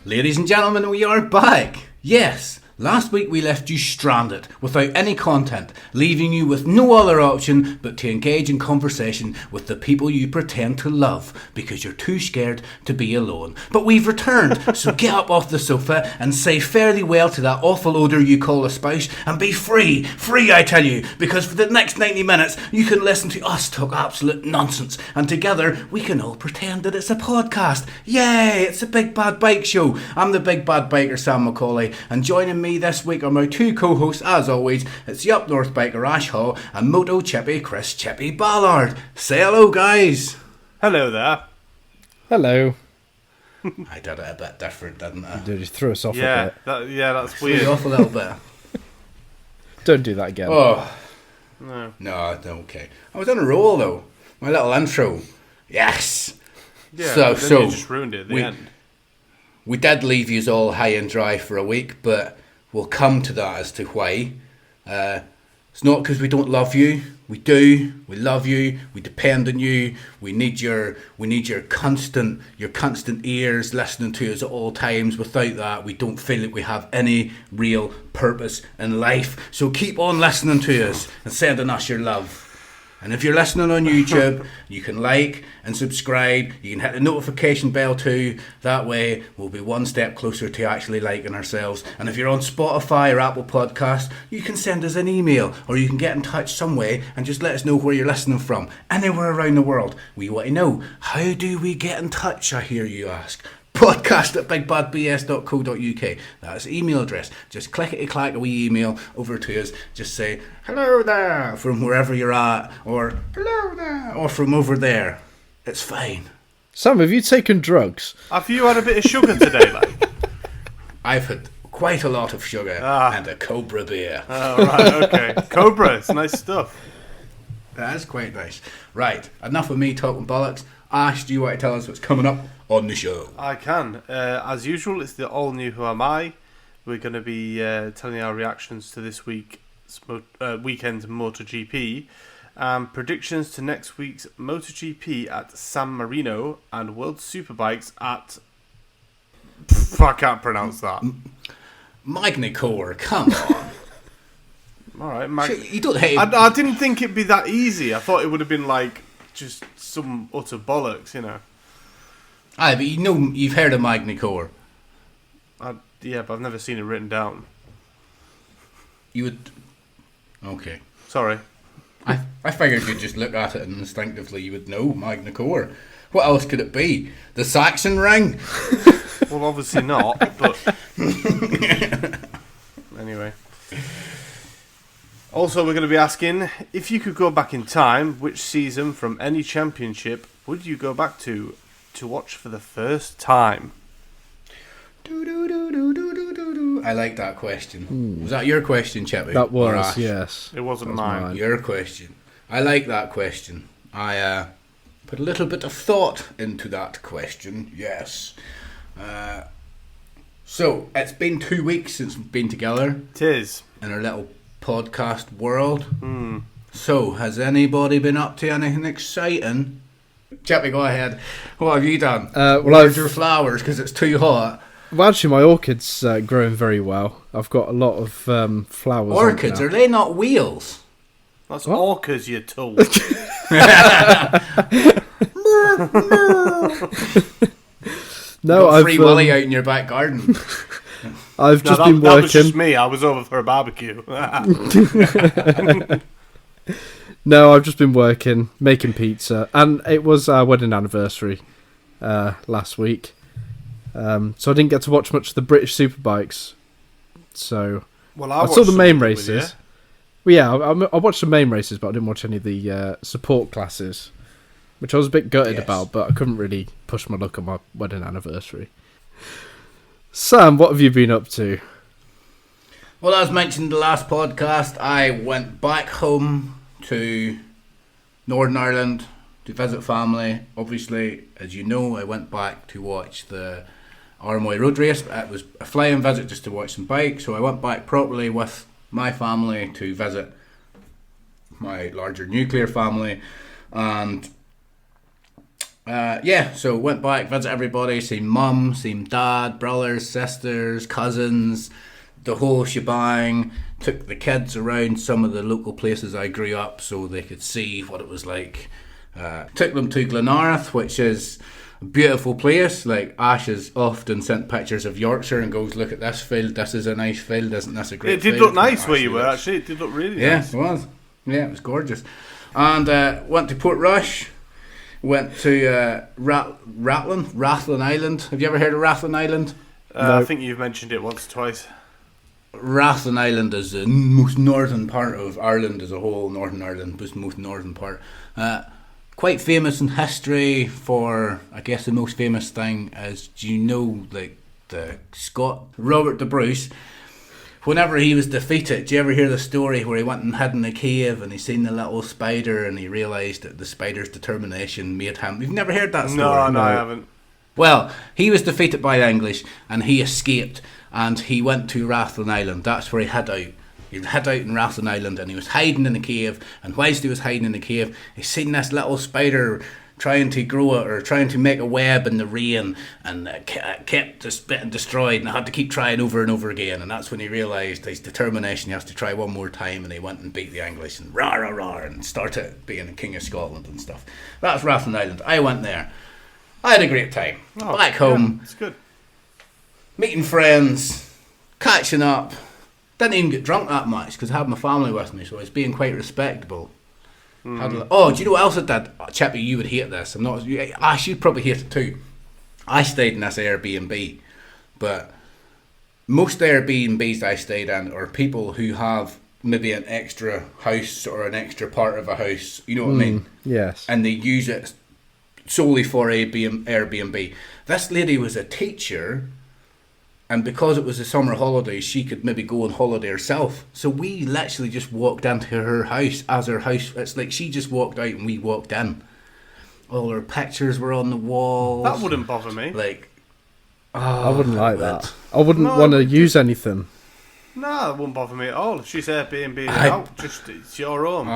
Ladies and gentlemen, we are back. Yes, last week we left you stranded, without any content, leaving you with no other option but to engage in conversation with the people you pretend to love, because you're too scared to be alone. But we've returned, so get up off the sofa and say fairly well to that awful odour you call a spouse, and be free, I tell you, because for the next 90 minutes you can listen to us talk absolute nonsense, and together we can all pretend that it's a podcast. Yay, it's a Big Bad Bike Show. I'm the Big Bad Biker Sam Macaulay, and joining me this week are my two co-hosts, as always. It's the Up North Biker Ash Hall and MotoGP Chris Chippy Ballard. Say hello, guys. Hello there. Hello. I did it a bit different, didn't I? Did you throw us off a bit? That's weird. Threw you off a little bit. Don't do that again. Oh. No. Okay. I was on a roll, though. My little intro. Yes. Yeah, so you just ruined it at the end. We did leave you all high and dry for a week, but we'll come to that as to why. It's not because we don't love you. We do. We love you. We depend on you. We need your constant ears listening to us at all times. Without that, we don't feel like we have any real purpose in life. So keep on listening to us and sending us your love. And if you're listening on YouTube, you can like and subscribe. You can hit the notification bell too. That way, we'll be one step closer to actually liking ourselves. And if you're on Spotify or Apple Podcasts, you can send us an email, or you can get in touch some way and just let us know where you're listening from. Anywhere around the world. We want to know, how do we get in touch, I hear you ask? podcast@bigbadbs.co.uk. That's the email address. Just clickety-clack a wee email over to us. Just say, hello there, from wherever you're at, or hello there, or from over there. It's fine. Sam, have you taken drugs? Have you had a bit of sugar today, like? I've had quite a lot of sugar and a Cobra beer. Oh, right, okay. Cobra, it's nice stuff. That is quite nice. Right, enough of me talking bollocks. Ash, do you want to tell us what's coming up on the show? I can. As usual, it's the all-new Who Am I? We're going to be telling you our reactions to this weekend's MotoGP, predictions to next week's MotoGP at San Marino, and World Superbikes at... I can't pronounce that. Magny-Cours, come on. All right, you don't hate... I didn't think it'd be that easy. I thought it would have been like just some utter bollocks, you know. Aye, but you know, you've heard of Magny-Cours. Yeah, but I've never seen it written down. You would... Okay. Sorry. I figured you'd just look at it and instinctively you would know Magny-Cours. What else could it be? The Saxon Ring? Well, obviously not, but... Anyway. Also, we're going to be asking, if you could go back in time, which season from any championship would you go back to watch for the first time? I like that question. Was that your question, Chippy? That was, yes. It wasn't mine. Your question. I like that question. I put a little bit of thought into that question, yes. So, it's been 2 weeks since we've been together. It is. In our little podcast world. So, has anybody been up to anything exciting? Chippy, go ahead. What have you done? Watered your flowers because it's too hot. Well, actually, my orchids growing very well. I've got a lot of flowers. Orchids, are they not wheels? That's orcas, you tool. No, I've free Willy out in your back garden. I've just been working. That was just me. I was over for a barbecue. No, I've just been working, making pizza, and it was our wedding anniversary last week. So I didn't get to watch much of the British Superbikes. So I saw the main races. Well, yeah, I watched the main races, but I didn't watch any of the support classes, which I was a bit gutted about, but I couldn't really push my luck on my wedding anniversary. Sam, what have you been up to? Well, as mentioned in the last podcast, I went back home to Northern Ireland to visit family. Obviously, as you know, I went back to watch the Armoy Road Race. It was a flying visit just to watch some bikes, so I went back properly with my family to visit my larger nuclear family, and So went back, visit everybody, seen mum, seen dad, brothers, sisters, cousins, the whole shebang. Took the kids around some of the local places I grew up so they could see what it was like. Took them to Glenarth, which is a beautiful place. Like, Ash has often sent pictures of Yorkshire and goes, look at this field, this is a nice field, isn't this a great It field? did look nice where you were, actually. It did look really nice. Yeah, it was. Yeah, it was gorgeous. And went to Portrush. Went to Rathlin Island. Have you ever heard of Rathlin Island? I think you've mentioned it once or twice. Rathlin Island is the most northern part of Ireland as a whole. Northern Ireland was the most northern part. Quite famous in history for, I guess the most famous thing is, do you know, like, the Scot Robert the Bruce? Whenever he was defeated, do you ever hear the story where he went and hid in a cave and he seen the little spider and he realised that the spider's determination made him... You've never heard that story? No, I haven't. Well, he was defeated by the English and he escaped and he went to Rathlin Island. That's where he hid out. He hid out in Rathlin Island and he was hiding in the cave, and whilst he was hiding in the cave, he seen this little spider trying to grow it or trying to make a web in the rain, and kept just getting destroyed, and I had to keep trying over and over again. And that's when he realised his determination, he has to try one more time, and he went and beat the English and rah rah rah and started being a king of Scotland and stuff. That's Rathlin Island. I went there. I had a great time. Back home. Yeah, it's good. Meeting friends, catching up. Didn't even get drunk that much because I had my family with me, so I was being quite respectable. Do you know what else I did? Chippy, you would hate this. You'd probably hate it too. I stayed in this Airbnb, but most Airbnbs I stayed in are people who have maybe an extra house or an extra part of a house, you know what I mean? Yes. And they use it solely for Airbnb. This lady was a teacher, and because it was the summer holidays, she could maybe go on holiday herself. So we literally just walked into her house as her house. It's like she just walked out and we walked in. All her pictures were on the walls. That wouldn't bother me. Like, I wouldn't like that. I wouldn't want to use anything. No, that wouldn't bother me at all. If she's Airbnb out, it's your home.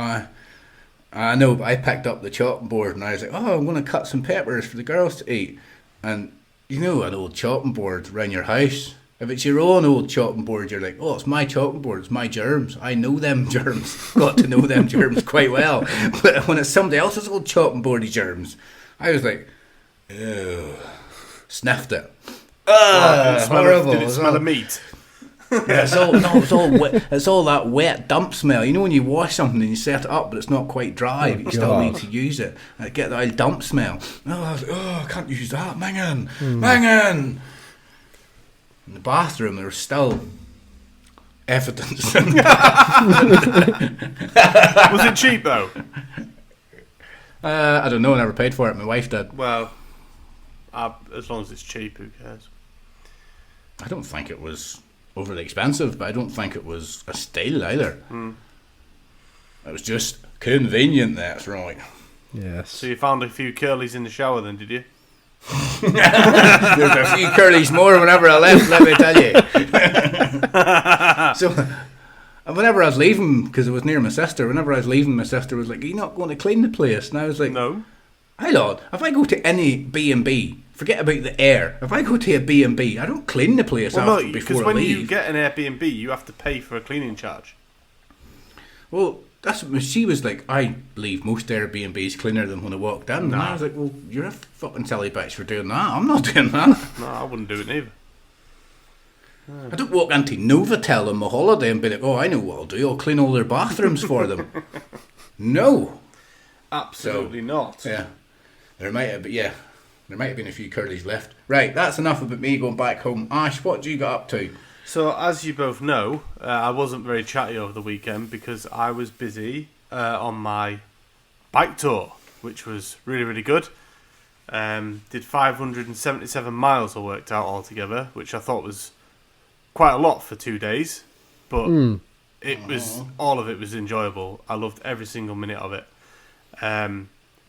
I know, but I picked up the chopping board and I was like, I'm going to cut some peppers for the girls to eat. And you know, an old chopping board around your house. If it's your own old chopping board, you're like, it's my chopping board, it's my germs. I know them germs. Got to know them germs quite well. But when it's somebody else's old chopping boardy germs, I was like, ew. Sniffed it. Horrible. Did it smell of meat? Yeah, it's all that wet dump smell. You know when you wash something and you set it up, but it's not quite dry, but you still need to use it. I get that old dump smell. I was like, I can't use that, mangin'. In the bathroom, there was still evidence. Was it cheap though? I don't know. I never paid for it. My wife did. Well, as long as it's cheap, who cares? I don't think it was overly expensive, but I don't think it was a steal either. It was just convenient, that's right. Yes. So you found a few curlies in the shower then, did you? There's a few curlies more whenever I left, let me tell you. So whenever I was leaving, because it was near my sister, my sister was like, are you not going to clean the place? And I was like, No. Hey Lord, if I go to any B&B, forget about the air. If I go to a B&B, I don't clean the place before I leave. Because when you get an Airbnb, you have to pay for a cleaning charge. Well, that's what she was like. I leave most Airbnbs cleaner than when I walked in. And I was like, well, you're a fucking silly bitch for doing that. I'm not doing that. No, I wouldn't do it neither. I don't walk into Novotel on my holiday and be like, I know what I'll do. I'll clean all their bathrooms for them. No. Absolutely not. Yeah. There might have been a few curlies left. Right, that's enough about me going back home. Ash, what do you got up to? So, as you both know, I wasn't very chatty over the weekend because I was busy on my bike tour, which was really, really good. Did 577 miles I worked out altogether, which I thought was quite a lot for 2 days. But all of it was enjoyable. I loved every single minute of it.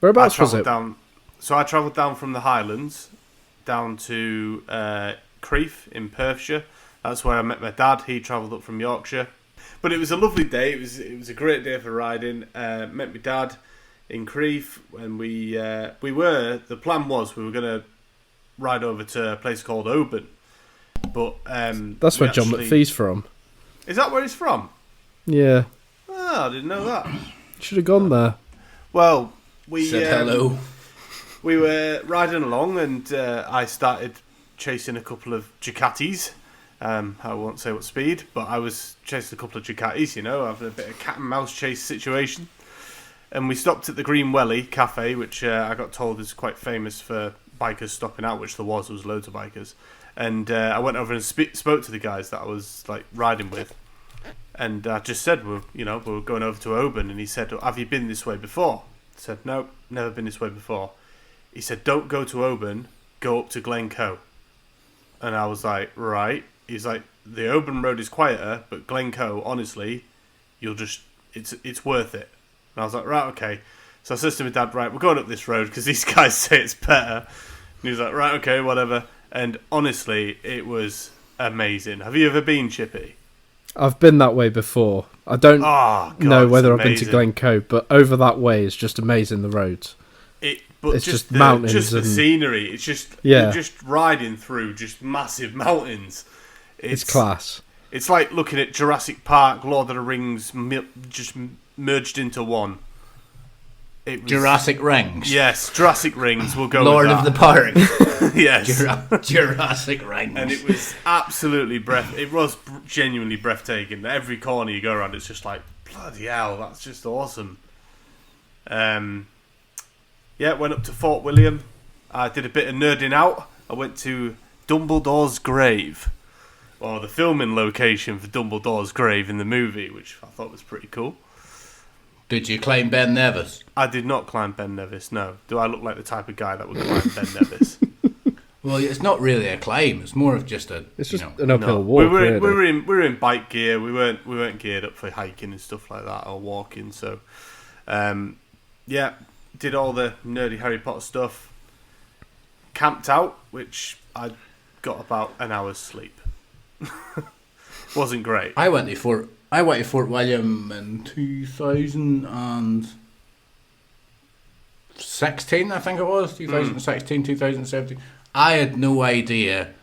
Whereabouts was it? So I travelled down from the Highlands down to Crieff in Perthshire. That's where I met my dad. He travelled up from Yorkshire. But it was a lovely day. It was a great day for riding. Met my dad in Crieff, and the plan was we were going to ride over to a place called Oban, but that's where John McPhee's from. Is that where he's from? Yeah. Oh, I didn't know that. Should have gone there. Well, we said hello. We were riding along, and I started chasing a couple of Ducatis. I won't say what speed, but I was chasing a couple of Ducatis, having a bit of cat and mouse chase situation. And we stopped at the Green Welly Cafe, which I got told is quite famous for bikers stopping out, which there was loads of bikers. And I went over and spoke to the guys that I was like riding with. And I just said, we're going over to Oban. And he said, have you been this way before? I said, no, never been this way before. He said, don't go to Oban, go up to Glencoe. And I was like, right. He's like, the Oban road is quieter, but Glencoe, honestly, it's worth it. And I was like, right, okay. So I said to my dad, right, we're going up this road because these guys say it's better. And he was like, right, okay, whatever. And honestly, it was amazing. Have you ever been, Chippy? I've been that way before. I don't know whether I've been to Glencoe, but over that way is just amazing, the roads. It's just mountains. Just the scenery. It's just you're just riding through just massive mountains. It's class. It's like looking at Jurassic Park, Lord of the Rings, just merged into one. Jurassic Rings. Yes, Jurassic Rings. We'll go Lord with of the Park. Yes. Jurassic Rings. And it was absolutely it was genuinely breathtaking. Every corner you go around, it's just like, bloody hell, that's just awesome. Went up to Fort William. I did a bit of nerding out. I went to Dumbledore's grave. Or the filming location for Dumbledore's grave in the movie, which I thought was pretty cool. Did you climb Ben Nevis? I did not climb Ben Nevis, no. Do I look like the type of guy that would climb Ben Nevis? Well, it's not really a climb. It's more of just an uphill walk. We were in bike gear. We weren't geared up for hiking and stuff like that or walking. So, did all the nerdy Harry Potter stuff. Camped out, which I got about an hour's sleep. Wasn't great. I went to Fort William in 2016, I think it was. 2016, 2017. I had no idea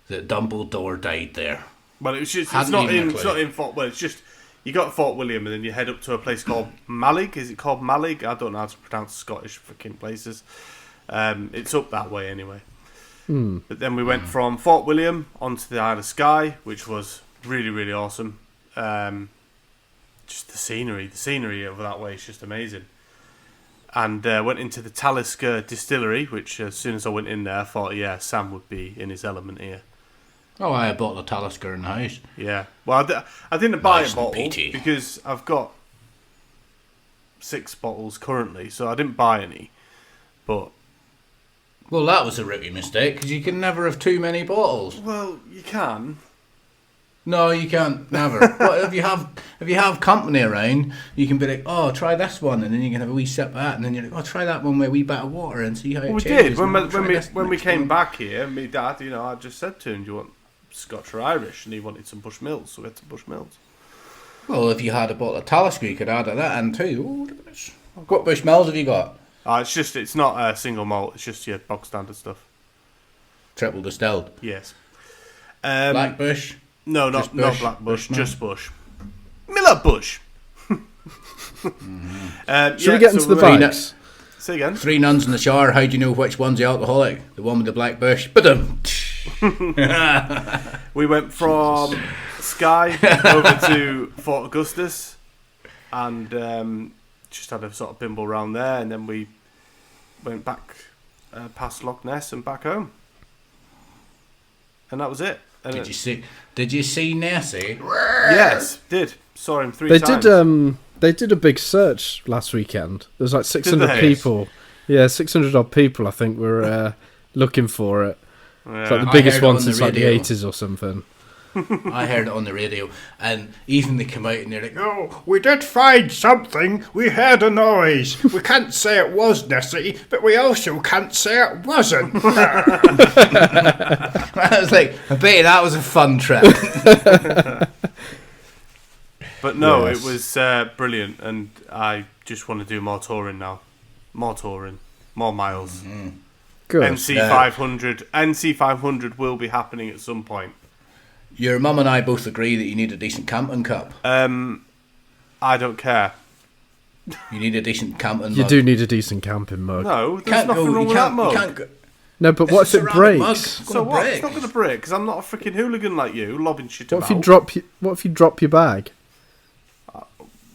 that Dumbledore died there. Well, it's not in Fort. Well, it's just you got Fort William, and then you head up to a place called Malig. Is it called Malig? I don't know how to pronounce Scottish freaking places. It's up that way anyway. But then we went from Fort William onto the Isle of Skye, which was really, really awesome. Just the scenery over that way is just amazing. And went into the Talisker distillery, which as soon as I went in there, I thought, Sam would be in his element here. Oh, I bought the Talisker in the house. Yeah. Well, I didn't buy Nice a bottle peaty. because I've got 6 bottles currently, so I didn't buy any. But Well, that was a rookie mistake, because you can never have too many bottles. well, you can. No, you can't. Never. But if you have company around, you can be like, oh, try this one, and then you can have a wee sip of that, and then you're like, oh, try that one with a wee bit of water and see how it Well, we changes. did when we came back here. My dad, I just said to him, "Do you want Scotch or Irish?" And he wanted some Bushmills, so we had some Bushmills. Well, if you had a bottle of Talisker, you could add that in too. Oh, look at this. What Bushmills have you got? It's not a single malt. It's just your bog standard stuff. Triple distilled. Yes. Black Bush. No, not Bush, Black Bush, Bushman. just Bush. Miller Bush. Should we get into the bikes? Say again. 3 nuns in the shower. How do you know which one's the alcoholic? The one with the black bush. Ba-dum. We went from Skye over to Fort Augustus and just had a sort of bimble round there, and then we went back past Loch Ness and back home. And that was it. And Did you see Nessie? Yes, did. Saw him 3 times. They did a big search last weekend. There was like 600 they? people. Yeah, 600 odd people, I think, were looking for it. Yeah. It's like the I biggest heard it one on since the like the radio. 80s or something. I heard it on the radio, and even they come out and they're like, Oh, we did find something. We heard a noise. We can't say it was Nessie, but we also can't say it wasn't. I was like, I bet you that was a fun trip. But no, Yes. it was brilliant, and I just want to do more touring now. more touring, more miles. Good. NC500 will be happening at some point. Your mum and I both agree that you need a decent camping cup. I don't care. You need a decent camping mug. You do need a decent camping mug. No, there's nothing wrong with that mug. No, but what if it breaks? So what? It's not going to break because I'm not a freaking hooligan like you, lobbing shit What about. if you drop your bag?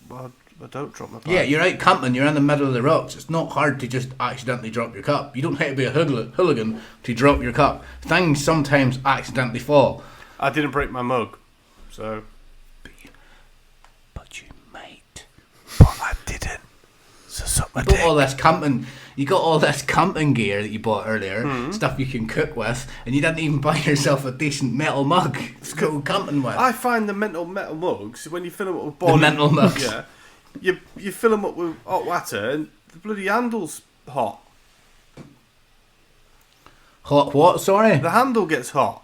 Well, I don't drop my bag. Yeah, you're out camping, you're in the middle of the rocks. It's not hard to just accidentally drop your cup. You don't have to be a hooligan to drop your cup. Things sometimes accidentally fall. I didn't break my mug, so... But you might. But I didn't. So suck my You got dick. all this camping. You got all this camping gear that you bought earlier, stuff you can cook with, and you didn't even buy yourself a decent metal mug to go camping with. I find the metal mugs, when you fill them up with The mental mugs. Yeah, you fill them up with hot water and the bloody handle's hot. Hot what? Sorry. The handle gets hot.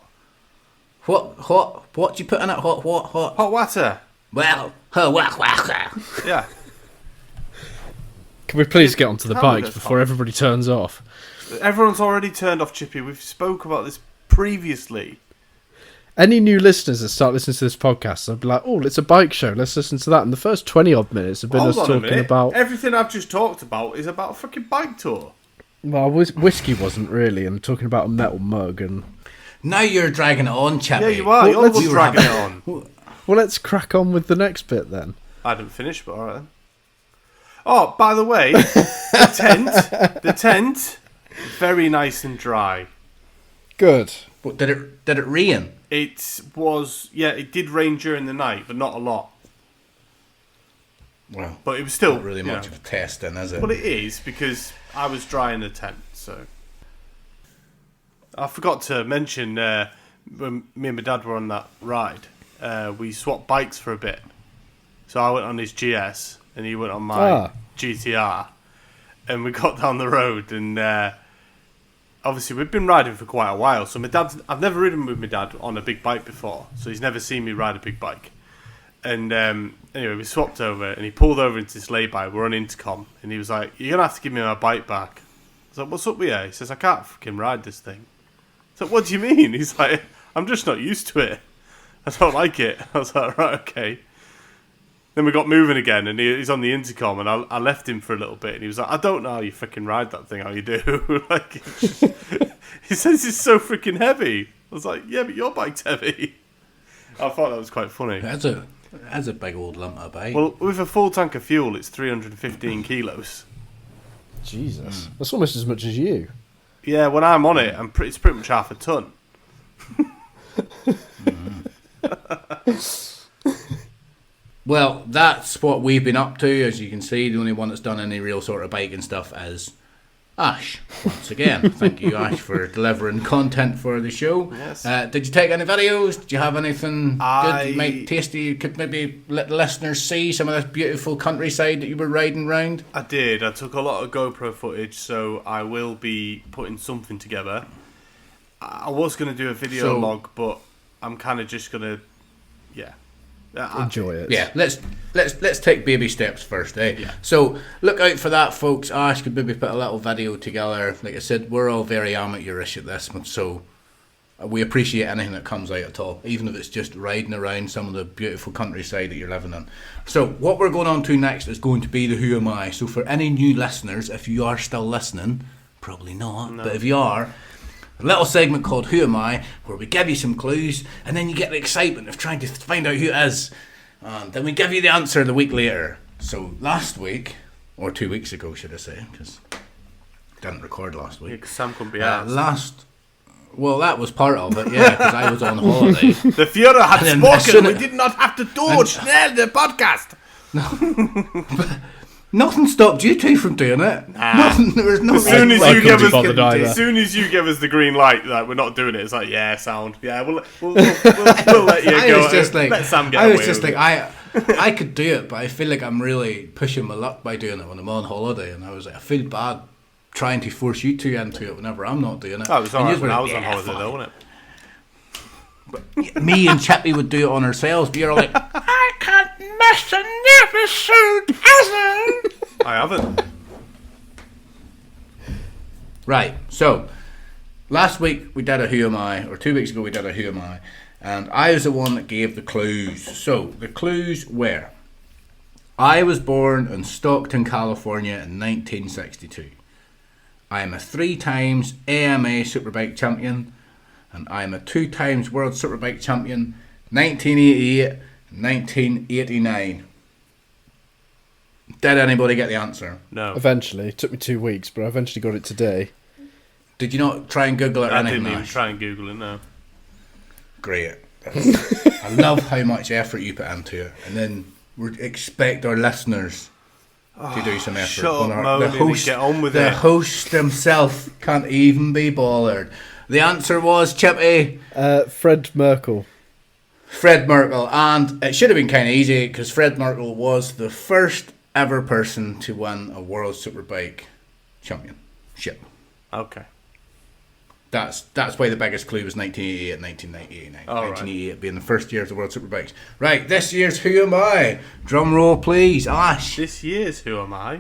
What do you put in it? Hot. Hot water. Well, Yeah. Can we please get onto the Handle bikes gets before hot. everybody turns off? Everyone's already turned off Chippy. We've spoke about this previously. Any new listeners that start listening to this podcast, they'll be like, "Oh, it's a bike show. Let's listen to that." And the first 20 odd minutes have been Hold us on a talking minute. about. Everything I've just talked about is about a fucking bike tour. Well, whiskey wasn't really, and talking about a metal mug. And now you're dragging it on, Chippy. Yeah, you are. Well, You're let's- the one dragging it on. well, let's crack on with the next bit then. I didn't finish, but alright then. Oh, by the way, the tent, very nice and dry. Good. But did it rain? It did rain during the night, but not a lot. Well, But it was still not really much of a test, then, is it? Well, it is because I was dry in the tent. So I forgot to mention when me and my dad were on that ride, we swapped bikes for a bit. So I went on his GS and he went on my GTR, and we got down the road and. Obviously, we've been riding for quite a while, so I've never ridden with my dad on a big bike before, so he's never seen me ride a big bike. And anyway, we swapped over, and he pulled over into this lay-by. We're on intercom, and he was like, "You're going to have to give me my bike back." I was like, "What's up with you?" He says, "I can't fucking ride this thing." I said, "What do you mean?" He's like, "I'm just not used to it. I don't like it." I was like, "Right, okay." Then we got moving again, and he's on the intercom, and I left him for a little bit, and he was like, "I don't know how you freaking ride that thing, how you do." Like, he says it's so freaking heavy. I was like, "Yeah, but your bike's heavy." I thought that was quite funny. That's a big old lump of bike. Well, with a full tank of fuel, it's 315 kilos. Jesus. That's almost as much as you. Yeah, when I'm on it, it's pretty much half a ton. Well, that's what we've been up to. As you can see, the only one that's done any real sort of biking stuff is Ash. Once again, thank you, Ash, for delivering content for the show. Yes. Did you take any videos? Did you have anything good you might tasty? You could maybe let the listeners see some of this beautiful countryside that you were riding round? I did. I took a lot of GoPro footage, so I will be putting something together. I was going to do a video log, but I'm kind of just going to, Enjoy it. Yeah, let's take baby steps first, eh? Yeah. So look out for that, folks. Ash could maybe put a little video together. Like I said, we're all very amateurish at this, so we appreciate anything that comes out at all, even if it's just riding around some of the beautiful countryside that you're living in. So what we're going on to next is going to be the Who Am I. So for any new listeners, if you are still listening, probably not, but if you are, a little segment called Who Am I, where we give you some clues, and then you get the excitement of trying to find out who it is. And then we give you the answer the week later. So last week, or 2 weeks ago, should I say, because I didn't record last week. because Sam couldn't be asked. Well, that was part of it, yeah, because I was on holiday. The Führer had And then as spoken. soon We as- did not have to do it. Schnell, the podcast. Nothing stopped you two from doing it. Nothing. There was no. As soon as I you couldn't give be bothered us, either. as soon as you give us the green light, like we're not doing it, it's like sound. Yeah, we'll let you I go. was just like, let Sam get I was away just with like, it. I could do it, but I feel like I'm really pushing my luck by doing it when I'm on holiday, and I was like, I feel bad trying to force you two into it whenever I'm not doing it. Oh, it was And alright yous when were I like, was on "Yeah, holiday, fine." though, wasn't it? Me and Chippy would do it on ourselves, but you're like, I can't miss an episode ever. I haven't. Right, so last week we did a Who Am I, or 2 weeks ago we did a Who Am I, and I was the one that gave the clues. So the clues were: I was born in Stockton, California in 1962. I am a 3 times AMA Superbike champion, and I am a 2 times World Superbike champion, 1988 and 1989. Did anybody get the answer? No. Eventually. It took me 2 weeks, but I eventually got it today. Did you not try and Google it or I anything? didn't even Nash? try and Google it, no. Great. I love how much effort you put into it, and then we expect our listeners to do some effort. Shut up, When moaning and get on with the it. host himself can't even be bothered. The answer was Chippy, Fred Merkel. Fred Merkel, and it should have been kind of easy because Fred Merkel was the first ever person to win a World Superbike championship. Okay. That's why the biggest clue was 1988 and 1989. All right. 1988 being the first year of the World Superbikes. Right, this year's Who Am I? Drum roll, please. Ash. This year's Who Am I?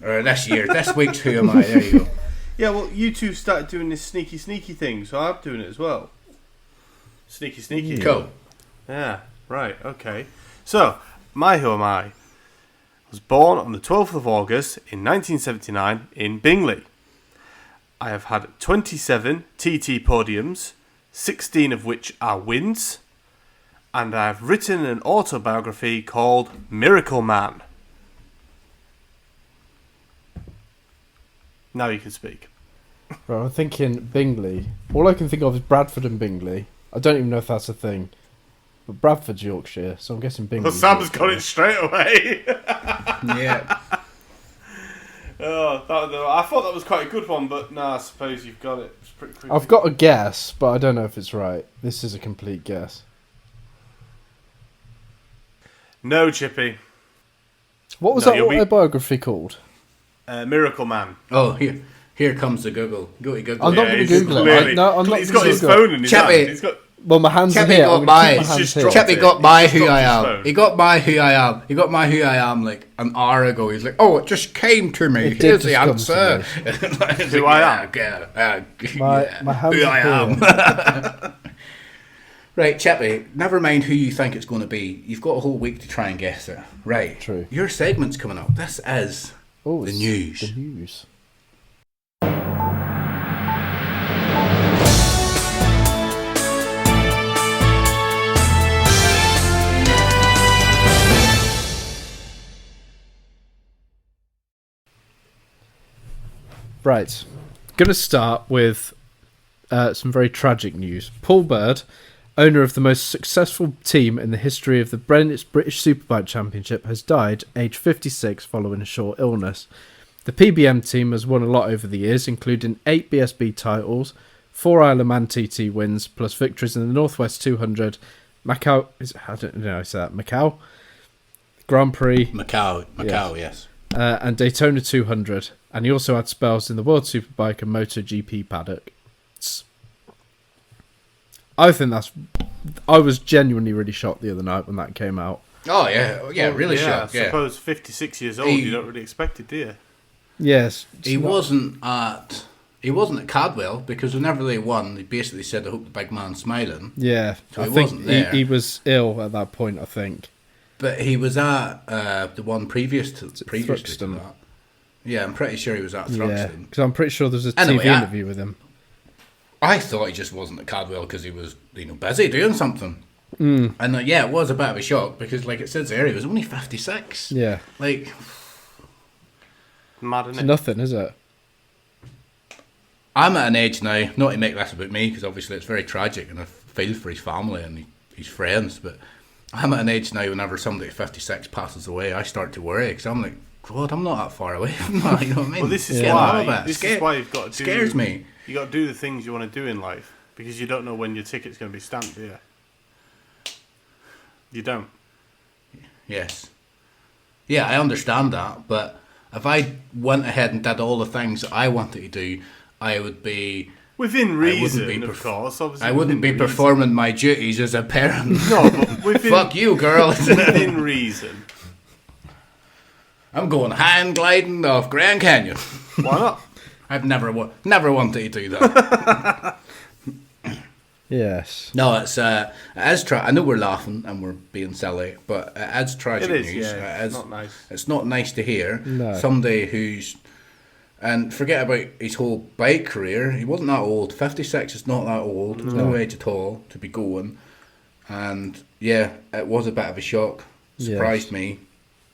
Or this week's Who Am I? There you go. Yeah, well, you two started doing this sneaky thing, so I'm doing it as well. Sneaky. Cool. Yeah, right, okay. So, my Who Am I was born on the 12th of August in 1979 in Bingley. I have had 27 TT podiums, 16 of which are wins, and I have written an autobiography called Miracle Man. Now you can speak. Right, I'm thinking Bingley. All I can think of is Bradford and Bingley. I don't even know if that's a thing. But Bradford's Yorkshire, so I'm guessing Bingley. Well, Sam's got it straight away. Yeah. I thought that was quite a good one, but I suppose you've got it. It's pretty quick. I've got a guess, but I don't know if it's right. This is a complete guess. No, Chippy. What was No, that you'll be- autobiography called? Miracle Man. Oh, here comes the Google. Go to Google. I'm not going to he's Google it. clearly- I'm not He's gonna got his Google it. phone in his Chippy. hand. He's got... Well, my hands are Chippy here. got I'm by. going to keep my He's hands just here. dropped Chippy it. got by He's who dropped I his am. phone. He got by who I am. He got my who I am like an hour ago. He's like, oh, it just came to me. It did Here's the just come answer. to Who I am. My hands who I are am. Right, Chippy, never mind who you think it's going to be. You've got a whole week to try and guess it. Right. True. Your segment's coming up. This is Oh, the it's news. The news. Right. Going to start with some very tragic news. Paul Bird, owner of the most successful team in the history of the British Superbike Championship, has died aged 56 following a short illness. The PBM team has won a lot over the years, including 8 BSB titles, 4 Isle of Man TT wins, plus victories in the Northwest 200, Macau, I don't know how I say that, Macau Grand Prix, Macau, yes. and Daytona 200, and he also had spells in the World Superbike and MotoGP paddock. I was genuinely really shocked the other night when that came out. Oh, yeah, really shocked, I yeah. suppose 56 years old, you don't really expect it, do you? Yes. He wasn't at Cadwell because whenever they won, they basically said, I hope the big man's smiling. Yeah, So I he think wasn't there. he was ill at that point, I think. But he was at the one previous to Thruxton. that. Yeah, I'm pretty sure he was at Yeah, Thruxton. because I'm pretty sure there was a Anyway, TV interview with him. I thought he just wasn't at Cadwell because he was, busy doing something. And it was a bit of a shock because, like it says there, he was only 56. Yeah, Like, Mad, it's isn't it? nothing, is it? I'm at an age now, not to make this about me because obviously it's very tragic and I feel for his family and his friends, but I'm at an age now whenever somebody at 56 passes away, I start to worry because I'm like, God, I'm not that far away from that, you know what I mean? Well, this is Getting why. all of it. This is why you've got to do. Scares me. You got to do the things you want to do in life because you don't know when your ticket's going to be stamped, do you? You don't. Yes. Yeah, I understand that, but if I went ahead and did all the things that I wanted to do, I would be... Within reason, be of course. Obviously, I wouldn't be within reason. performing my duties as a parent. No, but within, Fuck you, girl. within reason. I'm going hand gliding off Grand Canyon. Why not? I've never wanted to do that. Yes. No, it is I know we're laughing and we're being silly, but it is tragic It is, news. yeah. It It's is, not nice. It's not nice to hear. No. Somebody who's, and forget about his whole bike career. He wasn't that old. 56 is not that old. There's no age at all to be going. And yeah, it was a bit of a shock. Surprised me.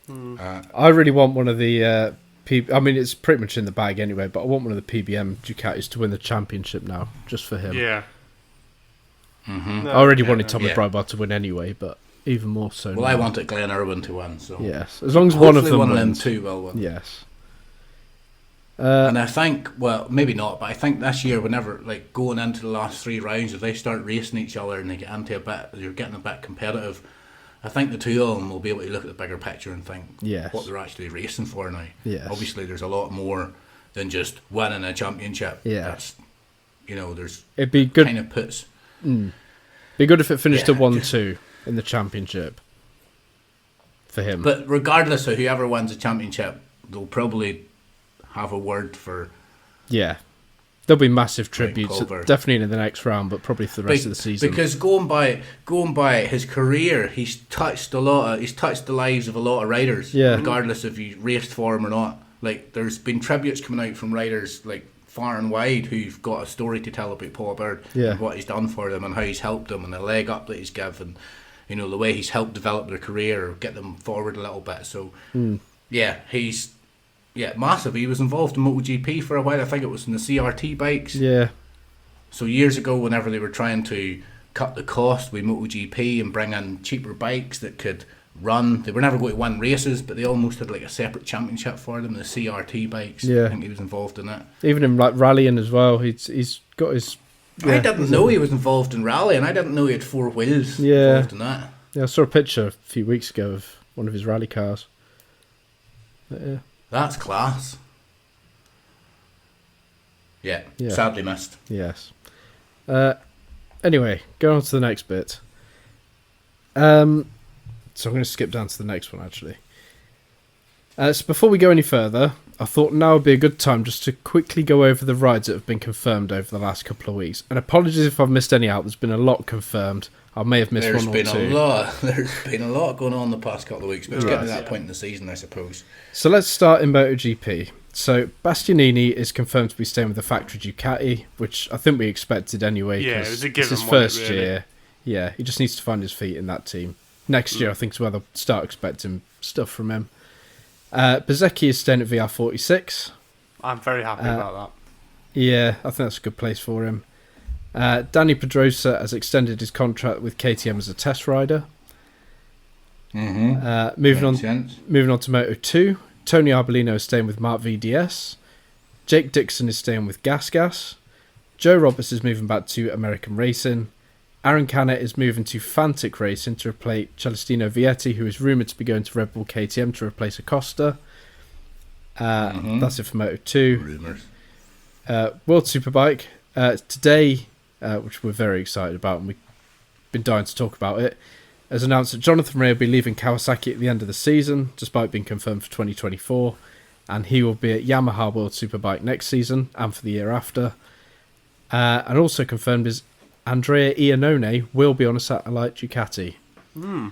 I really want one of the I mean, it's pretty much in the bag anyway, but I want one of the PBM Ducatis to win the championship now, just for him. Yeah. Mm-hmm. I already wanted Tommy Yeah. Brybard to win anyway, but even more so Well, now. I wanted Glenn Irwin to win. So Yes, as long as one of hopefully them one of them wins. two will win. Yes. And I think, well, maybe not, but I think this year, whenever, like, going into the last 3 rounds, if they start racing each other and they get into you're getting a bit competitive, I think the two of them will be able to look at the bigger picture and think Yes. what they're actually racing for now. Yes. Obviously, there's a lot more than just winning a championship. Yeah. That's, there's It'd be good. kind of puts. Be good if it finished Yeah, a 1-2 in the championship for him. But regardless of whoever wins the championship, they'll probably have a word for. Yeah, there'll be massive tributes, Culver. definitely in the next round, but probably for the rest of the season. Because going by his career, he's touched the lives of a lot of riders. Yeah. Regardless if you raced for him or not. Like, there's been tributes coming out from riders like far and wide who've got a story to tell about Paul Bird Yeah. and what he's done for them and how he's helped them and the leg up that he's given. The way he's helped develop their career or get them forward a little bit. So yeah, he's massive. He was involved in MotoGP for a while. I think it was in the CRT bikes. Yeah, So years ago, whenever they were trying to cut the cost with MotoGP and bring in cheaper bikes that could run, they were never going to win races, but they almost had like a separate championship for them, the CRT bikes. Yeah. I think he was involved in it. even in like rallying as well. He's got his. I didn't know he was involved in rally, and I didn't know he had 4 wheels Yeah. involved in that. Yeah, I saw a picture a few weeks ago of one of his rally cars. But, yeah. That's class. Yeah, Yeah. sadly missed. Yes. Anyway, going on to the next bit. So I'm going to skip down to the next one, actually. So before we go any further, I thought now would be a good time just to quickly go over the rides that have been confirmed over the last couple of weeks. And apologies if I've missed any out. There's been a lot confirmed. I may have missed There's one or been two. There's been a lot going on the past couple of weeks, but it's getting to that point in the season, I suppose. So let's start in MotoGP. So Bastianini is confirmed to be staying with the factory Ducati, which I think we expected anyway. Yeah, it 'cause was a it's given, his wasn't it, first really? year. Yeah, he just needs to find his feet in that team. Next year, I think, is where they'll start expecting stuff from him. Bezzecchi is staying at VR46. I'm very happy about that. Yeah, I think that's a good place for him. Danny Pedrosa has extended his contract with KTM as a test rider. Mm-hmm. Moving on to Moto2, Tony Arbolino is staying with Mark VDS. Jake Dixon is staying with Gas. Joe Roberts is moving back to American Racing. Aaron Canet is moving to Fantic Racing to replace Celestino Vietti, who is rumoured to be going to Red Bull KTM to replace Acosta. That's it for Moto2. Rumours. World Superbike. Today, which we're very excited about, and we've been dying to talk about it, has announced that Jonathan Rea will be leaving Kawasaki at the end of the season, despite being confirmed for 2024, and he will be at Yamaha World Superbike next season and for the year after. And also confirmed is Andrea Iannone will be on a satellite Ducati. Going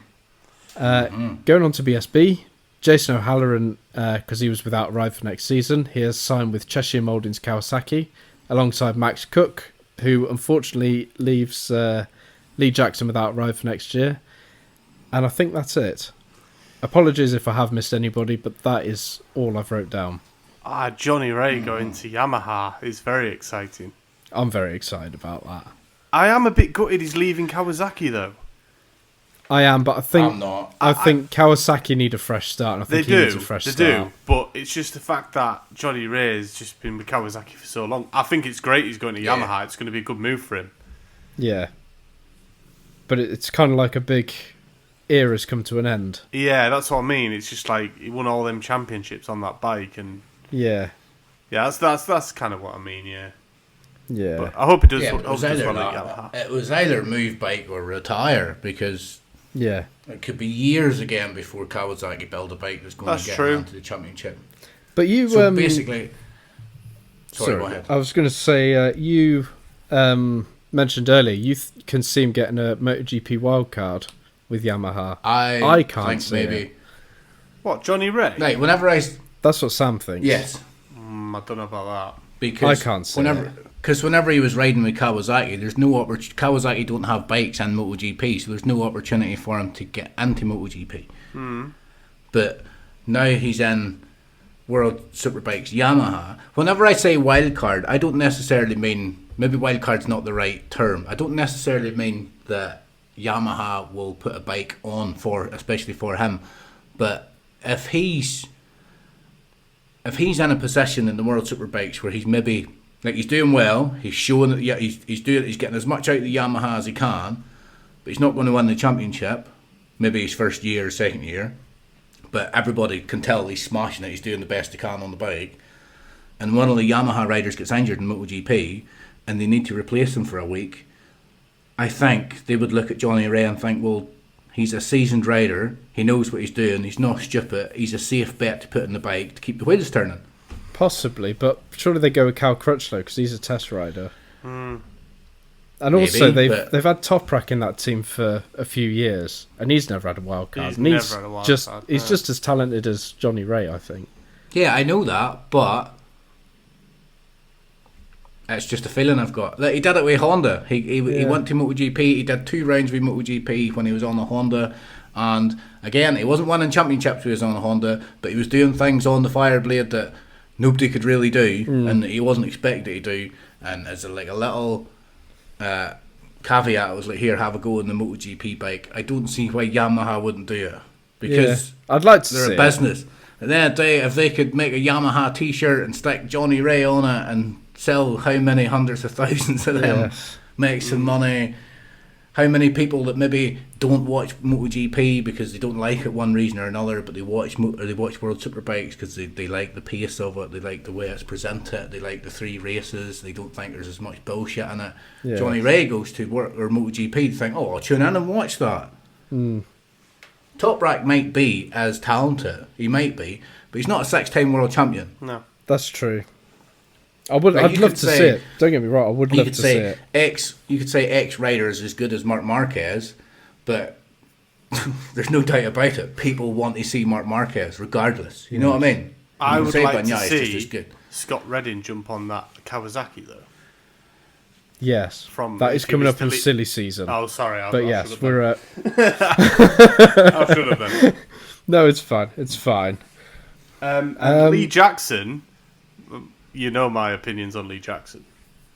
on to BSB, Jason O'Halloran, because he was without a ride for next season, he has signed with Cheshire Mouldings Kawasaki, alongside Max Cook, who unfortunately leaves Lee Jackson without a ride for next year. And I think that's it. Apologies if I have missed anybody, but that is all I've wrote down. Johnny Ray going to Yamaha is very exciting. I'm very excited about that. I am a bit gutted he's leaving Kawasaki, though. I am, but I think I'm not. I think Kawasaki need a fresh start, and I They think he needs a do, fresh they start. do, but it's just the fact that Johnny Ray has just been with Kawasaki for so long. I think it's great he's going to Yeah. Yamaha. It's going to be a good move for him. Yeah. But it's kind of like a big era's come to an end. Yeah, that's what I mean. It's just like he won all them championships on that bike, and Yeah. yeah, that's kind of what I mean. Yeah, Yeah. but I hope he does. Yeah, hope it he was does either well at that. Yamaha. It was either move bike or retire, because Yeah. it could be years again before Kawasaki build a bike that's going That's to get true. into the championship. But you So basically, Sorry, go ahead. I was going to say, you mentioned earlier, you can see him getting a MotoGP wildcard with Yamaha. I can't think see maybe. it. What, Johnny Ray? Right, whenever I... That's what Sam thinks. Yes. I don't know about that. Because I can't see whenever, it. Because whenever he was riding with Kawasaki, there's no Kawasaki don't have bikes and MotoGP, so there's no opportunity for him to get into MotoGP. But now he's in World Superbikes Yamaha. Whenever I say wildcard, I don't necessarily mean, maybe wildcard's not the right term. I don't necessarily mean that Yamaha will put a bike on especially for him. But if he's in a position in the World Superbikes where he's maybe, like, he's doing well, he's showing that he's getting as much out of the Yamaha as he can, but he's not going to win the championship, maybe his first year or second year, but everybody can tell he's smashing it, he's doing the best he can on the bike, and one of the Yamaha riders gets injured in MotoGP and they need to replace him for a week, I think they would look at Johnny Ray and think, well, he's a seasoned rider, he knows what he's doing, he's not stupid, he's a safe bet to put in the bike to keep the wheels turning. Possibly, but surely they go with Cal Crutchlow because he's a test rider. And also, they've had Toprak in that team for a few years, and he's never had a wild card. He's just as talented as Johnny Ray, I think. Yeah, I know that, but it's just a feeling I've got. Like, he did it with Honda. He went to MotoGP. He did 2 rounds with MotoGP when he was on the Honda, and again, he wasn't winning championships when he was on the Honda, but he was doing things on the Fireblade that nobody could really do, and he wasn't expected to do. And as a little caveat, I was like, here, have a go on the MotoGP bike. I don't see why Yamaha wouldn't do it, because I'd like to they're see a business. At the end of the day, if they could make a Yamaha t-shirt and stick Johnny Ray on it and sell how many hundreds of thousands of them, make some money. How many people that maybe don't watch MotoGP because they don't like it one reason or another, but they watch World Superbikes because they like the pace of it, they like the way it's presented, they like the 3 races, they don't think there's as much bullshit in it. Yeah. Johnny Ray goes to work or MotoGP to think, oh, I'll tune in and watch that. Toprak might be as talented, he might be, but he's not a 6-time world champion. No, that's true. I'd love to see it. Don't get me wrong, I would love to see it. You could say X rider is as good as Marc Marquez, but there's no doubt about it. People want to see Marc Marquez regardless. You know what I mean? I would like to see Scott Redding jump on that Kawasaki though. Yes, that is coming up in silly season. Oh, sorry. Yes, we're. I should have been. No, it's fine. It's fine. And Lee Jackson. You know my opinions on Lee Jackson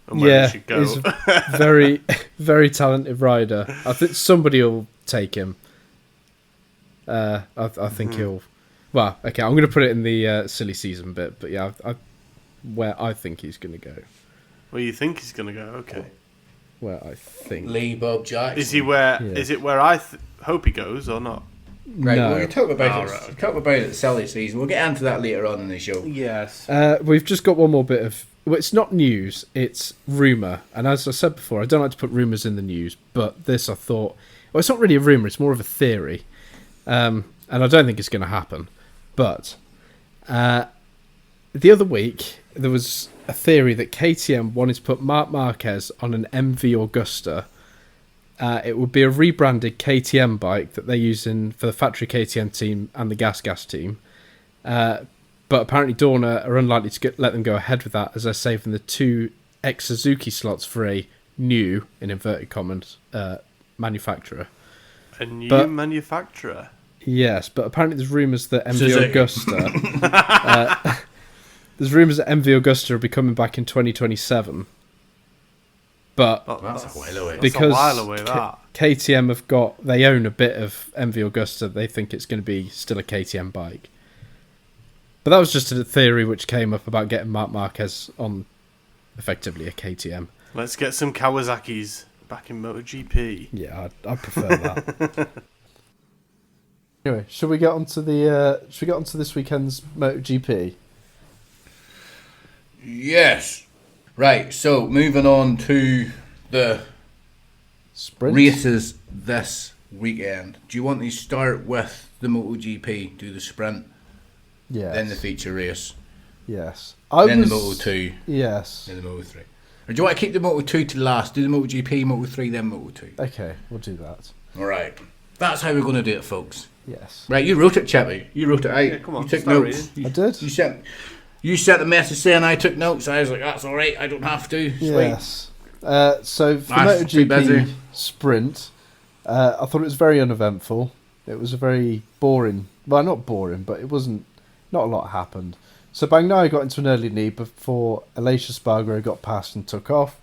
and where he should go. He's a very, very talented rider. I think somebody will take him. I think he'll... Well, okay, I'm going to put it in the silly season bit, but yeah, where I think he's going to go. Where you think he's going to go, okay. Where I think... Lee Bob Jackson. Is he where? Yeah. Is it where I hope he goes or not? Right, no. we'll talk about it silly season. We'll get into that later on in the show. Yes. We've just got one more bit of... Well, it's not news, it's rumour. And as I said before, I don't like to put rumours in the news, but this I thought... Well, it's not really a rumour, it's more of a theory. And I don't think it's going to happen. But the other week, there was a theory that KTM wanted to put Marc Marquez on an MV Augusta. It would be a rebranded KTM bike that they're using for the factory KTM team and the Gas team. But apparently Dorna are unlikely to let them go ahead with that, as they're saving the 2 ex-Suzuki slots for a new, in inverted commas, manufacturer. A new manufacturer? Yes, but apparently there's rumours that MV Augusta... there's rumours that MV Augusta will be coming back in 2027. But that's a while away. Because that's a while away, that. KTM they own a bit of MV Augusta, they think it's going to be still a KTM bike. But that was just a theory which came up about getting Marc Marquez on effectively a KTM. Let's get some Kawasaki's back in MotoGP. Yeah, I prefer that. Anyway, should we get onto this weekend's MotoGP? Yes. Right, so moving on to the Sprint races this weekend. Do you want to start with the MotoGP, do the sprint, yeah, then the feature race? Yes. Then the Moto 2. Yes. Then the Moto 3. Or do you want to keep the Moto 2 to last? Do the MotoGP, Moto 3, then Moto 2. Okay, we'll do that. Alright. That's how we're going to do it, folks. Yes. Right, you wrote it, Chippy. You wrote it out. Yeah, come on, you took start notes. reading. I did. You sent the message saying I took notes. I was like, that's alright, I don't have to. Sweet. Yes. So for Nice, too busy. MotoGP Sprint, I thought it was very uneventful. It was a very boring. Well, not boring, but it wasn't. Not a lot happened. So Bagnaia got into an early lead before Aleix Espargaro got past and took off.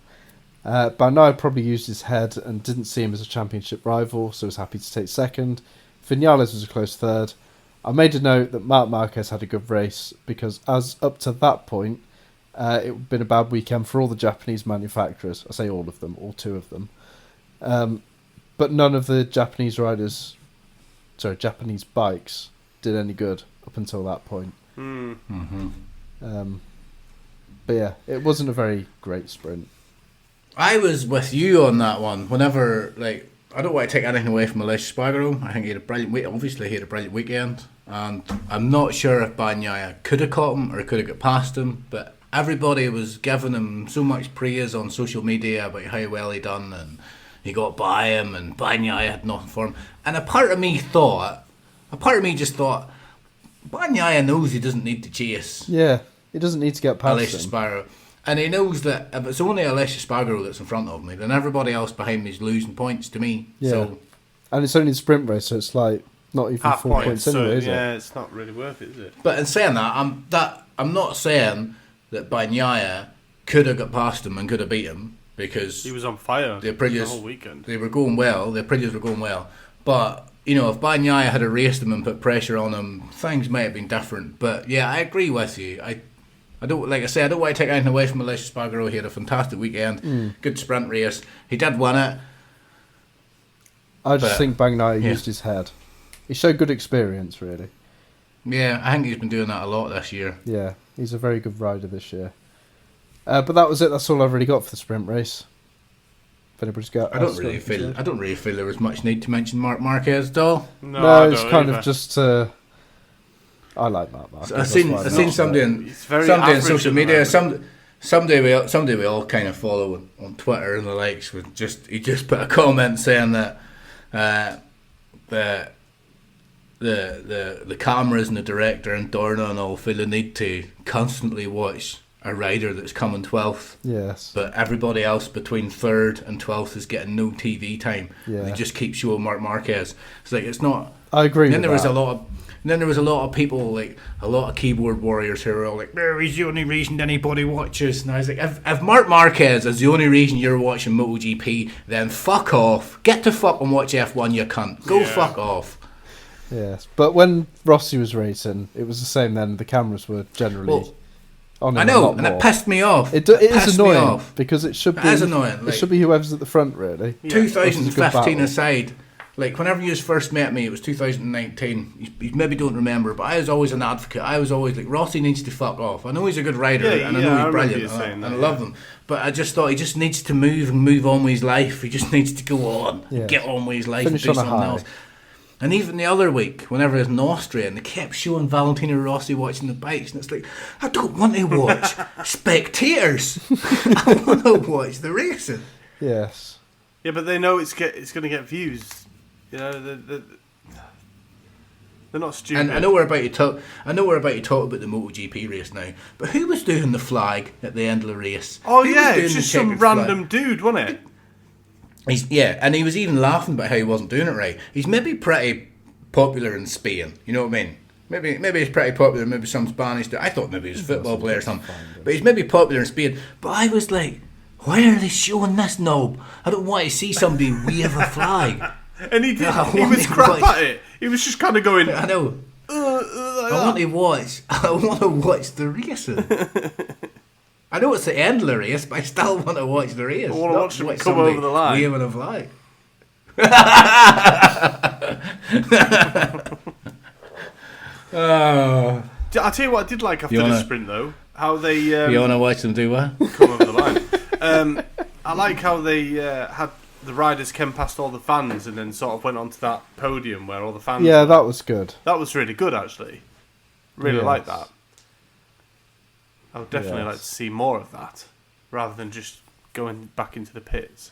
Bagnaia probably used his head and didn't see him as a championship rival, so was happy to take second. Vinales was a close third. I made a note that Marc Marquez had a good race because as up to that point, it had been a bad weekend for all the Japanese manufacturers. I say all of them, all two of them. But none of the Japanese bikes did any good up until that point. Mm-hmm. But yeah, it wasn't a very great sprint. I was with you on that one. Whenever, like, I don't want to take anything away from Aleix Espargaro. I think he had a brilliant week. Obviously, he had a brilliant weekend. And I'm not sure if Bagnaia could have caught him or could have got past him. But everybody was giving him so much praise on social media about how well he done. And he got by him and Bagnaia had nothing for him. And a part of me just thought, Bagnaia knows he doesn't need to chase Yeah, he doesn't need to get past Aleix him. Espargaro. And he knows that if it's only Aleix Espargaro that's in front of me, then everybody else behind me is losing points to me. Yeah. So, And it's only a sprint race, so it's like not even Half 4 points so, anyway, is yeah, it? it's not really worth it, is it? but in saying that, I'm not saying that Bagnaia could have got past him and could have beat him because He was on fire the the Aprilias whole weekend. they were going well. The Aprilias were going well, but you know, if Bagnaia had raced him and put pressure on him, things might have been different. But yeah, I agree with you. I don't, like I say, I don't want to take anything away from Aleix Espargaro. He had a fantastic weekend, good sprint race. He did win it. I just But, think Bagnaia yeah. used his head. He showed good experience, really. Yeah, I think he's been doing that a lot this year. Yeah, he's a very good rider this year. But that was it. That's all I've really got for the sprint race. If anybody's got, I don't really feel there was much need to mention Marc Marquez at all. No, No, I it's don't kind either. of just. I like Marc Marquez. I that's seen why I'm seen not somebody there. in He's very somebody on average social at the media. moment. Somebody we all kind of follow on Twitter and the likes. He just put a comment saying that the cameras and the director and Dorna and all feel the need to constantly watch a rider that's coming 12th. Yes. But everybody else between 3rd and 12th is getting no TV time. Yeah. They just keep showing Marc Marquez. It's like, it's not. I agree. Then with there was that. a lot of people, like a lot of keyboard warriors who were all like, "No, he's the only reason anybody watches." And I was like, if Marc Marquez is the only reason you're watching MotoGP, then fuck off. Get to fuck and watch F1, you cunt. Go Yeah. fuck off. Yes, but when Rossi was racing, it was the same. Then the cameras were generally Well, on him I a know, lot and more. it pissed me off. It is pissed me annoying off. because it should It be. is annoying, It like- should be whoever's at the front, really. Yeah. 2015 battle. aside, like whenever you first met me, it was 2019. You maybe don't remember, but I was always an advocate. I was always like, Rossi needs to fuck off. I know he's a good rider, Yeah, and I yeah, know I he's remember brilliant, you saying and that, I love him. But I just thought he just needs to move on with his life. He just needs to go on, Yeah. get on with his life, Finish and do on a something high. else. And even the other week, whenever it was in Austria, and they kept showing Valentino Rossi watching the bikes, and it's like, I don't want to watch spectators. I want to watch the racing. Yes. Yeah, but they know it's going to get views. You know, they're not stupid. And I know we're about to talk about the MotoGP race now. But who was doing the flag at the end of the race? Oh Who yeah, was doing it's the just some checkered flag? random dude, wasn't it? And he was even laughing about how he wasn't doing it right. He's maybe pretty popular in Spain. You know what I mean? Maybe he's pretty popular. Maybe some Spanish. I thought maybe he was a football player or something. But he's maybe popular in Spain. But I was like, why are they showing this knob? I don't want to see somebody wave a flag. And he did. I He want was to crap watch- at it. He was just kind of going. I know. Like I want that. to watch. I want to watch the racing. I know it's the end of the race, but I still want to watch the race. I wanna not watch them come somebody over the line. waving a flag. Oh, I'll tell you what I did like after You the wanna- sprint though. How they you want to watch them do what? come over the line. I like how they had the riders came past all the fans and then sort of went onto that podium where all the fans. Yeah, were. that was good. That was really good actually. Really Yes. like that. I would definitely like to see more of that, rather than just going back into the pits.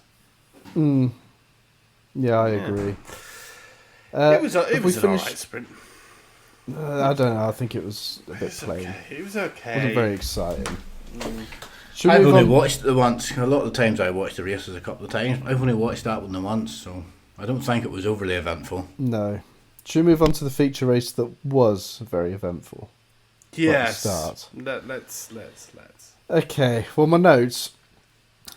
Yeah, I agree. It was an alright sprint. I don't know. I think it was a bit plain. It was okay. It wasn't very exciting. I've only watched it once. A lot of the times I watched the races a couple of times. I've only watched that one once, so I don't think it was overly eventful. No. Should we move on to the feature race that was very eventful? Yes. Start. Let's. Okay. Well, my notes.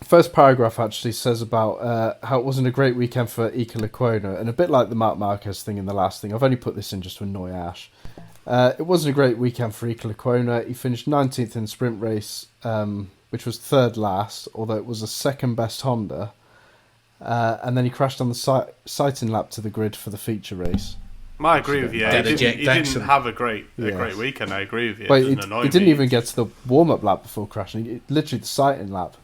First paragraph actually says about how it wasn't a great weekend for Iker Lecuona, and a bit like the Marc Marquez thing in the last thing. I've only put this in just to annoy Ash. It wasn't a great weekend for Iker Lecuona. He finished 19th in the sprint race, which was third last, although it was the second best Honda. And then he crashed on the sighting lap to the grid for the feature race. I agree with you. He didn't have a great weekend. I agree with you. Wait, he didn't even get to the warm-up lap before crashing. Literally the sighting lap.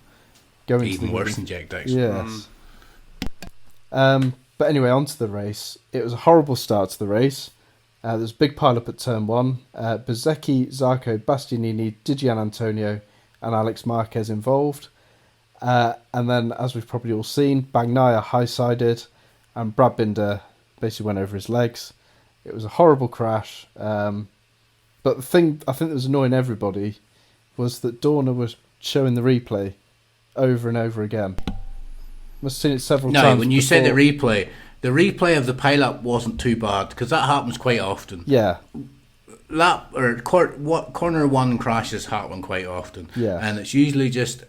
Going even worse than Jake Dixon. Yes. But anyway, on to the race. It was a horrible start to the race. There was a big pile-up at turn 1. Bezzecchi, Zarco, Bastianini, Didier Antonio and Alex Marquez involved. And then, as we've probably all seen, Bagnaia high-sided and Brad Binder basically went over his legs. It was a horrible crash. But the thing I think that was annoying everybody was that Dorna was showing the replay over and over again. Must have seen it several times. No, when you say the replay of the pileup wasn't too bad, because that happens quite often. Yeah. Corner 1 crashes happen quite often. Yeah. And it's usually just,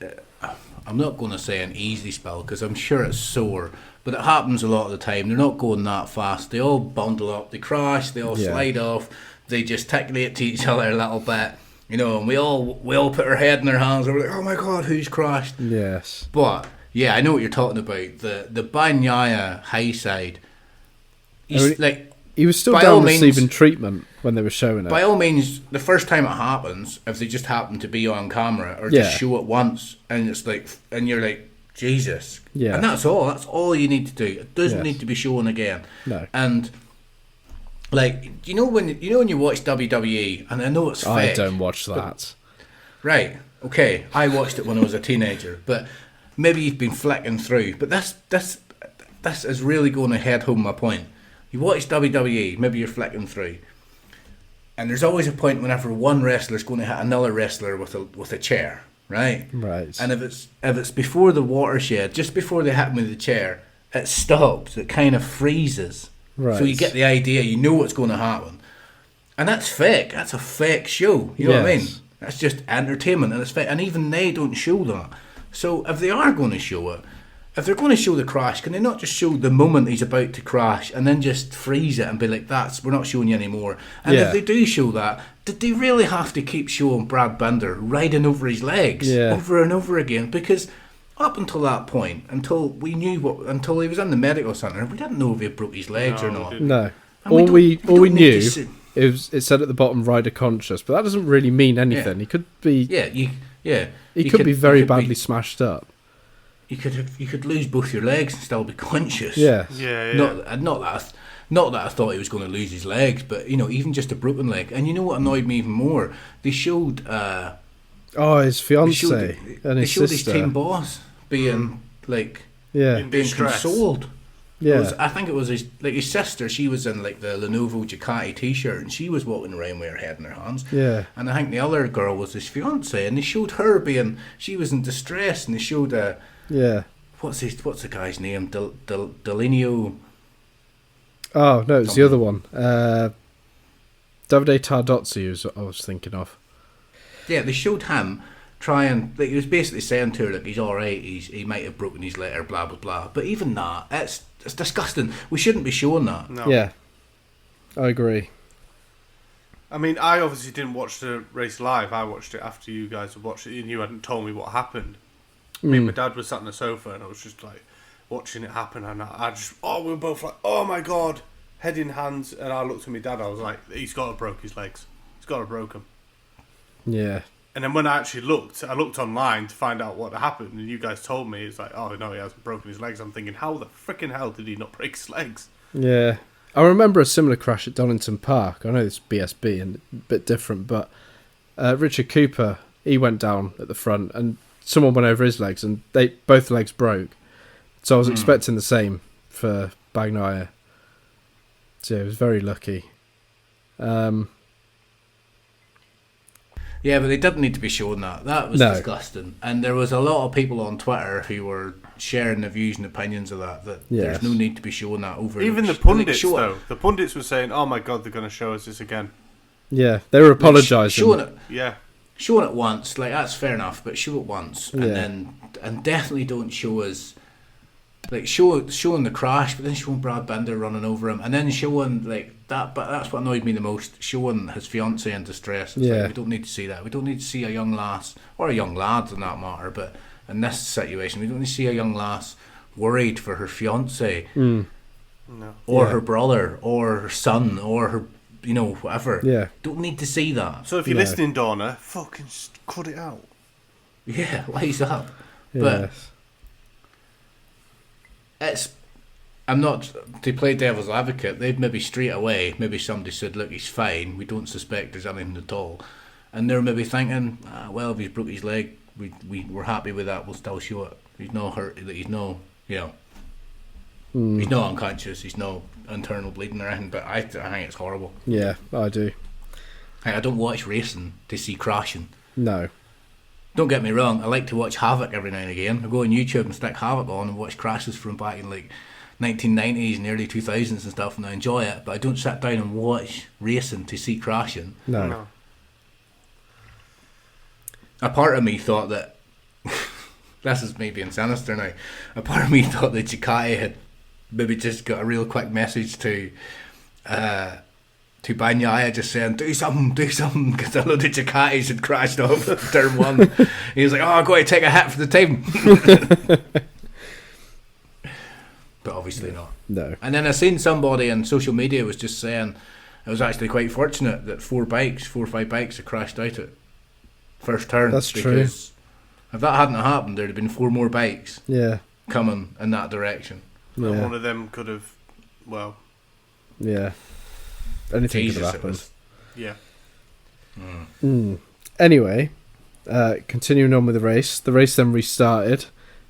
I'm not going to say an easy spell, because I'm sure it's sore, but it happens a lot of the time. They're not going that fast. They all bundle up, they crash, they all slide off, they gesticulate to each other a little bit. You know, and we all put our head in our hands. And we're like, oh my god, who's crashed? Yes. But yeah, I know what you're talking about. The Bagnaia high side. He was still down receiving treatment when they were showing it. By all means, the first time it happens, if they just happen to be on camera or just show it once, and it's like, and you're like, Jesus. Yeah. And that's all. That's all you need to do. It doesn't need to be shown again. No. And like, you know when you watch WWE, and I know it's fake. I don't watch that. Right. Okay. I watched it when I was a teenager, but maybe you've been flicking through. But this is really going to head home my point. You watch WWE, maybe you're flicking through, and there's always a point whenever one wrestler's going to hit another wrestler with a chair, right? Right. And if it's before the watershed, just before they hit him with the chair, it stops. It kind of freezes. Right. So you get the idea, you know what's going to happen. And that's fake. That's a fake show. You know what I mean? That's just entertainment, and it's fake. And even they don't show that. So if they are going to show it, if they're going to show the crash, can they not just show the moment he's about to crash and then just freeze it and be like, we're not showing you anymore? And if they do show that, did they really have to keep showing Brad Binder riding over his legs over and over again? Because up until that point, until he was in the medical centre, we didn't know if he broke his legs or not. No. And all we knew it said at the bottom, rider conscious, but that doesn't really mean anything. He could be he could be very badly smashed up. You could lose both your legs and still be conscious. Yeah. Not that I thought he was going to lose his legs, but even just a broken leg. And you know what annoyed me even more? They showed his fiance and his sister. His team boss being being distress. consoled. Yeah. I think it was his sister. She was in the Lenovo Ducati t-shirt, and she was walking around with her head in her hands. Yeah. And I think the other girl was his fiance, and they showed her she was in distress, and they showed what's the guy's name? Delineo. Oh no, it's the other one. Davide Tardozzi was I was thinking of. Yeah, they showed him trying. He was basically saying to her, he's all right. He might have broken his leg, or blah blah blah. But even that, it's disgusting. We shouldn't be showing that. No. Yeah, I agree. I mean, I obviously didn't watch the race live. I watched it after you guys had watched it, and you hadn't told me what happened. Me and my dad was sat on the sofa, and I was just watching it happen, and we were both like, oh my god, head in hands, and I looked at my dad, I was like, he's got to have broke his legs. He's got to have broke them. Yeah. And then when I actually looked online to find out what happened, and you guys told me, it's like, oh no, he hasn't broken his legs. I'm thinking, how the freaking hell did he not break his legs? Yeah. I remember a similar crash at Donington Park. I know it's BSB and a bit different, but Richard Cooper he went down at the front, and someone went over his legs, and both legs broke. So I was expecting the same for Bagnaia. So he was very lucky. Yeah, but they didn't need to be showing that. That was disgusting. And there was a lot of people on Twitter who were sharing the views and opinions of that there's no need to be showing that over. Even the pundits, though. The pundits were saying, oh my God, they're going to show us this again. Yeah, they were apologising. Showing it. Yeah. Showing it once, like, that's fair enough, but show it once. And definitely don't show us, like, showing the crash, but then showing Brad Binder running over him, and then showing, like, that. But that's what annoyed me the most, showing his fiancée in distress. It's like, we don't need to see that. We don't need to see a young lass, or a young lad in that matter, but in this situation, we don't need to see a young lass worried for her fiancé, or her brother, or her son, or her, whatever. Yeah. Don't need to see that. So if you're listening, Donna, fucking cut it out. Yeah, wise up. Yes. But I'm not to play devil's advocate. They've maybe straight away, somebody said, "Look, he's fine. We don't suspect there's anything at all," and they're maybe thinking, "Well, if he's broke his leg, we're happy with that. We'll still show it. He's not hurt. He's no, he's not unconscious. He's no internal bleeding or anything." But I think it's horrible. Yeah, I do. I don't watch racing to see crashing. No. Don't get me wrong, I like to watch Havoc every now and again. I go on YouTube and stick Havoc on and watch crashes from back in like 1990s and early 2000s and stuff, and I enjoy it, but I don't sit down and watch racing to see crashing. No. A part of me thought that this is me being sinister now, a part of me thought that Ducati had maybe just got a real quick message to Bagnaia, just saying, do something, because I know the Ducatis had crashed off at turn one. He was like, oh, I've got to take a hit for the team. But obviously not. No. And then I seen somebody on social media was just saying it was actually quite fortunate that 4 or 5 bikes had crashed out at first turn. That's true. Because if that hadn't happened, there'd have been 4 more bikes coming in that direction. Yeah. And one of them could have, yeah. Anything could have happened. Yeah. Anyway, continuing on with the race then restarted.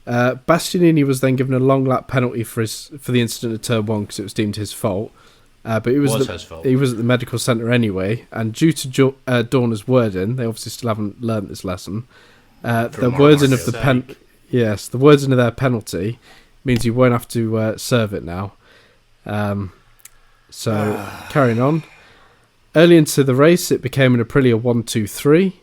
Bastianini was then given a long lap penalty for the incident at turn 1 because it was deemed his fault. But it was his fault. He was at the medical centre anyway, and due to Dorna's wording, they obviously still haven't learnt this lesson. The wording of the wording of their penalty means you won't have to serve it now. So carrying on. Early into the race, it became an Aprilia 1-2-3.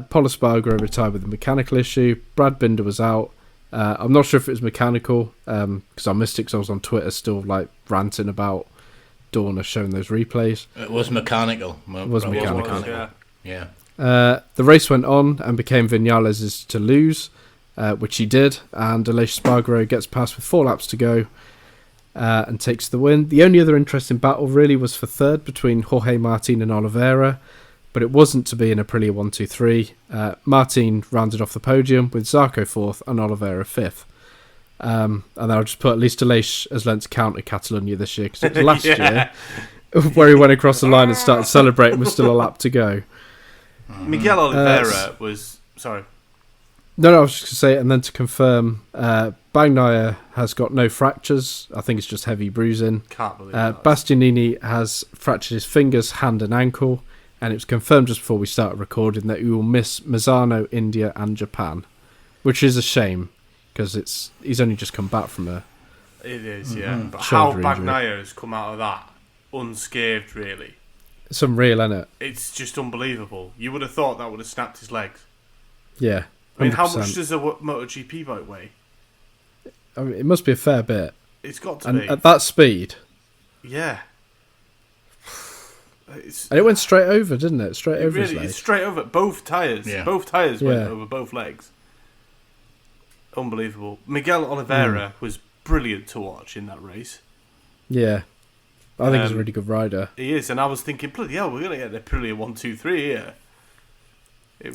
Pol Espargaro retired with a mechanical issue. Brad Binder was out. I'm not sure if it was mechanical because I missed it because I was on Twitter still like ranting about Dorna showing those replays. It was mechanical. Yeah. The race went on and became Vinales' to lose, which he did, and Aleix Espargaro gets past with 4 laps to go and takes the win. The only other interesting battle really was for third between Jorge Martin and Oliveira, but it wasn't to be an Aprilia 1-2-3. Martin rounded off the podium with Zarco 4th and Oliveira 5th. And then I'll just put at least Aleix has learnt to count at Catalunya this year, because it was last year where he went across the line and started celebrating with still a lap to go. Miguel Oliveira was... Sorry. No, I was just going to say, and then to confirm, Bagnaia has got no fractures. I think it's just heavy bruising. Can't believe that. Bastianini has fractured his fingers, hand and ankle, and it was confirmed just before we started recording that he will miss Misano, India and Japan, which is a shame, because he's only just come back from a... It is, yeah. But how injury. Bagnaia has come out of that unscathed, really. Some real, innit? It's just unbelievable. You would have thought that would have snapped his legs. Yeah. 100%. I mean, how much does a MotoGP bike weigh? I mean, it must be a fair bit. It's got to and be. At that speed. Yeah. And it went straight over, didn't it? Straight over his leg. It's straight over. Both tyres. Yeah. Both tyres went over both legs. Unbelievable. Miguel Oliveira was brilliant to watch in that race. Yeah. I think he's a really good rider. He is, and I was thinking, bloody hell, we're going to get the Aprilia 1-2-3 here.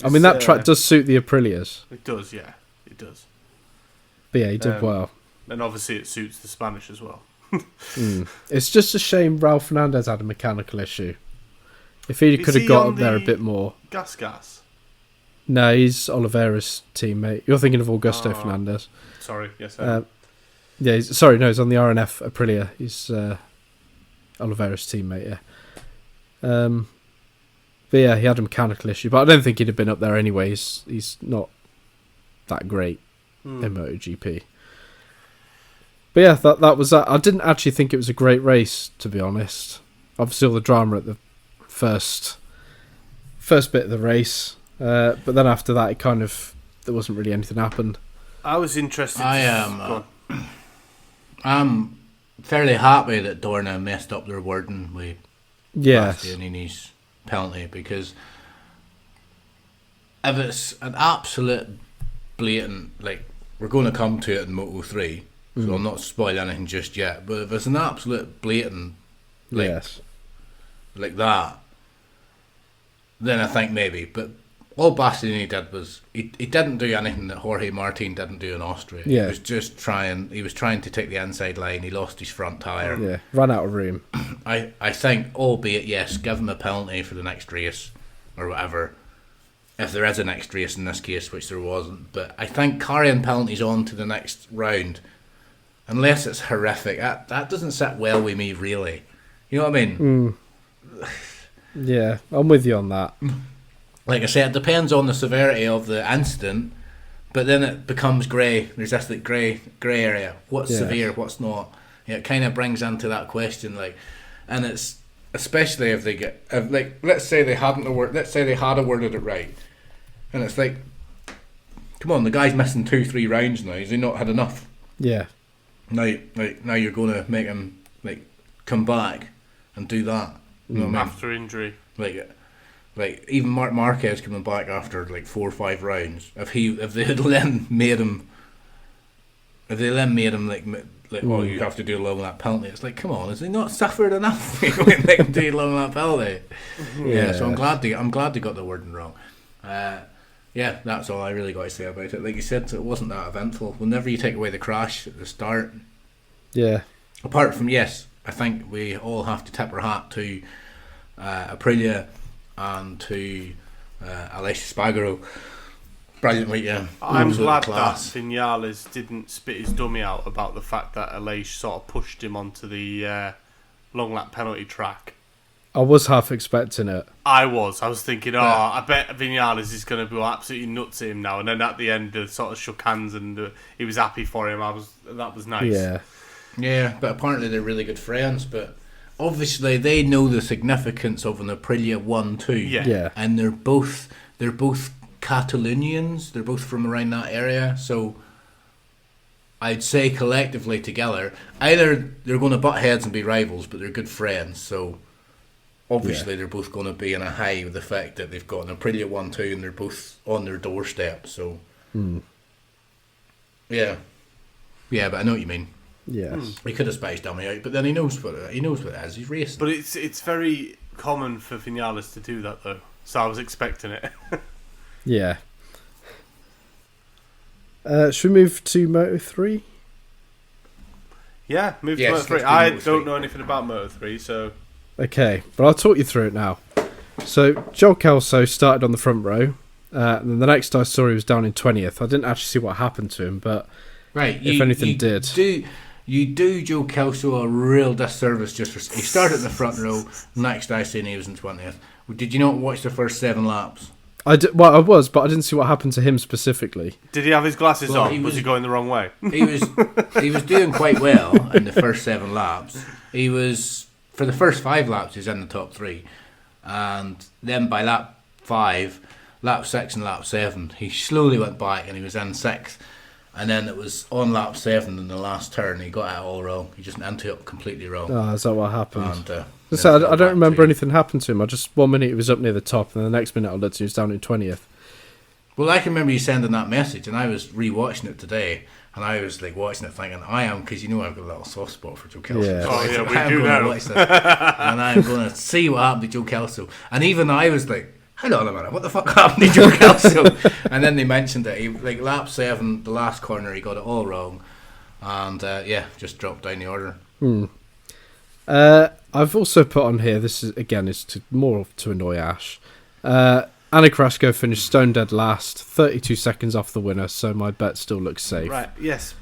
I mean, that track does suit the Aprilias. It does, yeah. It does. But yeah, he did well. And obviously it suits the Spanish as well. It's just a shame Ralph Fernandez had a mechanical issue. If he could have got up there a bit more. Gas. No, he's Oliveira's teammate. You're thinking of Augusto Fernandez. Sorry, yes. Yeah, he's on the RNF Aprilia. He's Oliveira's teammate, yeah. But yeah, he had a mechanical issue, but I don't think he'd have been up there anyway. He's not that great in MotoGP. But yeah, that was that. I didn't actually think it was a great race, to be honest. Obviously, all the drama at the first bit of the race, but then after that, it kind of there wasn't really anything happened. I was interested. I'm fairly happy that Dorna messed up their wording with Bastianini's penalty, because if it's an absolute blatant, like, we're going to come to it in Moto3, so I'll not spoil anything just yet, but if it's an absolute blatant, like that, then I think maybe. But all Bastianini did was he didn't do anything that Jorge Martin didn't do in Austria. Yeah. He was just trying to take the inside line. He lost his front tyre. Yeah, ran out of room. I think, albeit, yes, give him a penalty for the next race or whatever, if there is a next race in this case, which there wasn't. But I think carrying penalties on to the next round, unless it's horrific, that doesn't sit well with me, really. You know what I mean? Yeah, I'm with you on that. Like I said, it depends on the severity of the incident, but then it becomes grey. There's this like grey area. What's severe? What's not? It kind of brings into that question, like, and it's especially if let's say they had worded it right, and it's like, come on, the guy's missing 2-3 rounds now. Has he not had enough? Yeah. Now you're going to make him like come back and do that. You know what I mean? After injury, like even Marc Marquez coming back after like 4 or 5 rounds. If they had then made him like oh, you have to do along that penalty. It's like, come on, has he not suffered enough? Make him do along that penalty. Yeah. So I'm glad they got the wording wrong. Yeah, that's all I really got to say about it. Like you said, it wasn't that eventful. Whenever you take away the crash at the start, apart from, yes, I think we all have to tip our hat to Aprilia and to Aleix Espargaro. Brilliant weekend. I'm glad that Vinales didn't spit his dummy out about the fact that Aleix sort of pushed him onto the long lap penalty track. I was half expecting it. I was thinking, I bet Vinales is going to go absolutely nuts at him now. And then at the end, they sort of shook hands and he was happy for him. That was nice. Yeah, but apparently they're really good friends. But obviously they know the significance of an Aprilia 1-2. Yeah. And they're both Catalunians. They're both from around that area. So I'd say collectively together, either they're going to butt heads and be rivals, but they're good friends. So obviously they're both going to be in a high with the fact that they've got an Aprilia 1-2 and they're both on their doorstep. So yeah, but I know what you mean. Yes. He could have spiced dummy out, but then he knows what it is. He's racing. But it's very common for Vinales to do that, though. So I was expecting it. Yeah. Should we move to Moto3? Yeah, move to Yes, Moto3. I don't know anything about Moto3, so... Okay, but I'll talk you through it now. So, Joel Kelso started on the front row, and then the next I saw he was down in 20th. I didn't actually see what happened to him, but if anything did. You do Joe Kelso a real disservice just for... He started in the front row, next I seen he was in 20th. Did you not watch the first 7 laps? I was, but I didn't see what happened to him specifically. Did he have his glasses on? Was he going the wrong way? He was doing quite well in the first 7 laps. He was, for the first 5 laps, he was in the top 3. And then by lap 5, lap 6 and lap 7, he slowly went back and he was in 6th. And then it was on lap 7 in the last turn, he got it all wrong. He just entered it completely wrong. Oh, is that what happened? And, I don't remember anything happened to him. I just 1 minute he was up near the top, and the next minute I looked and he was down in 20th. Well, I can remember you sending that message, and I was re-watching it today, and I was like watching it thinking, because you know I've got a little soft spot for Joe Kelso. Yeah. Oh, yeah, we I'm do going now. to watch this, and I'm going to see what happened to Joe Kelso. And even I was like, hold on a minute, what the fuck happened to Joe Kelso? And then they mentioned it. He, like lap 7, the last corner, he got it all wrong, and just dropped down the order. I've also put on here, this is again is more to annoy Ash. Anna Carrasco finished stone dead last, 32 seconds off the winner, so my bet still looks safe. Right, yes.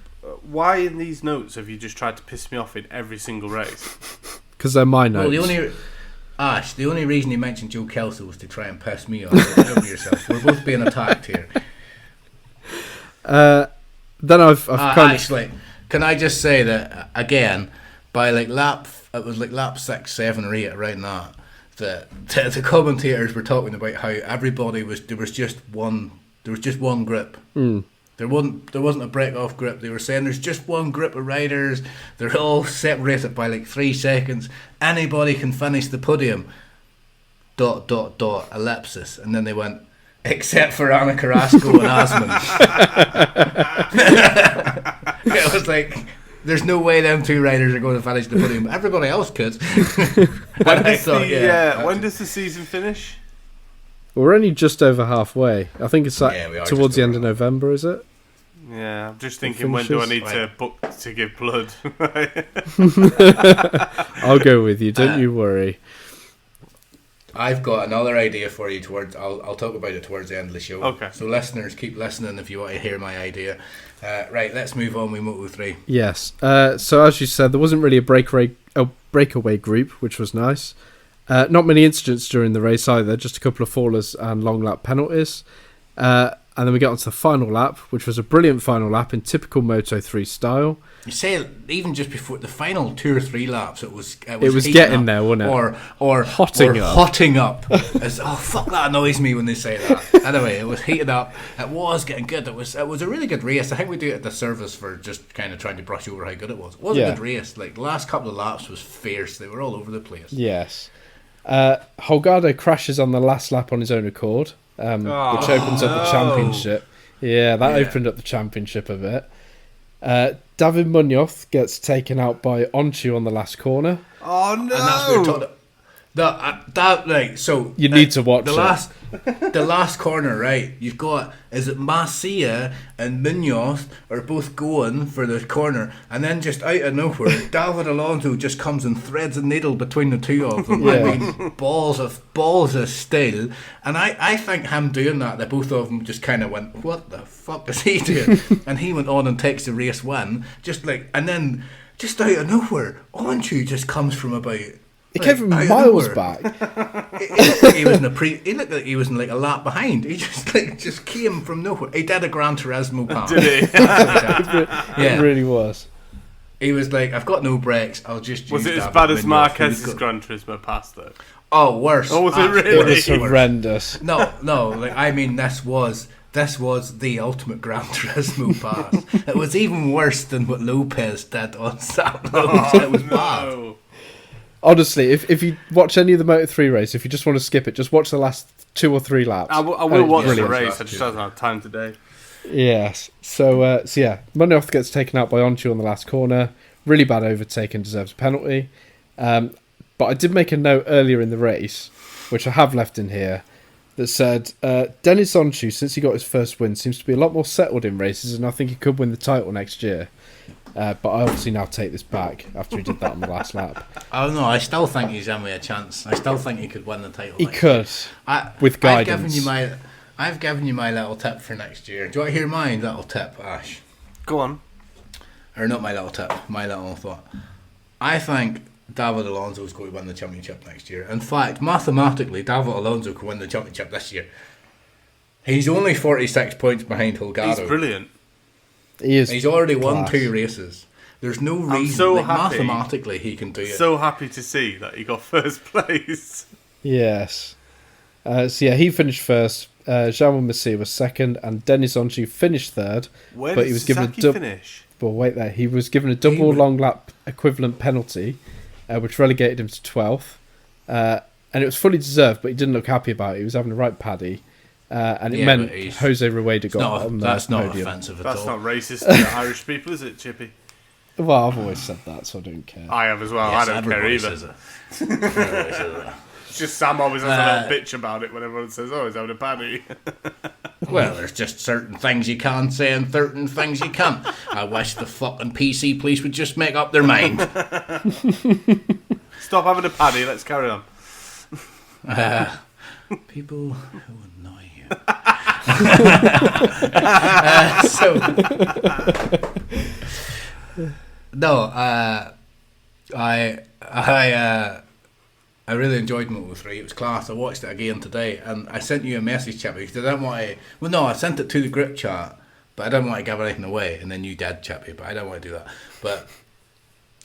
Why in these notes have you just tried to piss me off in every single race? Because they're my notes. Well, the only reason he mentioned Joe Kelso was to try and piss me off. Get over yourself. We're both being attacked here. Then I've kind actually, can I just say that again? By like it was like lap 6, 7, or 8, right now. The commentators were talking about how everybody there was just one grip. There wasn't a break off grip. They were saying there's just one grip of riders. They're all separated by like 3 seconds. Anybody can finish the podium. ... ellipsis, and then they went except for Anna Carrasco and Asman. It was like, there's no way them 2 riders are going to finish the podium. Everybody else could. When does the season finish? we're only just over halfway. I think it's towards the end of November, is it? Yeah, I'm just thinking, when do I need to book to give blood? I'll go with you. Don't you worry. I've got another idea for you. I'll talk about it towards the end of the show. Okay. So listeners, keep listening if you want to hear my idea. Right, let's move on with Moto3. Yes. So as you said, there wasn't really a breakaway group, which was nice. Not many incidents during the race either. Just a couple of fallers and long lap penalties. And then we got onto the final lap, which was a brilliant final lap in typical Moto3 style. You say even just before the final 2 or 3 laps, it was getting up, there, wasn't it? Or hotting up. Fuck, that annoys me when they say that. Anyway, it was heating up. It was getting good. It was a really good race. I think we do it at the service for just kind of trying to brush over how good it was. It was a good race. Like, the last couple of laps was fierce. They were all over the place. Yes. Holgado crashes on the last lap on his own accord, which opens up the championship. Yeah, that opened up the championship a bit. David Munoz gets taken out by Onchu on the last corner. Oh no! And that's what we're talking. So you need to watch the last corner, right? You've got, is it Macia and Munoz are both going for the corner, and then just out of nowhere, David Alonso just comes and threads a needle between the two of them. I mean, balls of steel. And I think him doing that, the both of them just kind of went, what the fuck is he doing? And he went on and takes the race win, and then just out of nowhere, Onchu just comes from about. He came from miles back. He looked like he was like a lap behind. He just came from nowhere. He did a Gran Turismo pass. Did he? It really was. He was like, I've got no brakes. I'll just use. Was it as bad as Marquez's Gran Turismo pass though? Oh, worse. Oh, was it really? It was horrendous. No. Like, I mean, this was the ultimate Gran Turismo pass. It was even worse than what Lopez did on Saturday. It was bad. No. Honestly, if you watch any of the Moto3 race, if you just want to skip it, just watch the last 2 or 3 laps. I will watch the race. I just haven't had time today. Yes. So Munoz gets taken out by Onchu on the last corner. Really bad overtake and deserves a penalty. But I did make a note earlier in the race, which I have left in here, that said, Dennis Onchu, since he got his first win, seems to be a lot more settled in races, and I think he could win the title next year. But I obviously now take this back after he did that on the last lap. Oh no, I still think he's in with a chance. I still think he could win the title. He could, with guidance. I've given you my little tip for next year. Do you want to hear my little tip, Ash? Go on. Or not my little tip, my little thought. I think David Alonso is going to win the championship next year. In fact, mathematically, David Alonso could win the championship this year. He's only 46 points behind Holgado. He's brilliant. He's already won 2 races. There's no reason. I'm so happy. Mathematically, he can do it. So happy to see that he got first place. Yes. He finished first. Jean Messi was second, and Denis Onchu finished third. Where but did he was given finish? But wait there, he was given a double long lap equivalent penalty, which relegated him to 12th. And it was fully deserved, but he didn't look happy about it. He was having a right paddy. And it meant Jose Rueda got on the That's not podium. offensive at all. That's not racist to the Irish people, is it, Chippy? Well, I've always said that, so I don't care. I have as well. Yes, I don't care either. Everybody says it. It's just Sam always has a little bitch about it when everyone says, oh, he's having a paddy. Well, there's just certain things you can say and certain things you can't. I wish the fucking PC police would just make up their mind. Stop having a paddy, let's carry on. People who annoy you. I really enjoyed Moto3. It was class. I watched it again today, and I sent you a message, Chippy, because I didn't want to. Well, no, I sent it to the group chat, but I didn't want to give anything away, and then you did, Chippy, but I don't want to do that. But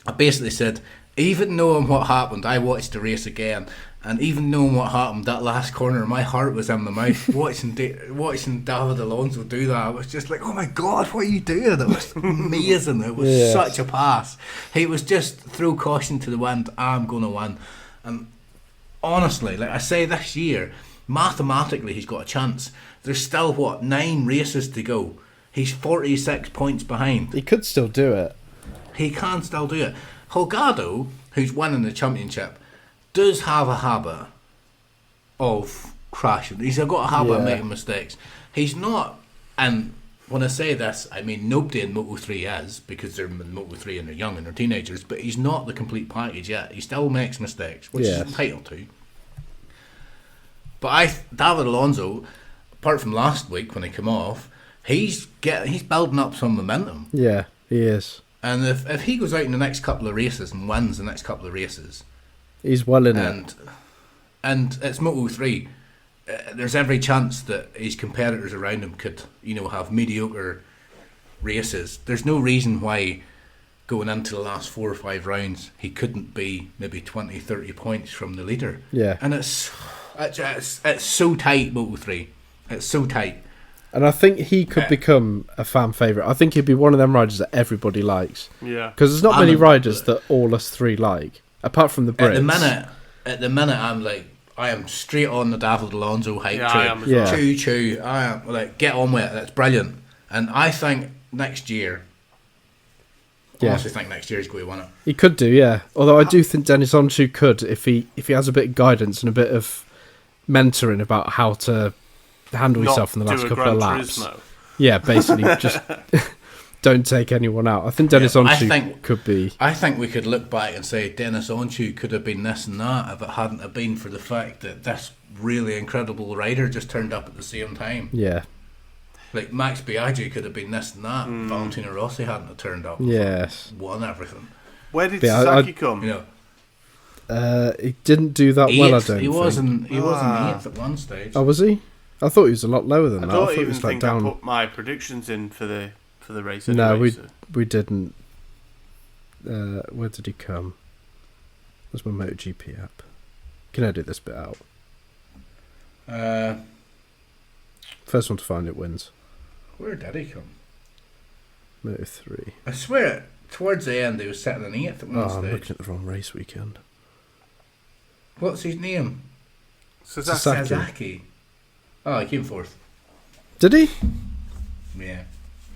I basically said, even knowing what happened, I watched the race again, and even knowing what happened, that last corner, my heart was in my mouth. watching David Alonso do that, I was just like, oh my God, what are you doing? It was amazing. It was such a pass. He was just throw caution to the wind, I'm going to win. And honestly, like I say, this year, mathematically, he's got a chance. There's still, 9 races to go. He's 46 points behind. He could still do it. He can still do it. Holgado, who's winning the championship, does have a habit of crashing. He's got a habit of making mistakes. He's not, and when I say this, I mean nobody in Moto3 is, because they're in Moto3 and they're young and they're teenagers, but he's not the complete package yet. He still makes mistakes, which he's entitled to. But David Alonso, apart from last week when he came off, he's building up some momentum. Yeah, he is. And if he goes out in the next couple of races and wins the next couple of races, he's well in it. And it's Moto3. There's every chance that his competitors around him could, have mediocre races. There's no reason why going into the last 4 or 5 rounds he couldn't be maybe 20, 30 points from the leader. Yeah. And it's so tight, Moto3. It's so tight. And I think he could become a fan favourite. I think he'd be one of them riders that everybody likes. Yeah. Because there's not many riders that all us 3 like, apart from the Brits. At the minute, I am straight on the David Alonso hype train. I am as well. Choo. I am like, get on with it. That's brilliant. And I think next year, I honestly think next year he's going to win it. He could do, yeah. Although I do think Dennis Onchu could, if he has a bit of guidance and a bit of mentoring about how to handle yourself in the last couple of laps. Turismo. Yeah, basically, just don't take anyone out. I think Dennis Onchu could be. I think we could look back and say Dennis Onchu could have been this and that if it hadn't have been for the fact that this really incredible rider just turned up at the same time. Yeah. Like Max Biaggi could have been this and that. Valentino Rossi hadn't have turned up. Yes. Won everything. Where did Sasaki come? He didn't do that well, I don't think. He wasn't 8th at one stage. Oh, was he? I thought he was a lot lower than that. I don't even think I put my predictions in for the race. Anyway, no, we didn't. Where did he come? Where's my MotoGP app? Can I edit this bit out? First one to find it wins. Where did he come? Moto3. I swear, towards the end he was sitting in 8th at one stage. I'm looking at the wrong race weekend. What's his name? Sasaki. Oh, he came 4th. Did he? Yeah.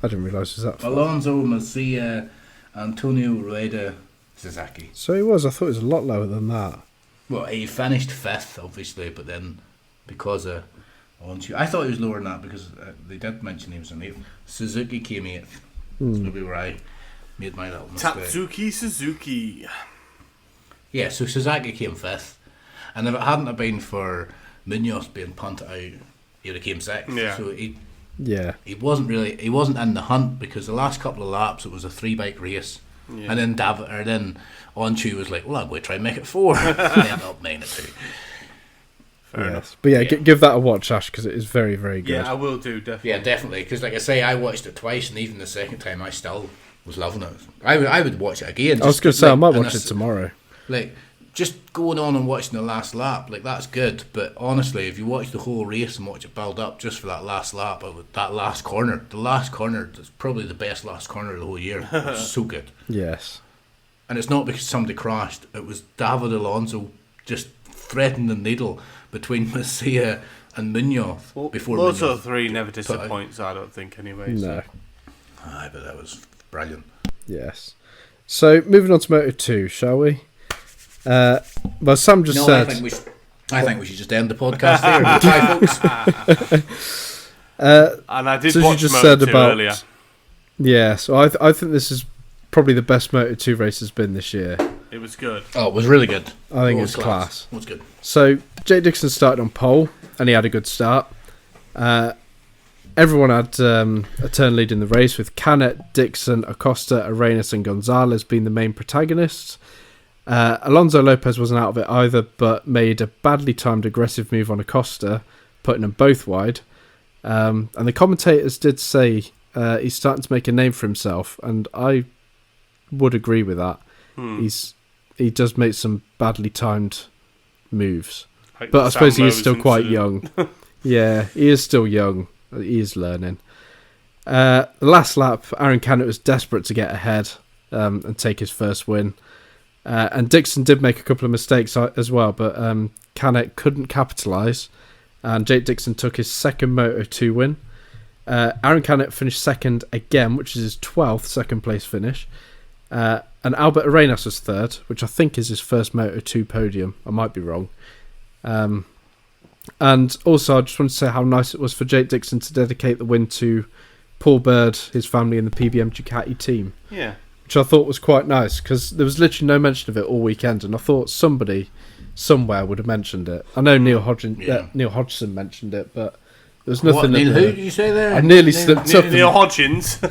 I didn't realise it was that far. Alonso, Masia, Antonio Rueda, Sasaki. So he was. I thought it was a lot lower than that. Well, he finished 5th, obviously, but then because of Alonso, I thought he was lower than that because they did mention he was in 8th. Suzuki came 8th. That's maybe where I made my little mistake. Tatsuki Suzuki. Yeah, so Suzuki came 5th. And if it hadn't have been for Munoz being punted out, he would have came 6th. Yeah. So he wasn't in the hunt because the last couple of laps it was a 3-bike race. Yeah. And then then Onchu was like, well, I'm going to try and make it 4. And they ended up making it 2. Fair enough. But give that a watch, Ash, because it is very, very good. Yeah, I will do, definitely. Yeah, definitely. Because like I say, I watched it twice and even the second time I still was loving it. I would watch it again. I was going to say, I might watch it tomorrow. Like, just going on and watching the last lap, like that's good. But honestly, if you watch the whole race and watch it build up just for that last lap, that last corner, is probably the best last corner of the whole year. It was so good. Yes. And it's not because somebody crashed. It was David Alonso just threading the needle between Masia and Munoz before Moto3 never disappoints, I don't think, anyway. No. Aye, but that was brilliant. Yes. So, moving on to Moto2, shall we? Well, Sam just said. I think we should just end the podcast there. Goodbye, folks. And I did watch Moto2 earlier. Yeah, so I think this is probably the best Moto2 race has been this year. It was good. Oh, it was really good. I think it was class. It was good. So Jake Dixon started on pole, and he had a good start. Everyone had a turn lead in the race, with Canet, Dixon, Acosta, Arenas and Gonzalez being the main protagonists. Alonso Lopez wasn't out of it either, but made a badly timed aggressive move on Acosta, putting them both wide. And the commentators did say he's starting to make a name for himself, and I would agree with that. He does make some badly timed moves. Like But I suppose he is Sam still Lowe's quite incident. young. Yeah, he is still young. He is learning. The last lap, Aaron Canet was desperate to get ahead and take his first win. And Dixon did make a couple of mistakes as well, but Canet couldn't capitalise, and Jake Dixon took his second Moto2 win. Aaron Canet finished second again, which is his 12th second place finish. And Albert Arenas was third, which I think is his first Moto2 podium. I might be wrong. And also, I just want to say how nice it was for Jake Dixon to dedicate the win to Paul Bird, his family, and the PBM Ducati team. Yeah. Which I thought was quite nice, because there was literally no mention of it all weekend, and I thought somebody somewhere would have mentioned it. I know Neil Hodgson mentioned it, but there was nothing. Neil, who did you say there? I nearly slipped up. Neil Hodgins.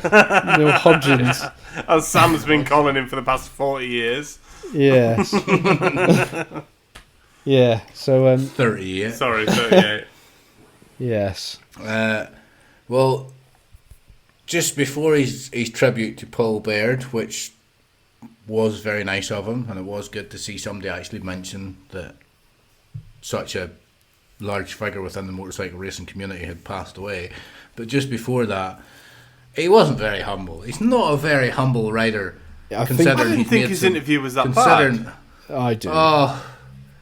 Neil Hodgins. As Sam's been calling him for the past 40 years. Yes. Yeah. So 30 years. Sorry, 38. yes. Well, just before his tribute to Paul Baird, which was very nice of him, and it was good to see somebody actually mention that such a large figure within the motorcycle racing community had passed away. But just before that, he wasn't very humble. He's not a very humble rider. I didn't think his interview was that bad. I do. Oh,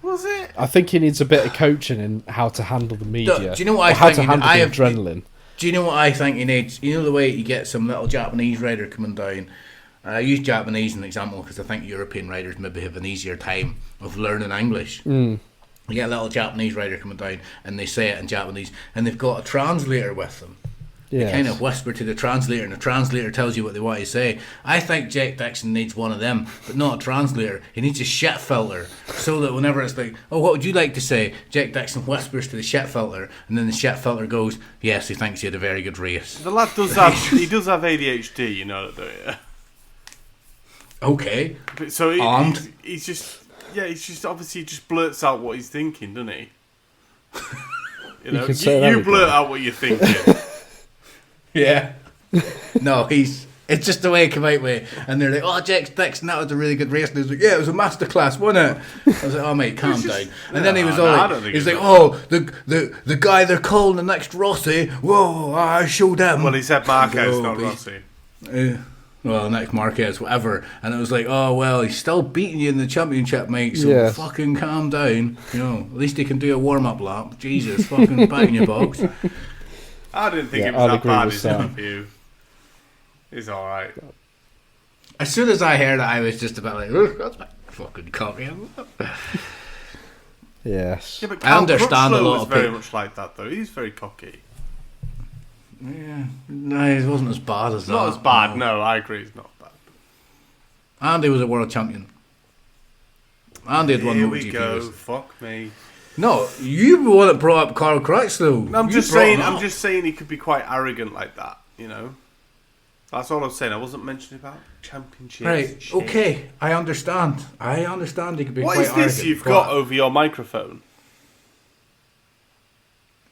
Was it? I think he needs a bit of coaching in how to handle the media. Do you know what I how think? to handle the adrenaline. Do you know what I think he needs? You know the way you get some little Japanese rider coming down. I use Japanese as an example because I think European riders maybe have an easier time of learning English. You get a little Japanese rider coming down and they say it in Japanese and they've got a translator with them. Yes. They kind of whisper to the translator and the translator tells you what they want to say. I think Jake Dixon needs one of them, but not a translator. He needs a shit filter so that whenever it's like, oh, what would you like to say? Jake Dixon whispers to the shit filter and then the shit filter goes, yes, he thinks he had a very good race. The lad does have ADHD, you know, don't you? Okay. But so Armed. he's just obviously just blurts out what he's thinking, doesn't he? You know, can say that you again. blurt out what you're thinking. Yeah. No, it's just the way it came out with it. And they're like, oh, Jake Dixon, that was a really good race. And he was like, yeah, it was a masterclass, wasn't it? I was like, oh, mate, calm down. And then he was all like, he's like, oh, the guy they're calling the next Rossi, whoa, I showed him. Well, he said Marquez, Oh, not but Rossi. Well, next Marquez, whatever. And it was like, oh, well, he's still beating you in the championship, mate, so Yes. fucking calm down. You know, at least he can do a warm-up lap. Jesus, fucking back in your box. I didn't think Yeah, it was I'd that agree bad, with his Sam. interview. He's alright. As soon as I heard it, I was just about like, "Ugh, that's fucking cocky. Yes. Yeah, but I Cal understand a Crutchlow lot was of very people. much like that, though. He's very cocky. Yeah, no, it wasn't as bad as that. Not as bad, no, I agree, it's not bad. Andy was a world champion. Andy had won Here MotoGP. we go, races. fuck me. No, you were the one that brought up Carl Crutchlow. No, I'm You just brought saying. him I'm up. just saying he could be quite arrogant like that. You know, that's all I'm saying. I wasn't mentioning about championships. Right, shit. okay, I understand. I understand he could be What quite is this arrogant, you've but got over your microphone?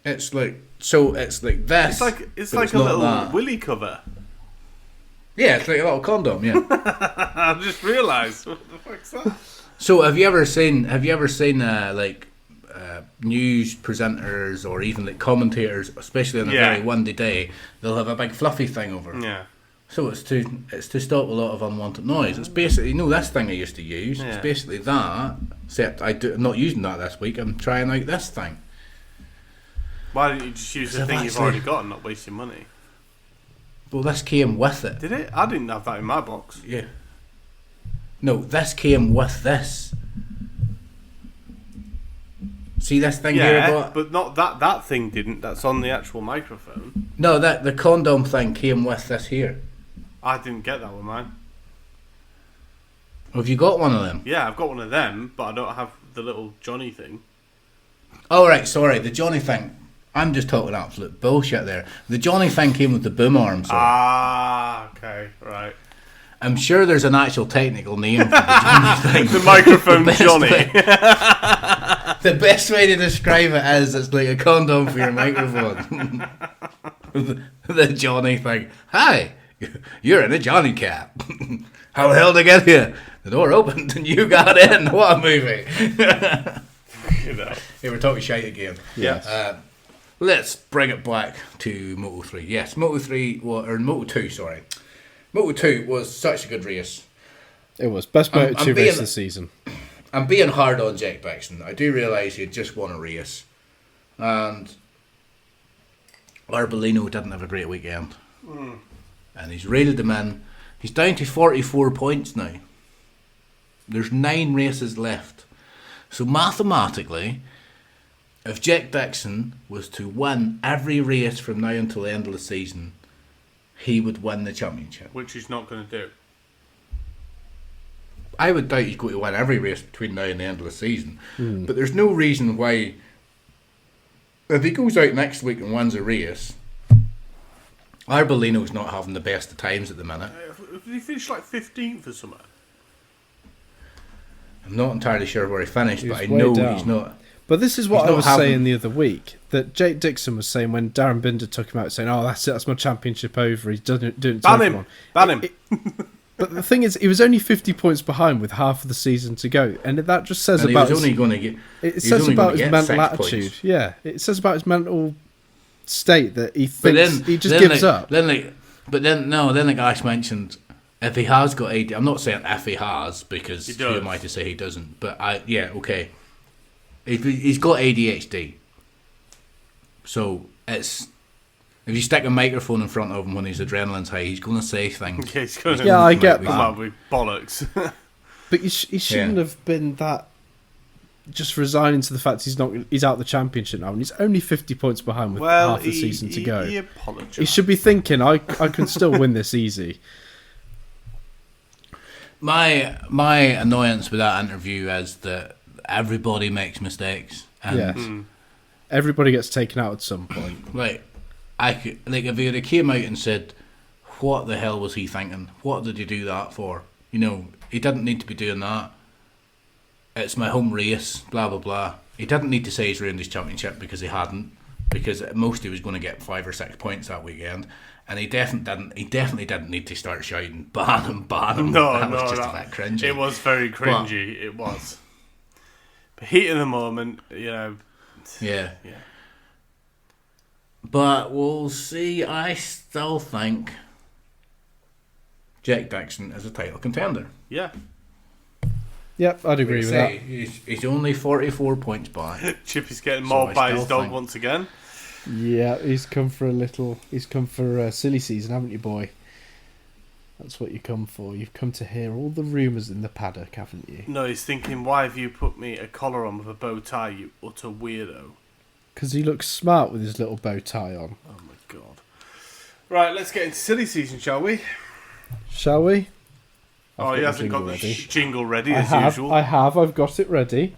It's like, so it's like this. It's but like it's a not little that. willy cover. Yeah, it's like a little condom, yeah. I just realised. What the fuck's that? So have you ever seen news presenters or even like commentators, especially on a Yeah. very windy day, they'll have a big fluffy thing over. Yeah. So it's to stop a lot of unwanted noise. It's basically, this thing I used to use. Yeah. It's basically that, except I'm not using that this week. I'm trying out this thing. Why don't you just use the Because thing I've you've actually- already got and not waste your money? Well, this came with it. Did it? I didn't have that in my box. Yeah. No, this came with this. See this thing here? I Yeah, got? but not that thing didn't. That's on the actual microphone. No, the condom thing came with this here. I didn't get that with mine. Have you got one of them? Yeah, I've got one of them, but I don't have the little Johnny thing. Oh, right, sorry. The Johnny thing. I'm just talking absolute bullshit there. The Johnny thing came with the boom arm. So Okay, right. I'm sure there's an actual technical name for the Johnny thing. The microphone Johnny. The best way to describe it is it's like a condom for your microphone. The Johnny thing. Hi, you're in a Johnny cap. How the hell did I get here? The door opened and you got in. What a movie. Hey, we're talking shite again. Yeah. Let's bring it back to Moto3. Yes, Moto2, sorry. Moto2 was such a good race. It was. Best Moto2 race of the season. I'm being hard on Jake Dixon. I do realise he had just won a race. And Arbolino didn't have a great weekend. And he's railed him in. He's down to 44 points now. There's 9 races left. So mathematically, if Jake Dixon was to win every race from now until the end of the season, he would win the championship. Which he's not going to do. I would doubt he's going to win every race between now and the end of the season. But there's no reason why, if he goes out next week and wins a race, Arbolino's not having the best of times at the minute. If he finished like 15th or something. I'm not entirely sure where he finished, but I way know down. he's not. But this is what He's I not was having- saying the other week, that Jake Dixon was saying when Darren Binder took him out, saying, "Oh, that's it, that's my championship over. He's doing it to Ban everyone." him! Ban him! But the thing is, he was only 50 points behind with half of the season to go, and that just says And he about was only going to get. it he says was only about gonna his get mental 6 attitude. points. Yeah, it says about his mental state that he But thinks then he just gives up. Then the guys mentioned if he has got AD. I'm not saying if he has because He who does. am I to say he doesn't? But okay. He's got ADHD. So it's if you stick a microphone in front of him when his adrenaline's high, he's going to say things. Yeah, he's going to Yeah, I get come that. out with bollocks. But he shouldn't have been that. Just resigning to the fact he's out the championship now, and he's only 50 points behind with half the season to go. He apologised. He should be thinking, I can still win this easy. My annoyance with that interview is that everybody makes mistakes. And Yes. Everybody gets taken out at some point. Like, if he had came out and said, "What the hell was he thinking? What did he do that for?" You know, he didn't need to be doing that. It's my home race, blah blah blah. He didn't need to say he's ruined his championship because he hadn't. Because at most he was going to get 5 or 6 points that weekend, and he definitely didn't need to start shouting, "Ban him, ban him." No, that was no, just that, a bit cringy. It was very cringy. It was. But heat of the moment, Yeah. Yeah. But we'll see. I still think Jake Dixon is a title contender. Yeah. Yep, I'd agree with that. He's only 44 points back. Chippy's getting So mauled I by still his dog think- once again. Yeah, he's come for a silly season, haven't you, boy? That's what you come for. You've come to hear all the rumours in the paddock, haven't you? No, he's thinking, why have you put me a collar on with a bow tie, you utter weirdo? Because he looks smart with his little bow tie on. Oh my god. Right, let's get into silly season, shall we? Shall we? Oh, he got hasn't the got the jingle ready. jingle ready I as have. usual. I've got it ready.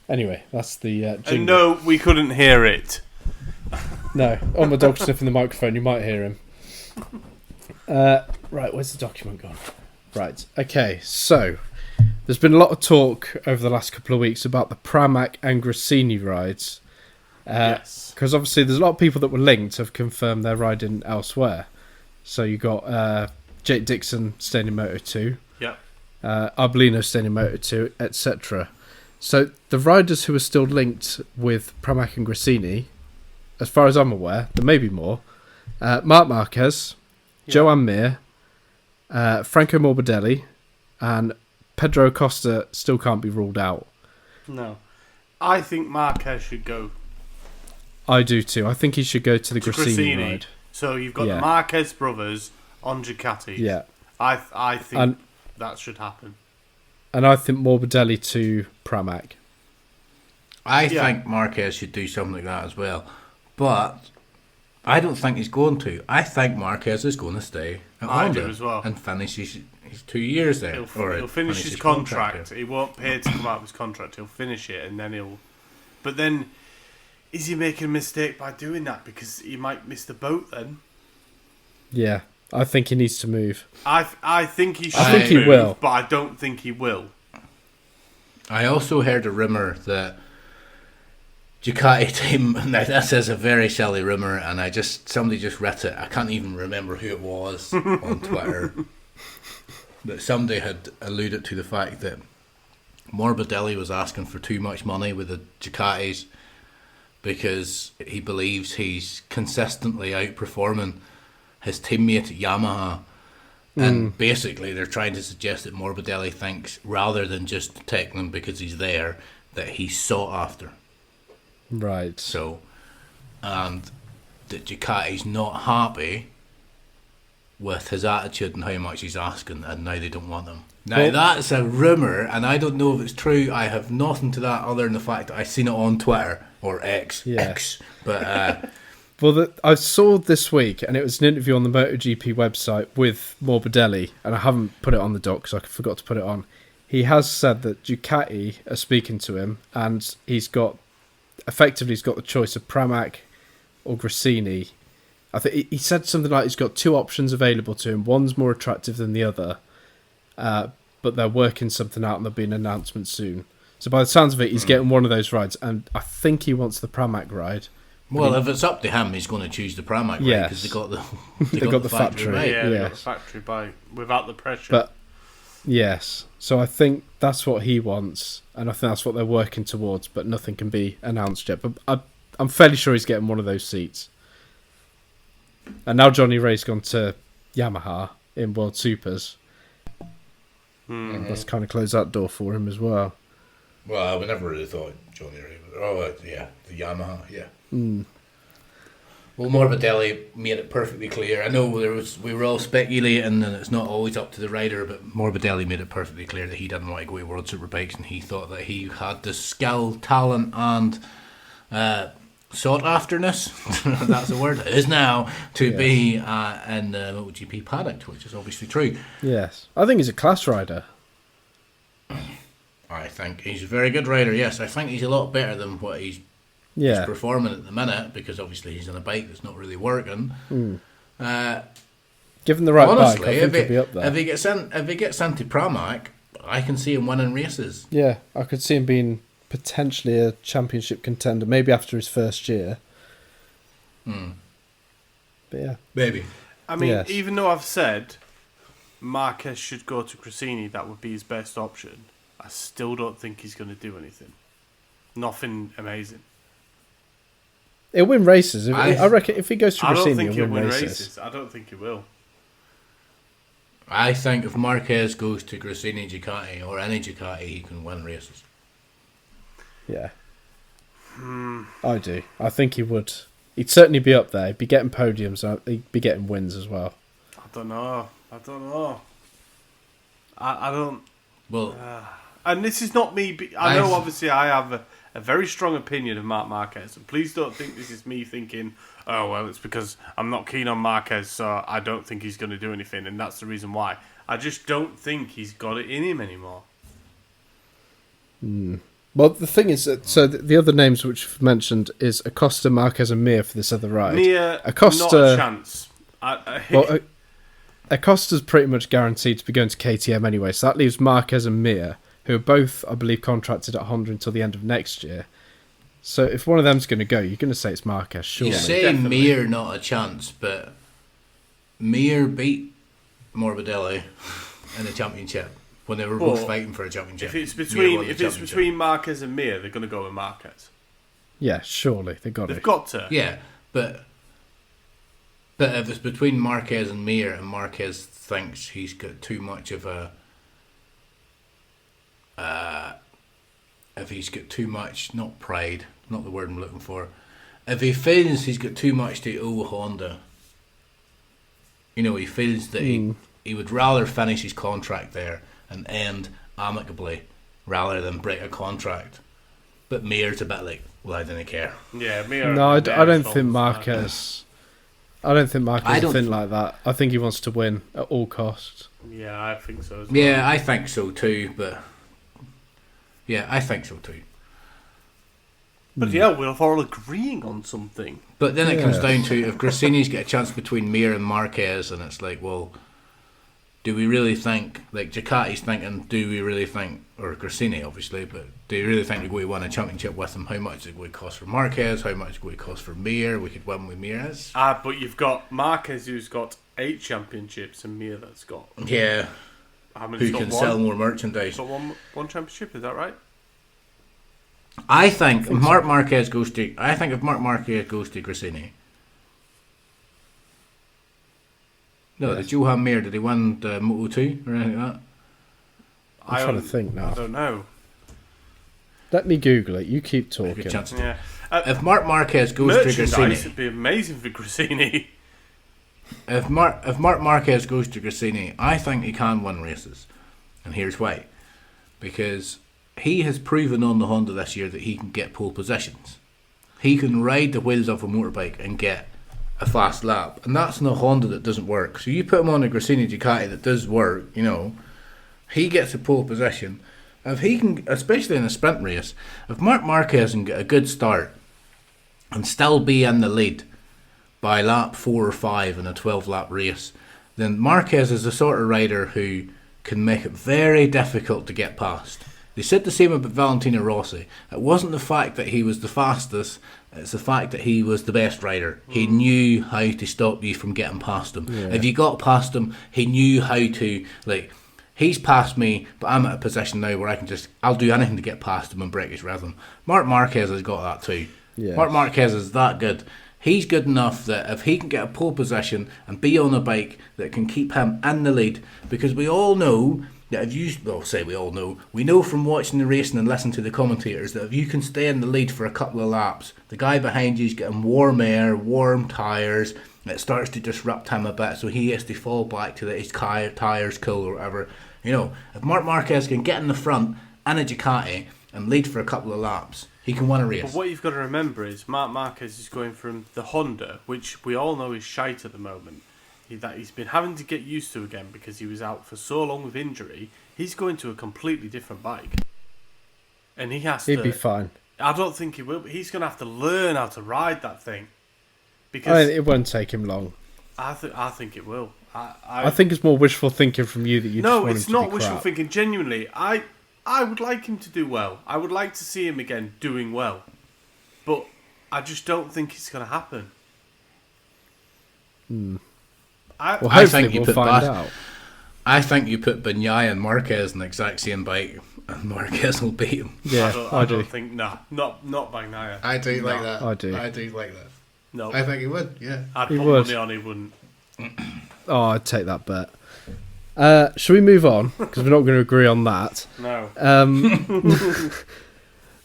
Anyway, that's the jingle. And no, we couldn't hear it. No, oh, my dog's sniffing the microphone. You might hear him. Right, where's the document gone? Right, okay, so there's been a lot of talk over the last couple of weeks about the Pramac and Grassini rides. Yes. Because obviously there's a lot of people that were linked have confirmed they're riding elsewhere. So you got Jake Dixon staying in Moto 2, Yep. Arbolino staying in Moto 2, etc. So the riders who are still linked with Pramac and Grassini, as far as I'm aware, there may be more. Marc Marquez, Joan Mir, Franco Morbidelli, and Pedro Acosta still can't be ruled out. No. I think Marquez should go I do too. I think he should go to the to Grassini Grassini. ride. So you've got Yeah. the Marquez brothers on Ducati. Yeah. I think And- that should happen. And I think Morbidelli to Pramac. I think Marquez should do something like that as well. But I don't think he's going to. I think Marquez is going to stay at I Honda do as well. and finish his 2 years there. He'll finish his contract. He won't pay to come out of his contract. He'll finish it and then he'll... But then, is he making a mistake by doing that? Because he might miss the boat then. Yeah, I think he needs to move. I think he should I think he move, will. but I don't think he will. I also heard a rumour that Ducati team, now this is a very silly rumour, and somebody just writ it. I can't even remember who it was on Twitter. But somebody had alluded to the fact that Morbidelli was asking for too much money with the Ducatis because he believes he's consistently outperforming his teammate at Yamaha. And basically they're trying to suggest that Morbidelli thinks, rather than just taking him because he's there, that he's sought after. Right. So, and that Ducati's not happy with his attitude and how much he's asking, and now they don't want him. Now, Well- that's a rumour, and I don't know if it's true. I have nothing to that other than the fact that I've seen it on Twitter, or X. Yeah. X. But, Well, I saw this week, and it was an interview on the MotoGP website with Morbidelli, and I haven't put it on the doc, so I forgot to put it on. He has said that Ducati are speaking to him, and he's got the choice of Pramac or Gresini. I think he said something like he's got two options available to him. One's more attractive than the other, but they're working something out, and there'll be an announcement soon. So by the sounds of it, he's getting one of those rides, and I think he wants the Pramac ride. well, if it's up to him, he's going to choose the Pramac, right? Yes. Because They got the factory. right? Yeah, they got the Yes. factory bike without the pressure. But yes, so I think that's what he wants, and I think that's what they're working towards, but nothing can be announced yet. But I'm fairly sure he's getting one of those seats. And now Johnny Ray's gone to Yamaha in World Supers. That's kind of closed that door for him as well. Well, we never really thought Johnny Ray. Yeah, the Yamaha, yeah. Well, Morbidelli made it perfectly clear. I know we were all speculating, and it's not always up to the rider, but Morbidelli made it perfectly clear that he didn't want to go to World Superbikes, and he thought that he had the skill, talent, and sought afterness. That's the word. It is now to be in the MotoGP paddock, which is obviously true. Yes, I think he's a class rider. I think he's a very good rider. Yes, I think he's a lot better than what he's Yeah, performing at the minute, because obviously he's on a bike that's not really working. given the right Honestly, bike, I think he'll be up there. if he gets into Pramac, I can see him winning races. Yeah, I could see him being potentially a championship contender, maybe after his first year. But yeah, Maybe. I mean, yes. even though I've said Marquez should go to Gresini, that would be his best option, I still don't think he's going to do anything. Nothing amazing. he'll win races. I reckon if he goes to I don't Gresini, think he'll he'll win win races. races. I don't think he will. I think if Marquez goes to Gresini Ducati or any Ducati, he can win races. Yeah. I do. I think he would. He'd certainly be up there. He'd be getting podiums. He'd be getting wins as well. I don't know. I don't... Well, And this is not me... I know, obviously, I have a very strong opinion of Marc Marquez. And please don't think this is me thinking, oh, well, it's because I'm not keen on Marquez, so I don't think he's going to do anything, and that's the reason why. I just don't think he's got it in him anymore. Well, the thing is that the other names which you've mentioned is Acosta, Marquez, and Mir for this other ride. Mir, Acosta, not a chance. Well, Acosta's pretty much guaranteed to be going to KTM anyway, so that leaves Marquez and Mir, who are both, I believe, contracted at Honda until the end of next year. So if one of them's going to go, you're going to say it's Marquez, surely. you say definitely. Mir not a chance, but Mir beat Morbidelli in the championship when they were both But fighting for a championship. If it's Mir won the between championship. Marquez and Mir, they're going to go with Marquez. Yeah, surely. They've got They've to. got to. Yeah, but if it's between Marquez and Mir, and Marquez thinks he's got too much of a, if he's got too much, not pride, not the word I'm looking for, if he feels he's got too much to owe Honda, you know, he feels that he would rather finish his contract there and end amicably rather than break a contract. But Mir's a bit like, well, I didn't care. Yeah, No, I don't think Marquez. I don't think Marquez is thin like that. I think he wants to win at all costs. Yeah, I think so as well. Yeah, I think so too. But yeah, I think so too. But yeah, we're all agreeing on something. But then it comes down to if Grassini's got a chance between Mir and Marquez, and it's like, well, do we really think, like Ducati's thinking, do we really think, or Grassini obviously, but do you really think we're going to win a championship with him? How much is it going to cost for Marquez? How much is it going to cost for Mir? We could win with Mir. But you've got Marquez who's got 8 championships and Mir that's got... Yeah. Who can sell more merchandise. He's got one championship, is that right? I think if Marc Marquez goes to Grassini. No, did Johan Mir, did he win the Moto2 or anything like that? I'm trying to think now. I don't know. Let me Google it. You keep talking. Yeah. If Marc Marquez goes to Grassini, it'd be amazing for Grassini. If Marc Marquez goes to Grassini, I think he can win races, and here's why: because he has proven on the Honda this year that he can get pole positions. He can ride the wheels off a motorbike and get a fast lap, and that's in a Honda that doesn't work. So you put him on a Grassini Ducati that does work, he gets a pole position. If he can, especially in a sprint race, if Marc Marquez can get a good start and still be in the lead by lap 4 or 5 in a 12-lap race, then Marquez is the sort of rider who can make it very difficult to get past. They said the same about Valentino Rossi. It wasn't the fact that he was the fastest, it's the fact that he was the best rider. He knew how to stop you from getting past him. Yeah. If you got past him, he knew how to, he's past me, but I'm at a position now where I'll do anything to get past him and break his rhythm. Marc Marquez has got that too. Yes. Marc Marquez is that good. He's good enough that if he can get a pole position and be on a bike that can keep him in the lead, because we all know that we know from watching the racing and listening to the commentators that if you can stay in the lead for a couple of laps, the guy behind you is getting warm air, warm tyres, it starts to disrupt him a bit, so he has to fall back to his tyres cool or whatever. If Marc Marquez can get in the front in a Ducati and lead for a couple of laps, he can win a race. But what you've got to remember is Marc Marquez is going from the Honda, which we all know is shite at the moment, that he's been having to get used to again because he was out for so long with injury. He's going to a completely different bike, and he'd be fine. I don't think he will. But he's going to have to learn how to ride that thing, because it won't take him long. I think it will. I think it's more wishful thinking from you that you. No, just want it's him to not be wishful crap. thinking. Genuinely, I would like him to do well. I would like to see him again doing well, but I just don't think it's going to happen. I think we'll find out. I think you put Bagnaia and Marquez in the exact same bike, and Marquez will beat him. Yeah, I don't think. Nah, not Bagnaia. I do like that. I do. I do like that. No, I think he would. Yeah, I'd He put would. money on he wouldn't. Oh, I'd take that bet. Shall we move on? Because we're not going to agree on that. No.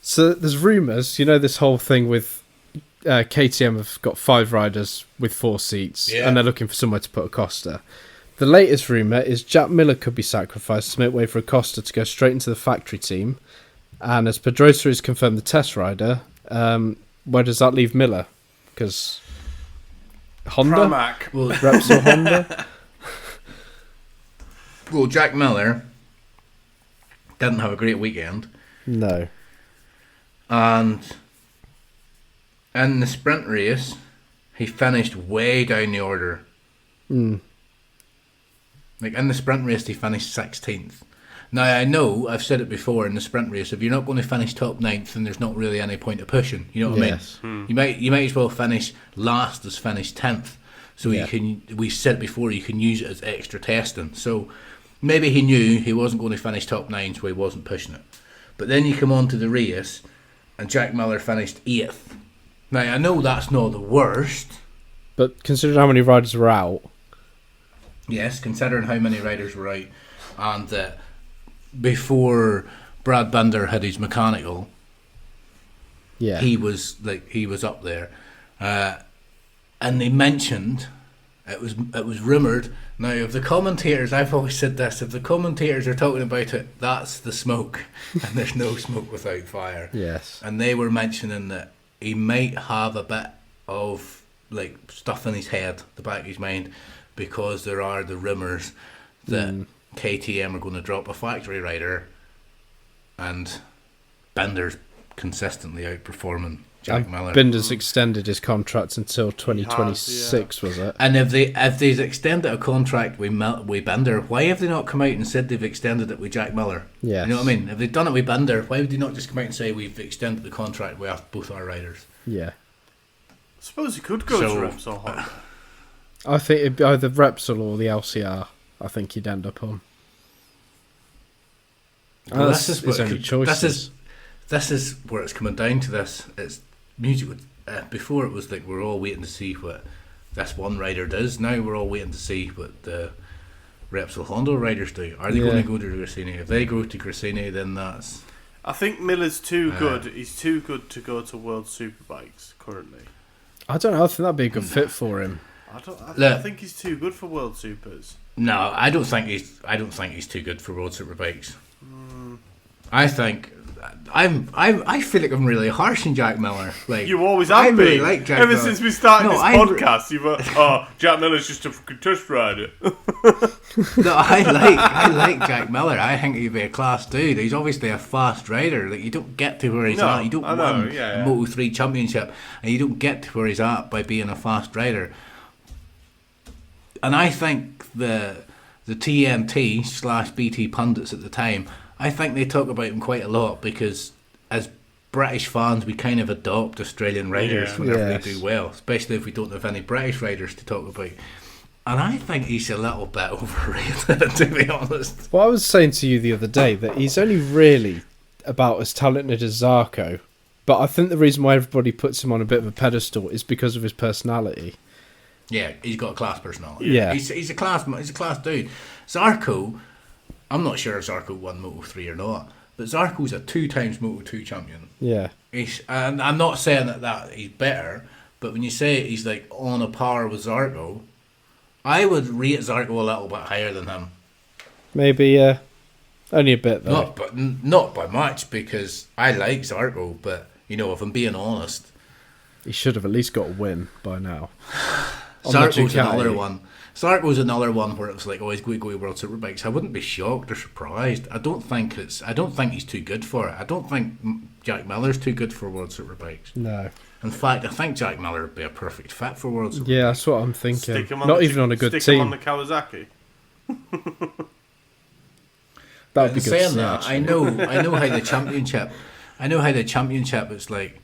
So there's rumours, this whole thing with KTM have got 5 riders with 4 seats, and they're looking for somewhere to put Acosta. The latest rumour is Jack Miller could be sacrificed to make way for Acosta to go straight into the factory team. And as Pedrosa has confirmed the test rider, where does that leave Miller? Because Honda? Pramac. well, Repsol Honda? well, Jack Miller didn't have a great weekend, No. and in the sprint race, he finished way down the order. Mm. In the sprint race, he finished 16th. Now, I know, I've said it before, in the sprint race, if you're not going to finish top 9th, then there's not really any point of pushing. You know what Yes. I mean? You might as well finish last as finish 10th. So we said it before, you can use it as extra testing. So maybe he knew he wasn't going to finish top 9, so he wasn't pushing it. But then you come on to the race, and Jack Miller finished 8th. Now, I know that's not the worst. But considering how many riders were out... Yes, considering how many riders were out, and before Brad Binder had his mechanical, he was up there, and they mentioned It was rumoured. Now, if the commentators, I've always said this, if the commentators are talking about it, that's the smoke, and there's no smoke without fire. Yes. And they were mentioning that he might have a bit of like stuff in his head, the back of his mind, because there are the rumours that KTM are going to drop a factory rider, and Binder's consistently outperforming Jack Miller. Binder's extended his contract until 2026, was it? And if they've extended a contract with Binder, why have they not come out and said they've extended it with Jack Miller? Yes. You know what I mean? If they've done it with Binder, why would they not just come out and say we've extended the contract with both our riders? Yeah. I suppose he could go to Repsol Honda. I think it'd be either Repsol or the LCR. I think he'd end up on. Well, this is where it's coming down to this. It's music. Before it was like we're all waiting to see what this one rider does. Now we're all waiting to see what the Repsol Honda riders do. Are they going to go to Gresini? If they go to Gresini, then that's... I think Miller's too good. He's too good to go to World Superbikes currently. I don't know. I think that'd be a good fit for him. I think he's too good for World Supers. No, I don't think he's too good for World Superbikes. I think I feel like I'm really harsh on Jack Miller. Like you always have been. Really like Jack Ever Miller. since we started this podcast, you've Jack Miller's just a fucking test rider. No, I like Jack Miller. I think he'd be a class dude. He's obviously a fast rider. Like you don't get to where he's at. You don't win a Moto3 championship, and you don't get to where he's at by being a fast rider. And I think the TNT/BT pundits at the time, I think they talk about him quite a lot because as British fans we kind of adopt Australian riders whenever they do well, especially if we don't have any British riders to talk about. And I think he's a little bit overrated, to be honest. Well, I was saying to you the other day that he's only really about as talented as Zarco, but I think the reason why everybody puts him on a bit of a pedestal is because of his personality. Yeah, he's got a class personality. Yeah, he's a class dude. Zarco, I'm not sure if Zarco won Moto3 or not, but Zarco's a 2 times Moto2 champion. Yeah, and I'm not saying that he's better, but when you say he's like on a par with Zarco, I would rate Zarco a little bit higher than him. Maybe, only a bit though. Not by much, because I like Zarco, but you know, if I'm being honest, he should have at least got a win by now. Zarco's another one. Zarco's another one where it's like, oh, he's going to go to World Superbikes. I wouldn't be shocked or surprised. I don't think he's too good for it. I don't think Jack Miller's too good for World Superbikes. No. In fact, I think Jack Miller would be a perfect fit for World Superbikes. Yeah, that's what I'm thinking. Not even on a good team. Stick him on the Kawasaki. That would be good. Saying that, I know how the championship. I know how the championship. It's like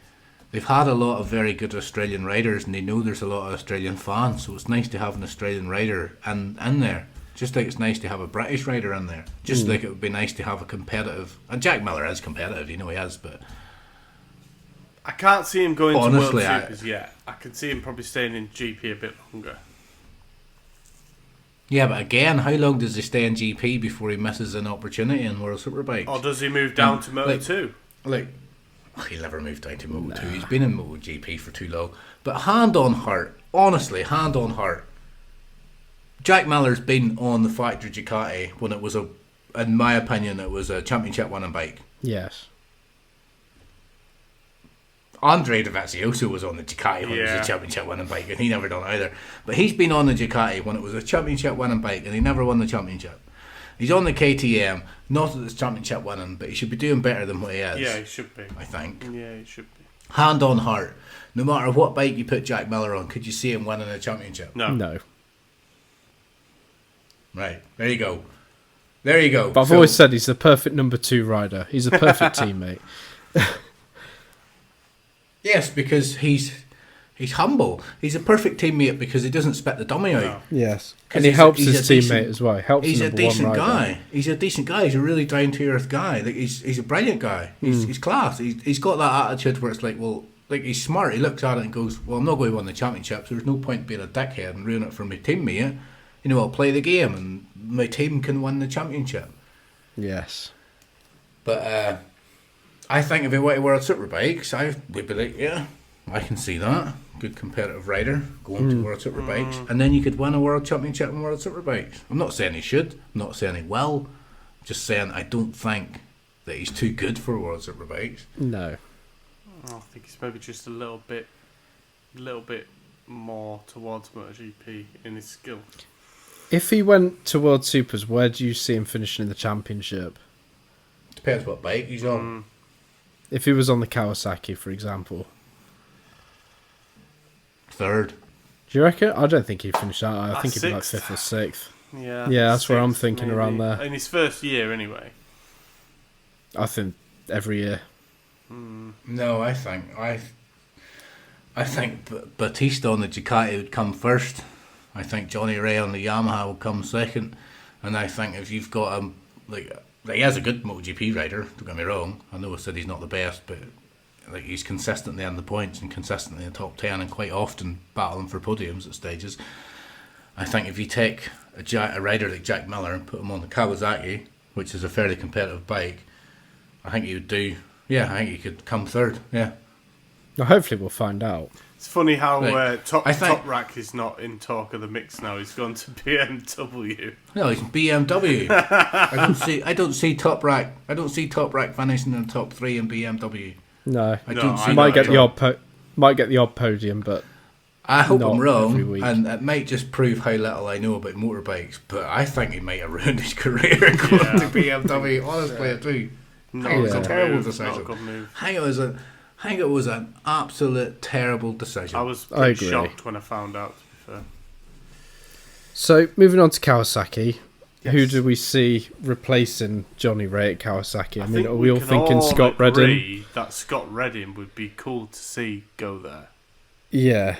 they've had a lot of very good Australian riders, and they know there's a lot of Australian fans. So it's nice to have an Australian rider in there. Just like it's nice to have a British rider in there. Just like it would be nice to have a competitive. And Jack Miller is competitive, you know he is, but. I can't see him going honestly, to World Supers yet. I can see him probably staying in GP a bit longer. Yeah, but again, how long does he stay in GP before he misses an opportunity in World Superbikes? Or does he move down to Moto2? He'll never move down to Moto2. Nah. He's been in MotoGP for too long. But hand on heart, honestly, hand on heart, Jack Miller's been on the factory Ducati when it was in my opinion, it was a championship winning bike. Yes. Andre Dovizioso was on the Ducati when it was a championship winning bike, and he never done either. But he's been on the Ducati when it was a championship winning bike, and he never won the championship. He's on the KTM, not that it's championship winning, but he should be doing better than what he is. Yeah, he should be. I think. Yeah, he should be. Hand on heart, no matter what bike you put Jack Miller on, could you see him winning a championship? No. Right, there you go. But I've always said he's the perfect number 2 rider. He's a perfect teammate. Yes, because he's humble. He's a perfect teammate because he doesn't spit the dummy out. Yes, and he helps his teammate as well. He's a decent guy. He's a decent guy. He's a really down to earth guy. Like he's a brilliant guy. He's class. He's got that attitude where it's like, well, like he's smart. He looks at it and goes, well, I'm not going to win the championship, so there's no point being a dickhead and ruin it for my teammate. You know, I'll play the game and my team can win the championship. Yes, but I think if he went to World Superbikes, I would be like, yeah, I can see that. Good competitive rider going to World Superbikes, and then you could win a World Championship in World Superbikes. I'm not saying he should. I'm not saying he will. I'm just saying I don't think that he's too good for World Superbikes. No. I think he's maybe just a little bit more towards MotoGP in his skill. If he went to World Supers, where do you see him finishing in the championship? Depends what bike he's on. If he was on the Kawasaki, for example. Third. Do you reckon? I don't think he'd finish that. I think he'd be like Sixth. 5th or 6th. Yeah, that's where I'm sixth, thinking, maybe. around there. In his first year, anyway. I think every year. No, I think Batista on the Ducati would come first. I think Johnny Ray on the Yamaha will come second, and I think if you've got he has a good MotoGP rider. Don't get me wrong. I know I said he's not the best, but he's consistently in the points and consistently in the top 10, and quite often battling for podiums at stages. I think if you take a rider like Jack Miller and put him on the Kawasaki, which is a fairly competitive bike, I think he would do. Yeah, I think he could come third. Yeah. Now, hopefully, we'll find out. It's funny how Top I think- Rack is not in talk of the mix now. He's gone to BMW. No, he's BMW. I don't see Top Rack. I don't see Top Rack finishing in the top 3 in BMW. No, I No, don't I see. might that get at the all. might get the odd podium, but I hope not I'm every wrong, week. and it might just prove how little I know about motorbikes. But I think he might have ruined his career going to BMW. Honestly, I do. No, It was a Yeah. terrible Not a decision. good move. I think it was an absolute terrible decision. I was I pretty agree. shocked when I found out, to be fair. So, moving on to Kawasaki, who Yes. do we see replacing Johnny Ray at Kawasaki? I mean, think are we all can thinking Scott Redding? agree that Scott Redding would be cool to see go there. Yeah.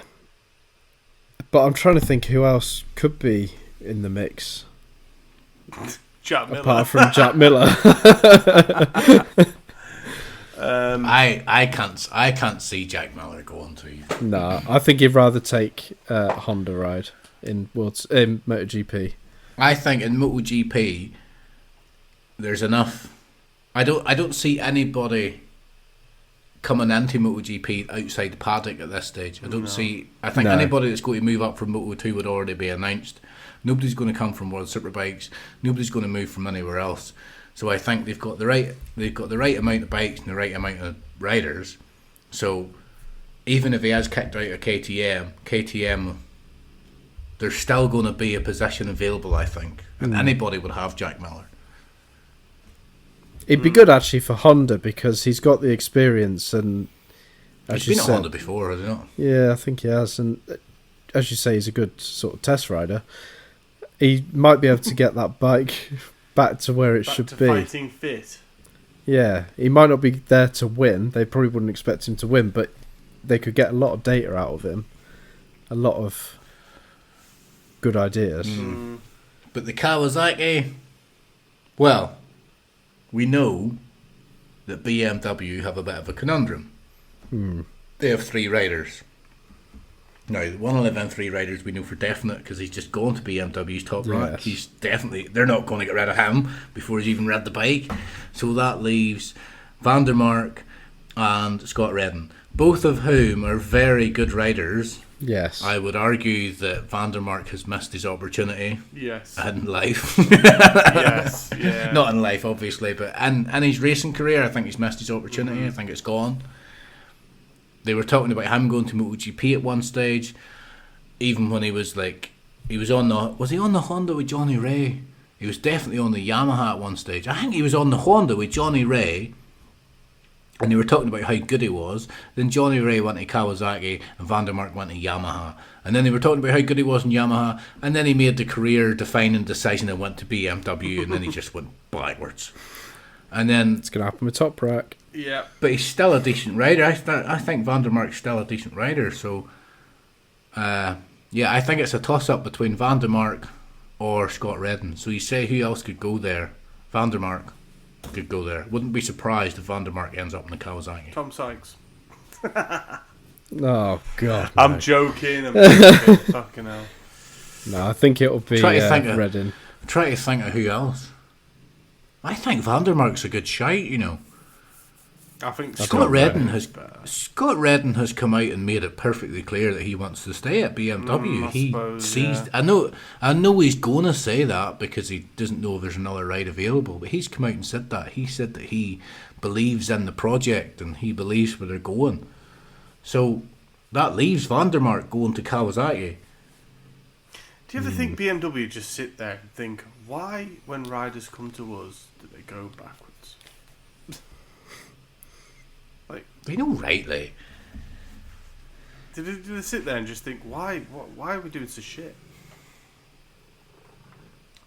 But I'm trying to think who else could be in the mix, Jack Miller. apart from Jack Miller. I can't see Jack Miller going to. No, I think he'd rather take Honda ride in MotoGP. I think in MotoGP, there's enough. I don't see anybody coming into MotoGP outside the paddock at this stage. I don't see. I think No. anybody that's going to move up from Moto2 would already be announced. Nobody's going to come from World Superbikes. Nobody's going to move from anywhere else. So I think they've got the right amount of bikes and the right amount of riders. So even if he has kicked out of KTM, there's still going to be a position available, I think, and anybody would have Jack Miller. It'd be good actually for Honda because he's got the experience and, as He's you been at said, Honda before, has he not? yeah, I think he has, and as you say, he's a good sort of test rider. He might be able to get that bike back to where it Back should to be. fighting fit. Yeah, he might not be there to win. They probably wouldn't expect him to win, but they could get a lot of data out of him. A lot of good ideas. But the Kawasaki, well, we know that BMW have a bit of a conundrum. They have 3 riders. Now, one of them 3 riders we know for definite because he's just gone to BMW's top rank. Yes. They're not going to get rid of him before he's even rid the bike. So that leaves Van der Mark and Scott Redding, both of whom are very good riders. Yes. I would argue that Van der Mark has missed his opportunity Yes. in life. Yes. Yeah. Not in life, obviously, but in his racing career, I think he's missed his opportunity. I think it's gone. They were talking about him going to MotoGP at one stage, even when he was on the Honda with Johnny Ray? He was definitely on the Yamaha at one stage. I think he was on the Honda with Johnny Ray, and they were talking about how good he was. Then Johnny Ray went to Kawasaki, and Van der Mark went to Yamaha. And then they were talking about how good he was in Yamaha, and then he made the career-defining decision and went to BMW, and then he just went backwards. And then, It's going to happen with Top Rack. Yeah. but he's still a decent rider. I think Van der Mark's still a decent rider. So, yeah, I think it's a toss-up between Van der Mark or Scott Redding. So you say who else could go there? Van der Mark could go there. Wouldn't be surprised if Van der Mark ends up in the Kawasaki. Tom Sykes. Oh, God. I'm no. joking. Fucking hell. No, I think it'll be Try to think of- Redding. Try to think of who else. I think Van der Mark's a good shite, you know. I think Scott Redden has come out and made it perfectly clear that he wants to stay at BMW. He sees. Yeah. I know he's going to say that because he doesn't know if there's another ride available. But he's come out and said that. He said that he believes in the project and he believes where they're going. So that leaves Vandermark going to Kawasaki. Do you ever think BMW just sit there and think, why, when riders come to us, do they go backwards? Like, they know rightly. Do they sit there and just think, why are we doing so shit?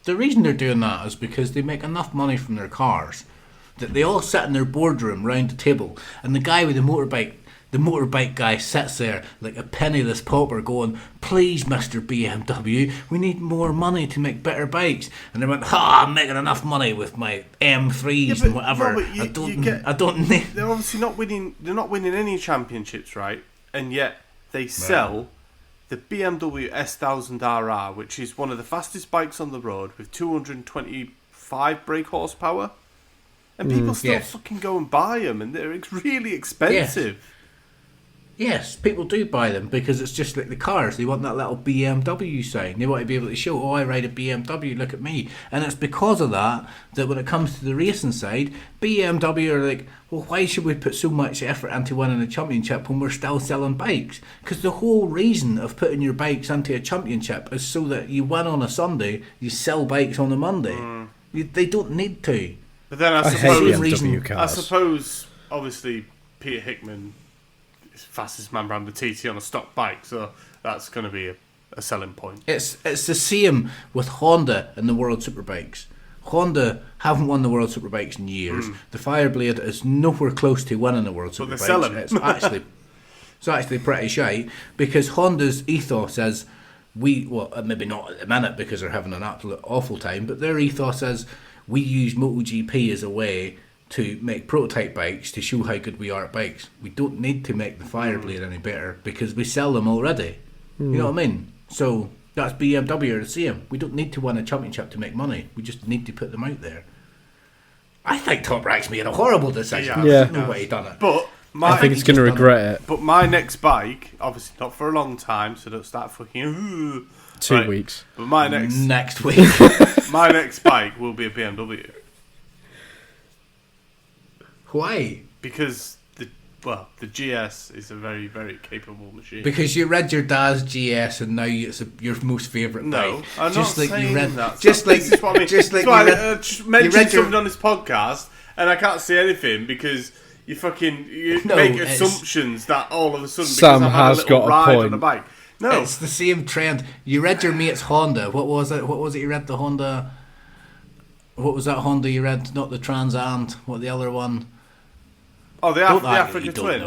The reason they're doing that is because they make enough money from their cars that they all sit in their boardroom round the table, and the guy with the motorbike guy sits there like a penniless pauper going, please Mr. BMW, we need more money to make better bikes. And they went, I'm making enough money with my M3s and whatever. I don't need... They're obviously not winning. They're not winning any championships, right? And yet they sell the BMW S1000RR, which is one of the fastest bikes on the road with 225 brake horsepower. And people still fucking go and buy them, and they're really expensive. Yes, people do buy them because it's just like the cars. They want that little BMW sign. They want to be able to show, I ride a BMW, look at me. And it's because of that when it comes to the racing side, BMW are like, well, why should we put so much effort into winning a championship when we're still selling bikes? Because the whole reason of putting your bikes into a championship is so that you win on a Sunday, you sell bikes on a Monday. They don't need to. But then I suppose, obviously, Peter Hickman is the fastest man around the TT on a stock bike, so that's going to be a selling point. It's the same with Honda and the World Superbikes. Honda haven't won the World Superbikes in years. The Fireblade is nowhere close to winning the World Superbikes. But they're selling. It's actually pretty shite because Honda's ethos is maybe not at the minute because they're having an absolute awful time, but their ethos is we use MotoGP as a way to make prototype bikes to show how good we are at bikes. We don't need to make the Fireblade any better because we sell them already. You know what I mean? So that's BMW are the same. We don't need to win a championship to make money. We just need to put them out there. I think Top Rack's made a horrible decision. Yeah. No way he done it. But I think he's going to regret it. But my next bike, obviously not for a long time, so don't start fucking... 2 weeks. But my next week. My next bike will be a BMW. Why? Because the GS is a very, very capable machine. Because you read your dad's GS and now it's your most favourite bike. No, I'm just not like saying you read that. Just like this is what I mean. just like I just mentioned something on this podcast and I can't say anything because you make assumptions that all of a sudden Sam because I've had a has little got a ride point. on a bike. No, it's the same trend. You read your mate's Honda. What was it? You read the Honda. What was that Honda you read? Not the Trans Am. What the other one? Oh, the Africa Twin.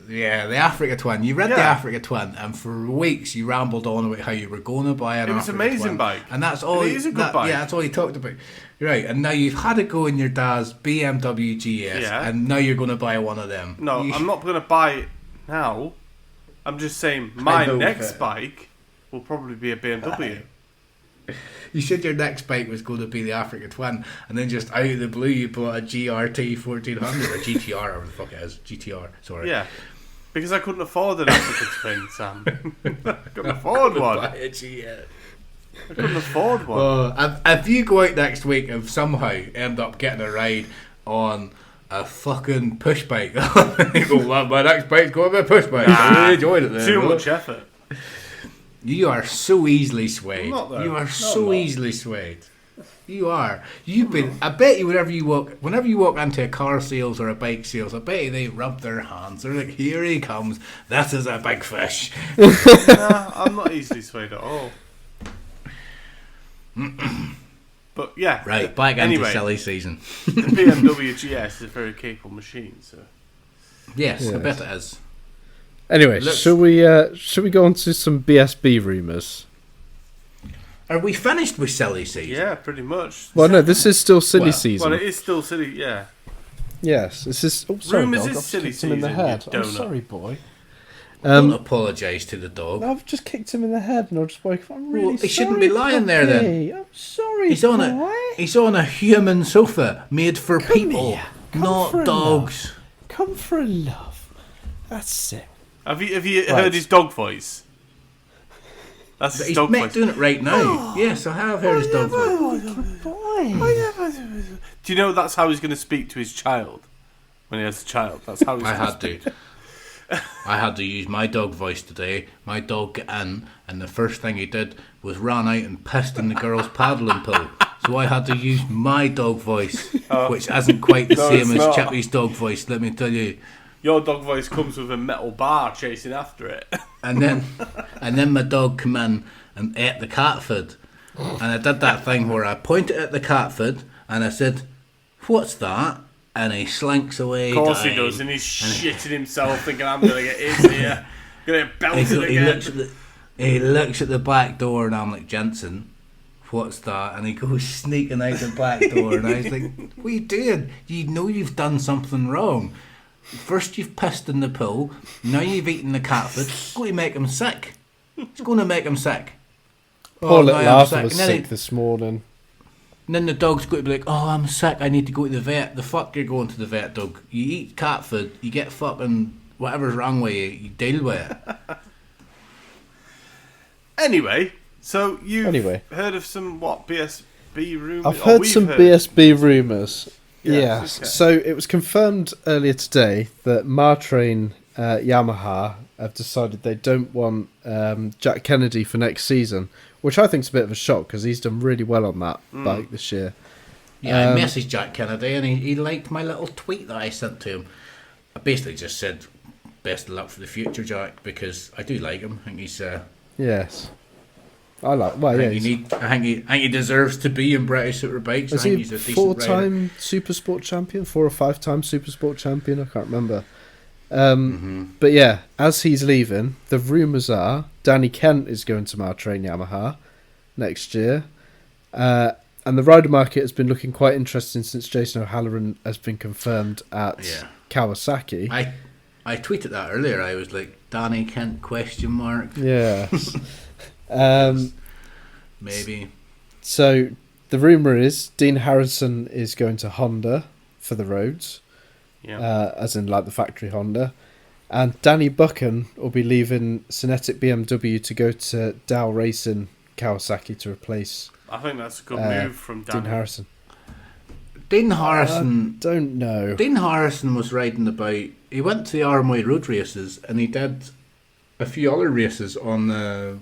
Yeah, the Africa Twin. You read the Africa Twin, and for weeks you rambled on about how you were going to buy an Africa Twin. It was an amazing bike, and that's all. It is a good bike. Yeah, that's all you talked about. Right, and now you've had to go in your dad's BMW GS, and now you're going to buy one of them. No, I'm not going to buy it now. I'm just saying my next bike will probably be a BMW. You said your next bike was going to be the Africa Twin, and then just out of the blue you bought a GRT 1400 or GTR, or whatever the fuck it is. GTR, sorry. Yeah, because I couldn't afford an Africa Twin, Sam. I couldn't afford one. I couldn't afford one. Well, if you go out next week and somehow end up getting a ride on a fucking push bike, my next bike's going to be a push bike. I really enjoyed it. Too much effort. You are so easily swayed. I'm not, though. You are so easily swayed. You are. You've been. I bet you whenever you walk into a car sales or a bike sales, I bet you they rub their hands. They're like, "Here he comes. This is a big fish." Nah, I'm not easily swayed at all. But yeah. Right. Back into silly season. The BMW GS is a very capable machine. So. Yes, I bet it is. Anyway, should we go on to some BSB rumours? Are we finished with silly season? Yeah, pretty much. Well, no, this is still silly season. Well, it is still silly, yeah. Yes, this is... Oh, sorry, rumours dog. is I've silly kicked him in the season, head. you I'm donut. sorry, boy. Don't apologise to the dog. I've just kicked him in the head and I'll just wake up. I'm really sorry. He shouldn't be lying there then. I'm sorry, He's on a human sofa made for people, not dogs. come for a love. That's it. Have you heard his dog voice? That's his He's dog voice. doing it right now. Yes, I have heard his dog voice. Do you know that's how he's going to speak to his child when he has a child? That's how he's I going had to. I had to use my dog voice today. My dog got in, and the first thing he did was ran out and pissed in the girl's paddling pool. So I had to use my dog voice, which isn't quite the same as Chippy's dog voice, let me tell you. Your dog voice comes with a metal bar chasing after it. And then my dog came in and ate the cat food. And I did that thing where I pointed at the cat food and I said, "What's that?" And he slinks away. Of course he down. does, and he's shitting himself thinking, I'm going to get in here. Going to get belted again. He looks at the back door and I'm like, "Jensen, what's that?" And he goes sneaking out the back door and I was like, "What are you doing? You know you've done something wrong. First you've pissed in the pool, now you've eaten the cat food. It's going to make him sick. It's going to make him sick." Poor little now I'm Arthur was And then sick this morning. And then the dog's going to be like, "Oh, I'm sick, I need to go to the vet." The fuck you're going to the vet, dog? You eat cat food, you get fucking whatever's wrong with you, you deal with it. Anyway, so you've heard of some, BSB rumours? I've heard some BSB rumours. Yeah, Yes. okay. So it was confirmed earlier today that Martrain Yamaha have decided they don't want Jack Kennedy for next season, which I think is a bit of a shock because he's done really well on that bike this year. Yeah, I messaged Jack Kennedy and he liked my little tweet that I sent to him. I basically just said, "Best of luck for the future, Jack," because I do like him. I think he's... Yes. I like... Well, I yeah. think he deserves to be in British Superbikes. Is I think he he's a decent rider. four-time Supersport champion? 4 or 5-time Supersport champion? I can't remember. But yeah, as he's leaving, the rumours are Danny Kent is going to Martrain Yamaha next year. And the rider market has been looking quite interesting since Jason O'Halloran has been confirmed at Kawasaki. I tweeted that earlier. I was like, "Danny Kent, question mark." Yes. Maybe. So the rumour is Dean Harrison is going to Honda for the roads. Yeah. As in like the factory Honda, and Danny Buchan will be leaving Cinetic BMW to go to Dow Racing Kawasaki to replace I think that's a good move from Dean Danny. Harrison. Dean Harrison... Don't know. Dean Harrison was riding about... He went to the Armoy Road races and he did a few other races on the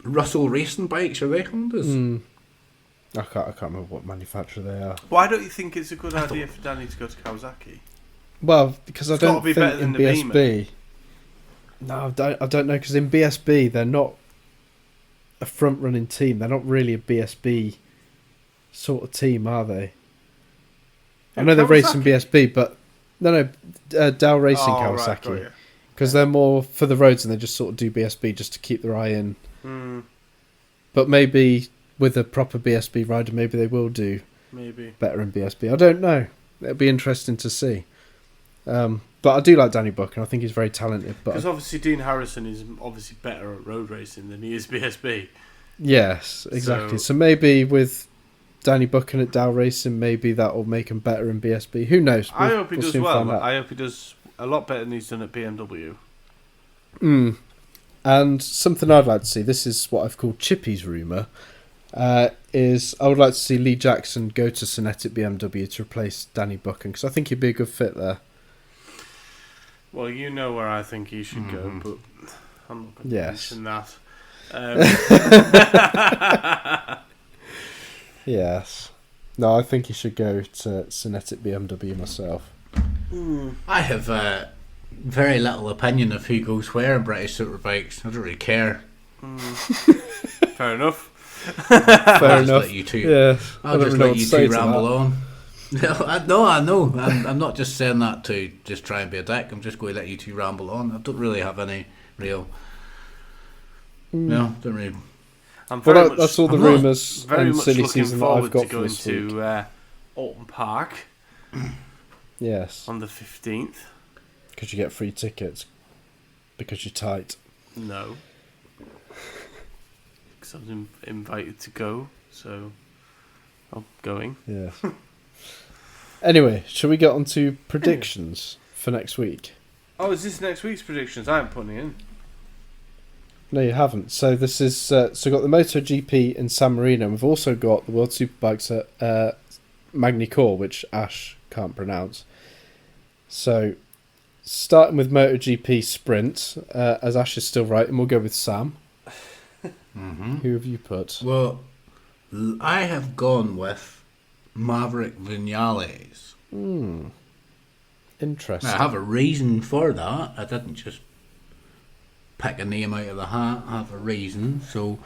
Russell Racing bikes. Are they Hondas? I can't remember what manufacturer they are. Why don't you think it's a good idea for Danny to go to Kawasaki? Well, because I It's gotta don't be think better in than the BSB. Beamer. No, I don't know, because in BSB they're not a front running team. They're not really a BSB sort of team, are they? I know they're racing BSB, but no, Dow Racing Kawasaki, because they're more for the roads and they just sort of do BSB just to keep their eye in. But maybe with a proper BSB rider, maybe they will do better in BSB. I don't know. It'll be interesting to see. But I do like Danny Buchan. I think he's very talented. Because obviously Dean Harrison is obviously better at road racing than he is BSB. Yes, exactly. So maybe with Danny Buchan at Dow Racing, maybe that will make him better in BSB. Who knows? I hope he does soon well. find out. I hope he does a lot better than he's done at BMW. And something I'd like to see, this is what I've called Chippy's rumour, is I would like to see Lee Jackson go to Cinetic BMW to replace Danny Buchan, because I think he'd be a good fit there. Well, you know where I think he should go, but I'm not going to mention that. Yes. No, I think he should go to Cinetic BMW myself. I have very little opinion of who goes where in British Superbikes. I don't really care. Fair enough. Fair enough. Let you two, Yeah, I'll just let you two ramble on. No, I know. I'm not just saying that to just try and be a dick. I'm just going to let you two ramble on. I don't really have any real... No, don't really... That's all the rumours very and much silly looking season that forward I've got to for going this week. to Alton Park Yes, on the 15th. because you get free tickets because you're tight. No. Because I was invited to go, so I'm going. Yeah. Anyway, shall we get on to predictions for next week? Oh, is this next week's predictions? I haven't put any in. No, you haven't. So this is so we've got the MotoGP in San Marino, and we've also got the World Superbikes at Magny-Cours, which Ash can't pronounce. So starting with MotoGP Sprint, as Ash is still right, and we'll go with Sam. Mm-hmm. Who have you put? Well, I have gone with Maverick Vinales. Interesting. Now, I have a reason for that. I didn't just pick a name out of the hat. I have a reason. So,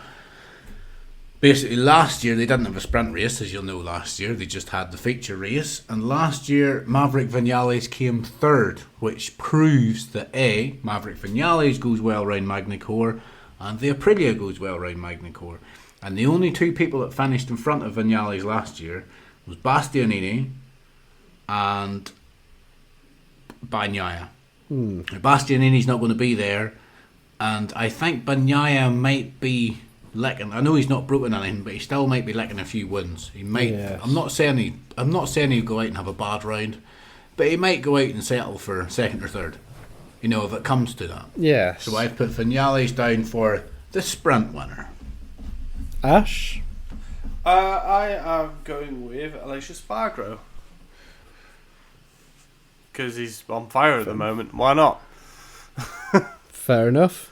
basically, last year they didn't have a sprint race, as you'll know last year. They just had the feature race. And last year, Maverick Vinales came third, which proves that A, Maverick Vinales goes well around Magny-Cours, and the Aprilia goes well around Magny-Cours. And the only two people that finished in front of Vinales last year was Bastianini and Bagnaia. Bastianini's not going to be there, and I think Bagnaia might be licking. I know he's not broken anything, but he still might be licking a few wins. He might. Yes. I'm not saying he'll go out and have a bad round, but he might go out and settle for second or third. You know, if it comes to that. Yes. So I've put Vinales down for the sprint winner. Ash? I am going with Aleix Espargaro. Because he's on fire at the moment. Why not? Fair enough.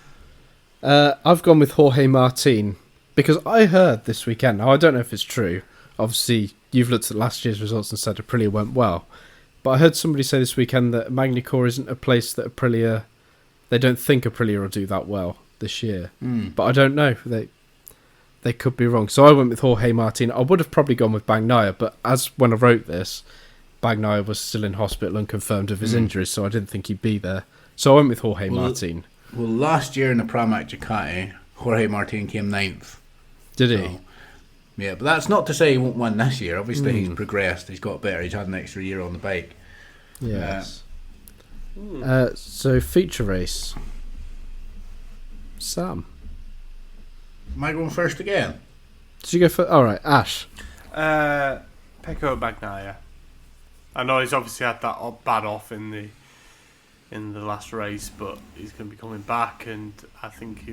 I've gone with Jorge Martin because I heard this weekend. Now I don't know if it's true. Obviously, you've looked at last year's results and said Aprilia went well, but I heard somebody say this weekend that Magny-Cours isn't a place that Aprilia. They don't think Aprilia will do that well this year. But I don't know. They could be wrong. So I went with Jorge Martin. I would have probably gone with Bagnaia, but as when I wrote this, Bagnaia was still in hospital and confirmed of his injuries, so I didn't think he'd be there. So I went with Jorge Martin. Well, last year in the Pramac Ducati, Jorge Martin came 9th. Did he? So, yeah, but that's not to say he won't win this year. Obviously, he's progressed. He's got better. He's had an extra year on the bike. Yes. So feature race. Sam. Am I going first again? Did you go for? All right, Ash. Pecco Bagnaia. I know he's obviously had that bad off in the last race, but he's going to be coming back, and I think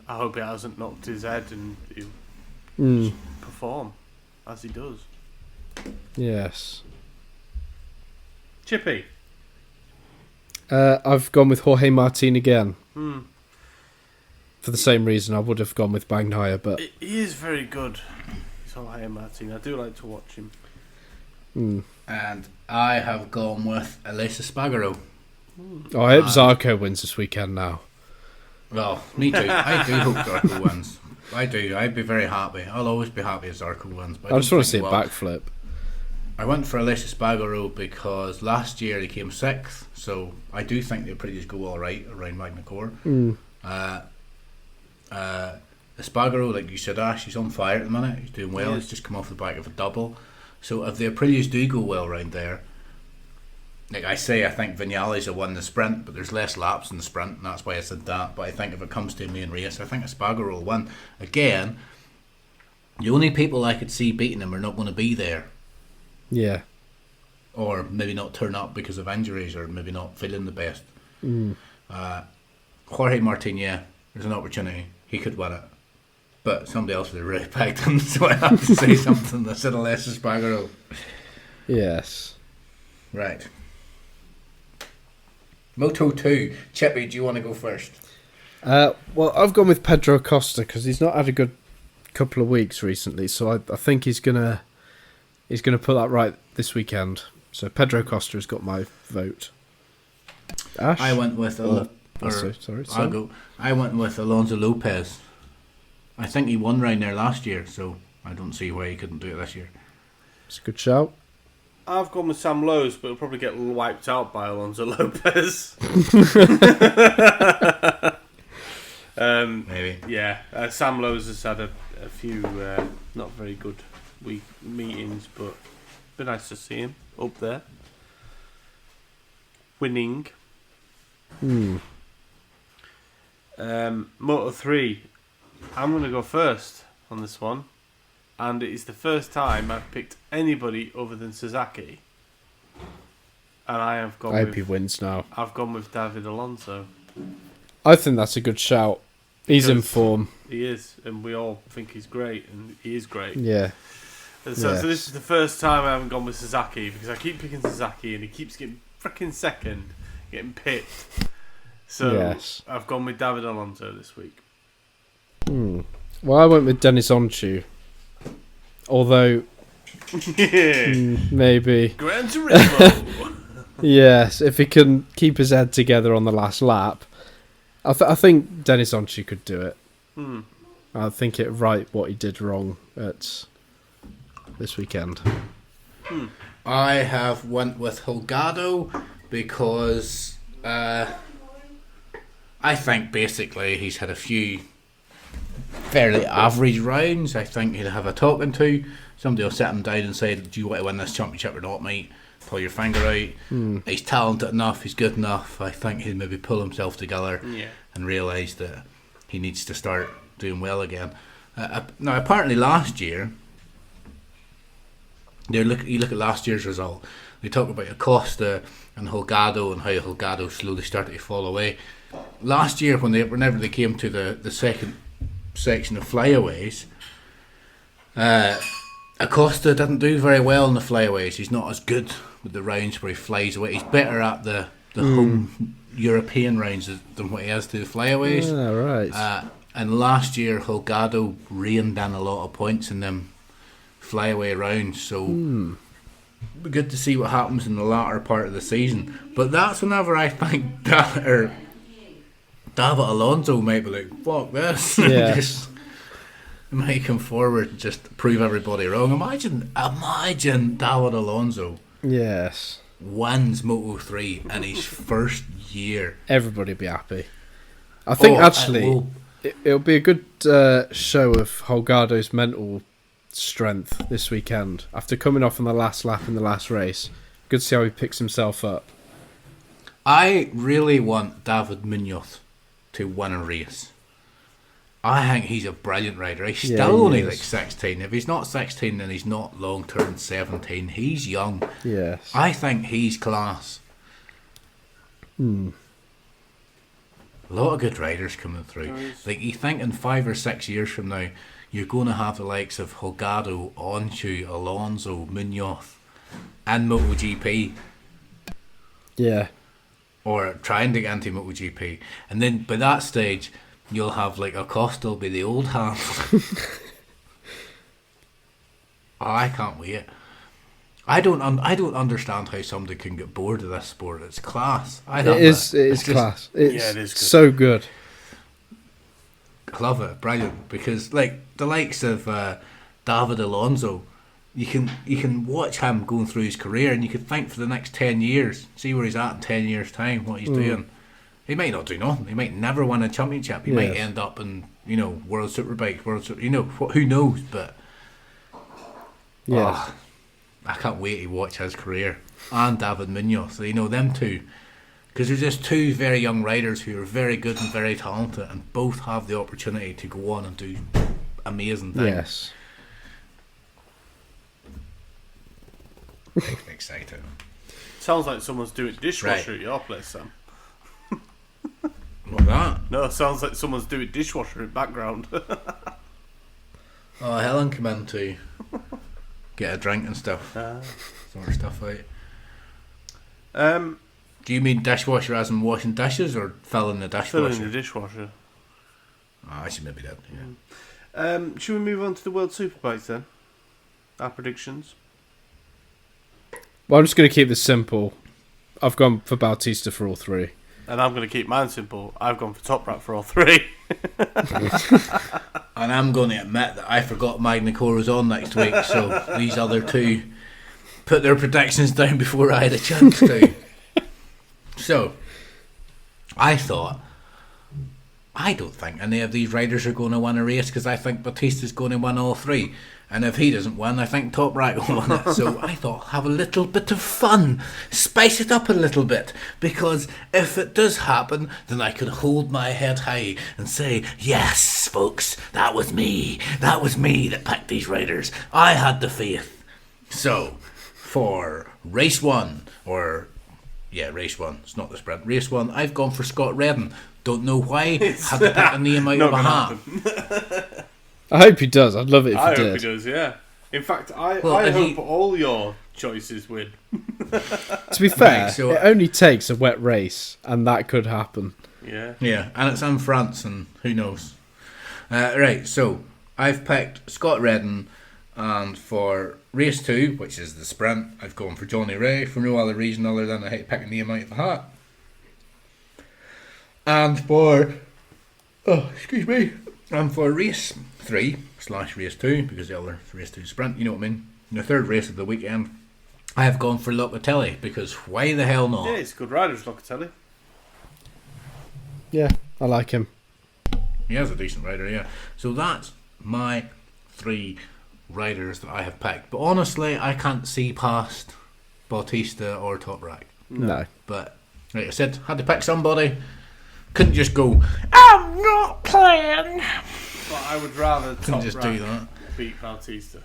I hope he hasn't knocked his head, and he'll perform as he does. Yes. Chippy. I've gone with Jorge Martin again. For the same reason I would have gone with Bagnaia, but He is very good. He's Jorge Martin. I do like to watch him. And I have gone with Aleix Espargaro. I hope Zarco wins this weekend now. Well, me too. I do hope Zarco wins. I do. I'd be very happy. I'll always be happy if Zarco wins. But I just want to see a a backflip. I went for Aleix Espargaro because last year he came 6th, so I do think the Aprilias go all right around Magny-Cours. Espargaro, like you said, Ash, he's on fire at the minute. He's doing well. He's just come off the back of a double. So if the Aprilias do go well around there, like I say, I think Vinales will win the sprint, but there's less laps in the sprint, and that's why I said that. But I think if it comes to a main race, I think Espargaro will win. Again, the only people I could see beating him are not going to be there. Yeah. Or maybe not turn up because of injuries, or maybe not feeling the best. Jorge Martin, yeah, there's an opportunity. He could win it. But somebody else would have really picked him, so I have to say something that said Aleix Espargaro. Yes. Right. Moto 2. Chippy, do you want to go first? Well, I've gone with Pedro Acosta because he's not had a good couple of weeks recently, so I think he's gonna put that right this weekend. So Pedro Acosta has got my vote. Ash? I went with sorry. I'll go. I went with Alonso Lopez. I think he won round there last year, so I don't see why he couldn't do it this year. It's a good shout. I've gone with Sam Lowes, but he'll probably get wiped out by Alonso Lopez. Maybe. Yeah, Sam Lowes has had a few not very good week meetings, but it'd be nice to see him up there winning. Moto 3. I'm going to go first on this one. and it is the first time I've picked anybody other than Sasaki. And I have gone. I hope he wins now. I've gone with David Alonso. I think that's a good shout. He's in form. He is, and we all think he's great, and he is great. Yeah. And so this is the first time I haven't gone with Sasaki, because I keep picking Sasaki, and he keeps getting freaking second, getting picked. So I've gone with David Alonso this week. Well, I went with Dennis Onchu. Although, maybe. Gran Turismo! Yes, if he can keep his head together on the last lap, I think Dennis Onchu could do it. I think it right what he did wrong at this weekend. I have went with Holgado because I think basically he's had a few fairly average rounds. I think he'll have a talking to. Somebody will sit him down and say, do you want to win this championship or not, mate? Pull your finger out. He's talented enough, he's good enough. I think he'll maybe pull himself together and realise that he needs to start doing well again. Now, apparently last year, you look at last year's result, they talk about Acosta and Holgado and how Holgado slowly started to fall away. Last year, whenever they came to the second section of flyaways, Acosta didn't do very well in the flyaways. He's not as good with the rounds where he flies away. He's better at the home European rounds than what he is to the flyaways. Right. And last year, Holgado reined in a lot of points in them flyaway rounds. So it'll be good to see what happens in the latter part of the season. But that's whenever I think David Alonso might be like, fuck this. Yeah. Just make him forward and just prove everybody wrong. Imagine David Alonso Yes. wins Moto3 in his first year. Everybody be happy. I think actually it'll be a good show of Holgado's mental strength this weekend. After coming off on the last lap in the last race, good to see how he picks himself up. I really want David Munoz to win a race. I think he's a brilliant rider. He's still only like 16. If he's not 16, then he's not long term 17. He's young. Yes. I think he's class. A lot of good riders coming through. Like, you think in 5 or 6 years from now, you're going to have the likes of Holgado, Onchu, Alonso, Munoz, and MotoGP. Yeah. Or trying to get into MotoGP. And then by that stage, you'll have like Acosta will be the old hand. I can't wait. I don't understand how somebody can get bored of this sport. It's class. It is class. It is good. So good. I love it, brilliant. Because like the likes of David Alonso, you can watch him going through his career, and you can think for the next 10 years, see where he's at in 10 years' time, what he's doing. He might not do nothing. He might never win a championship. He might end up in World Superbike, who knows? But I can't wait to watch his career, and David Munoz. So, them two, because they're just two very young riders who are very good and very talented, and both have the opportunity to go on and do amazing things. Yes. Excited. Sounds like someone's doing dishwasher at your place, Sam. What that? No, it sounds like someone's doing dishwasher in background. Oh, Helen came in to get a drink and stuff. Sort stuff out. Do you mean dishwasher as in washing dishes, or filling the dishwasher? Filling the dishwasher. I should maybe that, yeah. Should we move on to the World Superbikes then? Our predictions? Well, I'm just going to keep this simple. I've gone for Bautista for all three. And I'm going to keep mine simple. I've gone for Toprak for all three. And I'm going to admit that I forgot Magnicor was on next week, so these other two put their predictions down before I had a chance to. So, I don't think any of these riders are going to win a race, because I think Bautista's going to win all three. And if he doesn't win, I think Toprak will win it. So I thought, have a little bit of fun. Spice it up a little bit. Because if it does happen, then I can hold my head high and say, yes, folks. That was me. That was me that picked these riders. I had the faith. So, for race 1, race 1. It's not the sprint. Race 1, I've gone for Scott Redden. Don't know why. Had to pick a name out of a hat. I hope he does. I'd love it if he I did. hope he does, yeah. In fact, I hope all your choices win. To be fair, Right, so- it only takes a wet race, and that could happen. Yeah. Yeah, and it's in France, and who knows. Right, so I've picked Scott Redden, and for race 2, which is the sprint, I've gone for Johnny Ray for no other reason other than I hate picking the name out of the hat. And for race 3/race 2, because the other race 2 sprint, you know what I mean, the third race of the weekend, I have gone for Locatelli, because why the hell not? Yeah, he's a good rider, Locatelli. Yeah, I like him. He is a decent rider, yeah. So that's my 3 riders that I have picked. But honestly, I can't see past Bautista or Toprak. No. But, like I said, had to pick somebody. Couldn't just go, I'm not playing. But I would rather Couldn't just do that. beat Bautista.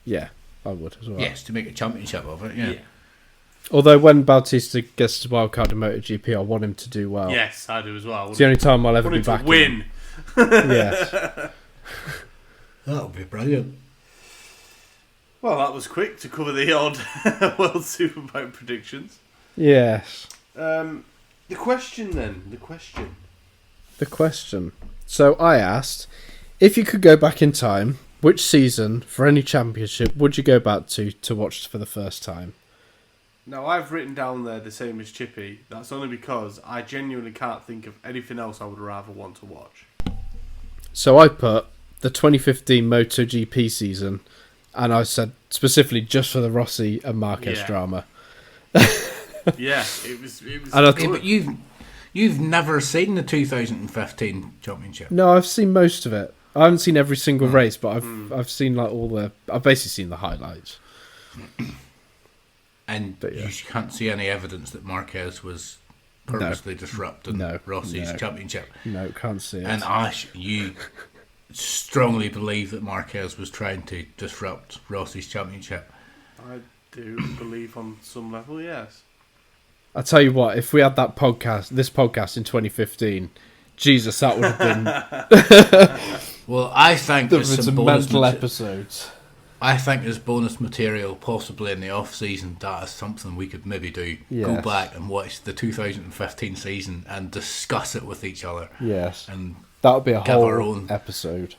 Yeah, I would as well. Yes, to make a championship of it, yeah. Although when Bautista gets to wildcard in MotoGP, I want him to do well. Yes, I do as well. It's the only time I'll ever be want him back to win. Yes. That'll be brilliant. Well, that was quick to cover the odd World Superbike predictions. Yes. The question. The question. So I asked, if you could go back in time, which season for any championship would you go back to watch for the first time? Now, I've written down there the same as Chippy. That's only because I genuinely can't think of anything else I would rather want to watch. So I put the 2015 MotoGP season, and I said specifically just for the Rossi and Marquez Yeah. drama. Yeah, it was. And I Yeah, but you've never seen the 2015 championship. No, I've seen most of it. I haven't seen every single race, but I've seen like all the. I've basically seen the highlights. And But yeah. you can't see any evidence that Marquez was purposely disrupting Rossi's No. championship. No, can't see it. And Ash, you strongly believe that Marquez was trying to disrupt Rossi's championship. I do believe on some level, yes. I tell you what, if we had this podcast in 2015, Jesus, that would have been Well, I think there's some bonus mental episodes. I think there's bonus material possibly in the off season. That is something we could maybe do. Go Yes. back and watch the 2015 season and discuss it with each other. Yes, And that would be a Give our whole own- episode.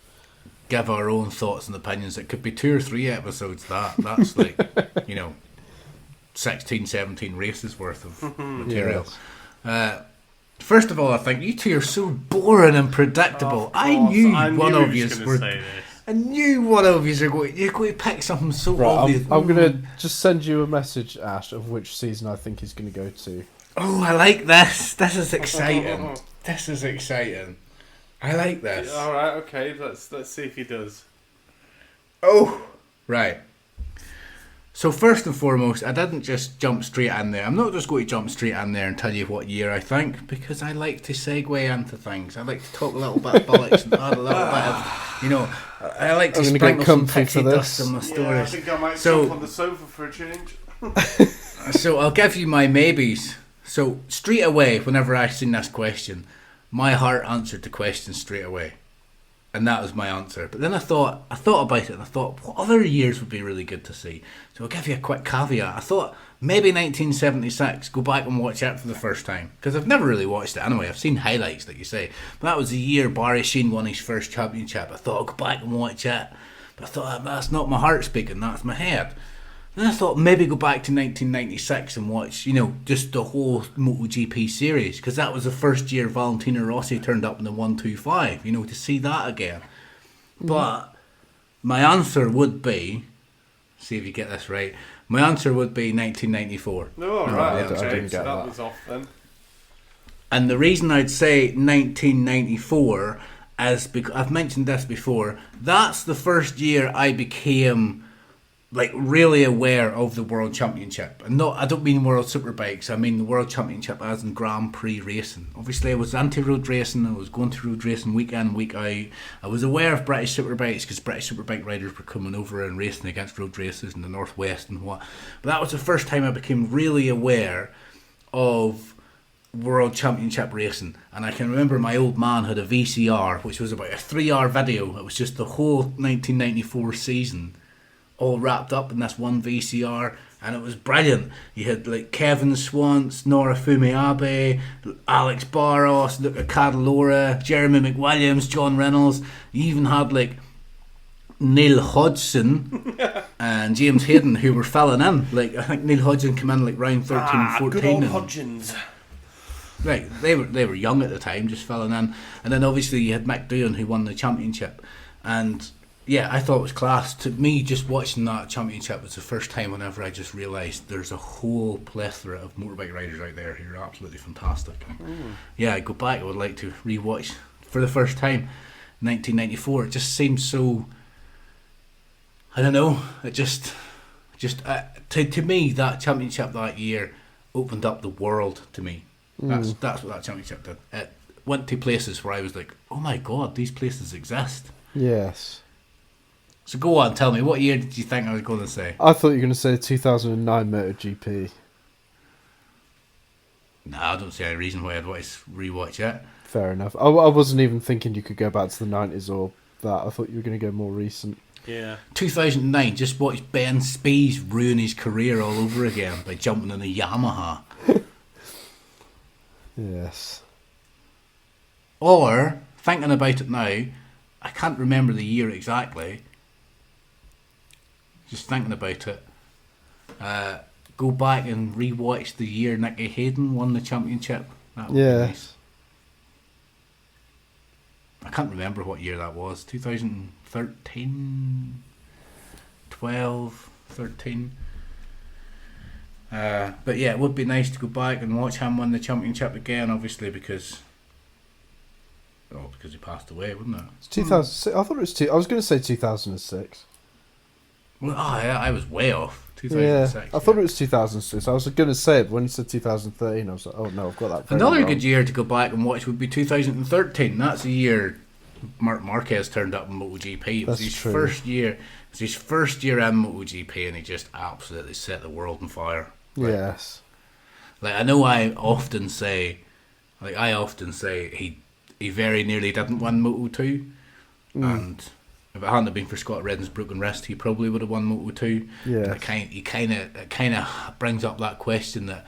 give our own thoughts and opinions. It could be 2 or 3 episodes. That's like 16, 17 races worth of material. First of all, I think you two are so boring and predictable. I knew one of you were. I knew one of you were going to pick something so Right, obvious. I'm going to just send you a message, Ash, of which season I think he's going to go to. Oh, I like this. This is exciting. This is exciting. I like this. All right, okay. Let's see if he does. Oh, right. So first and foremost, I didn't just jump straight in there. I'm not just going to jump straight in there and tell you what year I think, because I like to segue into things. I like to talk a little bit of bollocks and add a little bit of, I like to I'm gonna get sprinkle some comfy pixie for dust this. in my Yeah, I stories. think I might So- jump on the sofa for a change. So I'll give you my maybes. So straight away, whenever I seen this question, my heart answered the question straight away. And that was my answer. But then I thought about it and I thought, what other years would be really good to see? So I'll give you a quick caveat. I thought maybe 1976, go back and watch it for the first time. Because I've never really watched it anyway. I've seen highlights, like you say. But that was the year Barry Sheen won his first championship. I thought I'll go back and watch it. But I thought, that's not my heart speaking, that's my head. Then I thought maybe go back to 1996 and watch, just the whole MotoGP series, because that was the first year Valentino Rossi turned up in the 125, to see that again. But my answer would be, see if you get this right, my answer would be 1994. No, all right, I okay. didn't So get that that. was off then. And the reason I'd say 1994 is because I've mentioned this before. That's the first year I became like really aware of the World Championship, and I don't mean World Superbikes. I mean the World Championship as in Grand Prix racing. Obviously, I was anti-road racing. I was going to road racing week in, week out. I was aware of British Superbikes because British Superbike riders were coming over and racing against road races in the Northwest and what. But that was the first time I became really aware of World Championship racing. And I can remember my old man had a VCR, which was about a 3-hour video. It was just the whole 1994 season, all wrapped up in this one VCR, and it was brilliant. You had like Kevin Swantz, Nora Fumiabe, Alex Barros, Luca Cadalora, Jeremy McWilliams, John Reynolds. You even had like Neil Hodgson and James Hayden who were filling in. Like I think Neil Hodgson came in like round 13 and 14. Good old and, Hodgins. right, they were young at the time, just filling in. And then obviously you had Mick Doohan who won the championship. And yeah, I thought it was class. To me, just watching that championship was the first time whenever I just realised there's a whole plethora of motorbike riders out there who are absolutely fantastic. Yeah, I go back, I would like to rewatch for the first time 1994. It just seems so, I don't know, it just to me, that championship that year opened up the world to me. That's what that championship did. It went to places where I was like, oh my god, these places exist. Yes. So go on, tell me, what year did you think I was going to say? I thought you were going to say 2009 MotoGP. Nah, I don't see any reason why I'd want to rewatch it. Fair enough. I wasn't even thinking you could go back to the 90s or that. I thought you were going to go more recent. Yeah. 2009, just watch Ben Spies ruin his career all over again by jumping in a Yamaha. Yes. Or, thinking about it now, I can't remember the year exactly. Just thinking about it. Go back and rewatch the year Nicky Hayden won the championship. That would be nice. I can't remember what year that was. 2013? 12? 13? But yeah, it would be nice to go back and watch him win the championship again, obviously, because he passed away, wouldn't it? It's 2006. I thought it was I was going to say 2006. Well, I was way off. 2006. I thought it was 2006. I was going to say it, but when you said 2013, I was like, oh no, I've got that. Another wrong. good year to go back and watch would be 2013. That's the year Marc Marquez turned up in MotoGP. It was his first year. It was his first year in MotoGP, and he just absolutely set the world on fire. Yes. Like I know I often say he very nearly didn't win Moto2, and if it hadn't been for Scott Reddin's broken wrist, he probably would have won Moto2. Yeah. It kind of brings up that question that,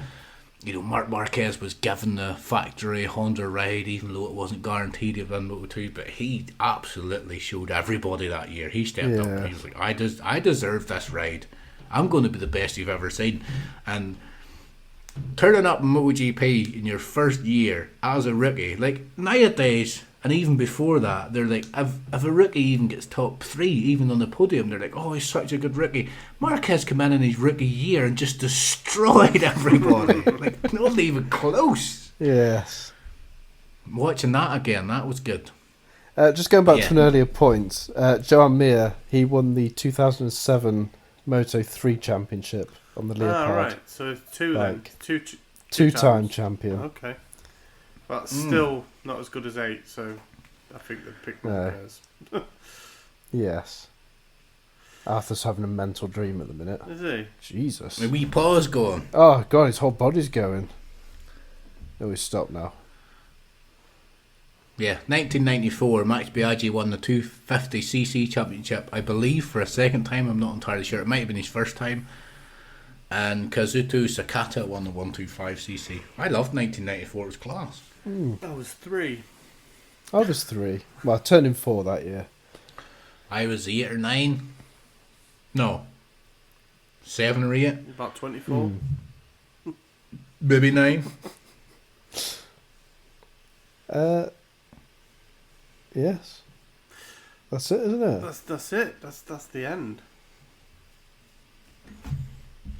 you know, Marc Marquez was given the factory Honda ride, even though it wasn't guaranteed he'd win Moto2, but he absolutely showed everybody that year. He stepped up and he was like, I deserve this ride. I'm going to be the best you've ever seen. And turning up in MotoGP in your first year as a rookie, like nowadays, and even before that, they're like, if a rookie even gets top 3, even on the podium, they're like, oh, he's such a good rookie. Marquez came in his rookie year and just destroyed everybody. Like, not even close. Yes. Watching that again, that was good. Just going back to an earlier point, Joan Mir, he won the 2007 Moto3 championship on the Leopard. Ah, right. So two-time champion. Okay. That's still not as good as 8, so I think they'd pick Marquez. Yes. Arthur's having a mental dream at the minute. Is he? Jesus. A wee pause going. Oh, God, his whole body's going. Oh, he's stopped now. Yeah, 1994, Max Biaggi won the 250cc championship, I believe, for a second time. I'm not entirely sure. It might have been his first time. And Kazuto Sakata won the 125cc. I loved 1994. It was class. I was 3. I was 3. Well, turning 4 that year. I was 8 or 9. No. 7 or 8. About 24. Maybe 9. Yes. That's it, isn't it? That's it. That's the end.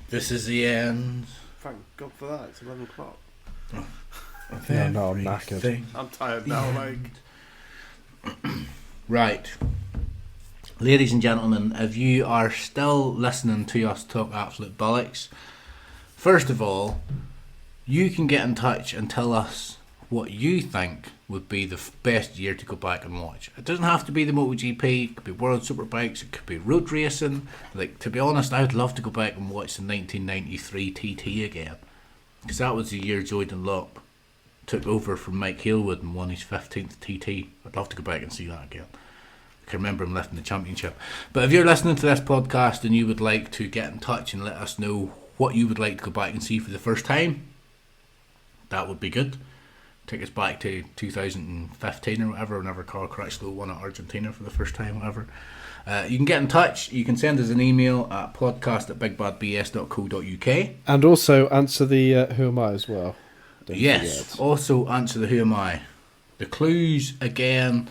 This is the end. Thank God for that. It's 11 o'clock. Yeah, no, I'm knackered. I'm tired now, like. Right. ladies and gentlemen, if you are still listening to us talk absolute bollocks, first of all, you can get in touch and tell us what you think would be the best year to go back and watch. It doesn't have to be the MotoGP, it could be World Superbikes, it could be road racing. Like, to be honest, I would love to go back and watch the 1993 TT again, because that was the year Joey Dunlop took over from Mike Halewood and won his 15th TT. I'd love to go back and see that again. I can remember him lifting the championship. But if you're listening to this podcast and you would like to get in touch and let us know what you would like to go back and see for the first time, that would be good. Take us back to 2015 or whatever, whenever Carl Crutchlow won at Argentina for the first time, whatever. You can get in touch. You can send us an email at podcast@bigbadbs.co.uk. And also answer the Who Am I as well. Don't Yes, forget. also answer the Who Am I. The clues again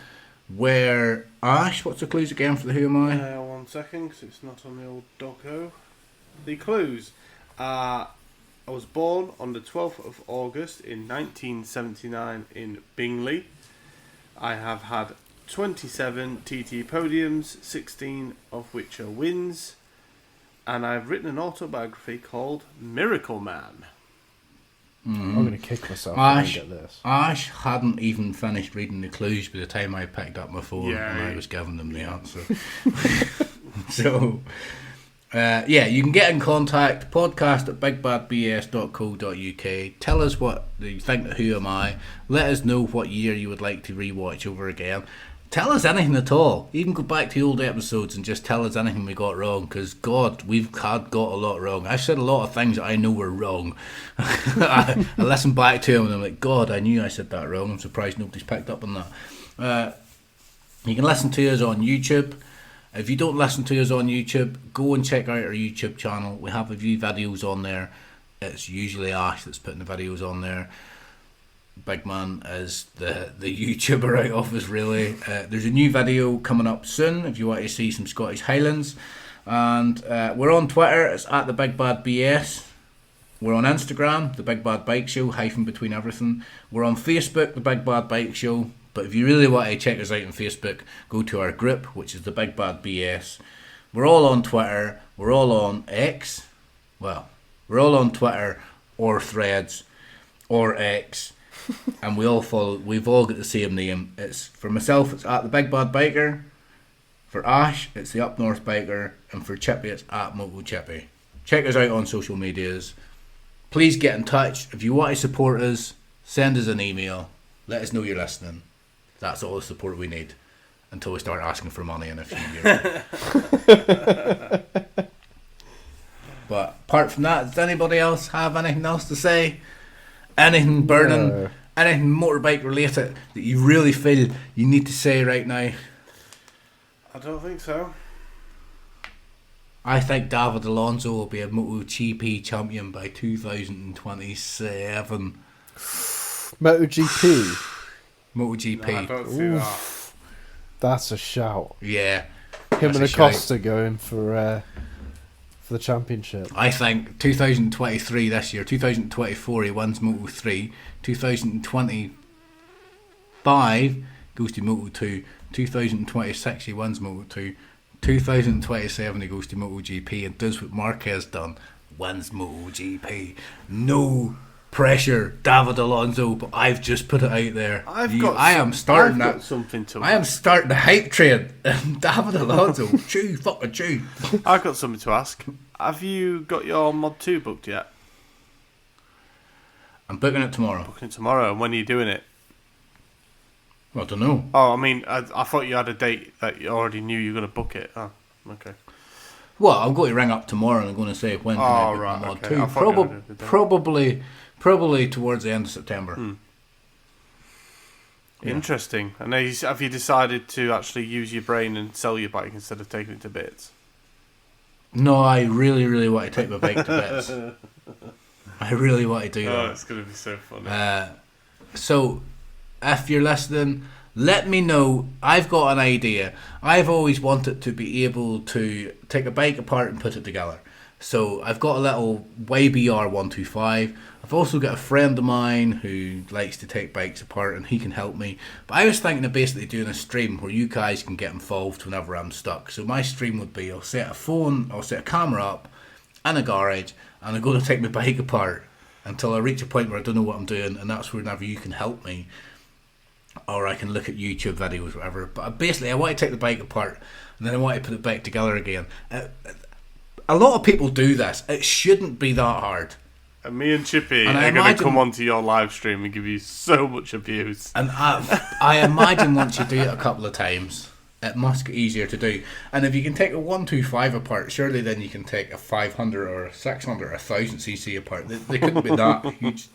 were... Ash, what's the clues again for the Who Am I? 1 second, because it's not on the old doggo. The clues are... I was born on the 12th of August in 1979 in Bingley. I have had 27 TT podiums, 16 of which are wins. And I've written an autobiography called Miracle Man. I'm going to kick myself when I get this. Ash hadn't even finished reading the clues by the time I picked up my phone and I Yay. was giving them the answer. So... you can get in contact, podcast@bigbadbs.co.uk. Tell us what you think of Who Am I. Let us know what year you would like to rewatch over again. Tell us anything at all. Even go back to old episodes and just tell us anything we got wrong, because God, we've got a lot wrong. I've said a lot of things that I know were wrong. I listened back to them and I'm like, God, I knew I said that wrong. I'm surprised nobody's picked up on that. You can listen to us on YouTube. If you don't listen to us on YouTube, go and check out our YouTube channel. We have a few videos on there. It's usually Ash that's putting the videos on there. Big Man is the YouTuber out of us, really. There's a new video coming up soon if you want to see some Scottish Highlands. And we're on Twitter. It's at the Big Bad BS. We're on Instagram, the Big Bad Bike Show, hyphen between everything. We're on Facebook, the Big Bad Bike Show. But if you really want to check us out on Facebook, go to our group, which is the Big Bad BS. We're all on Twitter. We're all on X. Well, we're all on Twitter or Threads or X. And we all follow. We've all got the same name. It's for myself, it's at the Big Bad Biker. For Ash, it's the Up North Biker. And for Chippy, it's at MotoGP. Check us out on social medias. Please get in touch. If you want to support us, send us an email. Let us know you're listening. That's all the support we need until we start asking for money in a few years. But apart from that, does anybody else have anything else to say? Anything burning? No. Anything motorbike related that you really feel you need to say right now? I don't think so. I think David Alonso will be a MotoGP champion by 2027. MotoGP. MotoGP. No, I don't see that. That's a shout. Yeah. Him That's and a shout. Acosta going for the championship. I think 2023 this year, 2024 he wins Moto 3, 2025 goes to Moto 2, 2026 he wins Moto 2, 2027 he goes to MotoGP and does what Marquez done, wins MotoGP. No pressure, David Alonso, but I've just put it out there. I am starting I've got something to I am starting the hype train. David Alonso, chew, fucking chew. I've got something to ask. Have you got your Mod 2 booked yet? I'm booking it tomorrow. Booking it tomorrow, and when are you doing it? I don't know. Oh, I mean, I thought you had a date that you already knew you were going to book it. Oh, okay. Well, I'm going to ring up tomorrow and I'm going to say when can I book right, my Mod okay. 2. I thought you had a date. Probably towards the end of September. Yeah. Interesting. And have you decided to actually use your brain and sell your bike instead of taking it to bits? No, I really, really want to take my bike to bits. I really want to do Oh, that. it's going to be so funny. So, if you're listening, let me know. I've got an idea. I've always wanted to be able to take a bike apart and put it together. So I've got a little YBR 125. I've also got a friend of mine who likes to take bikes apart, and he can help me. But I was thinking of basically doing a stream where you guys can get involved whenever I'm stuck. So my stream would be, I'll set a camera up in a garage, and I go to take my bike apart until I reach a point where I don't know what I'm doing, and that's whenever you can help me. Or I can look at YouTube videos, whatever. But basically, I want to take the bike apart, and then I want to put it back together again. A lot of people do this. It shouldn't be that hard. And me and Chippy And are going to come onto your live stream and give you so much abuse. And I imagine once you do it a couple of times, it must get easier to do. And if you can take a 125 apart, surely then you can take a 500 or a 600 or a 1000cc apart. They couldn't be that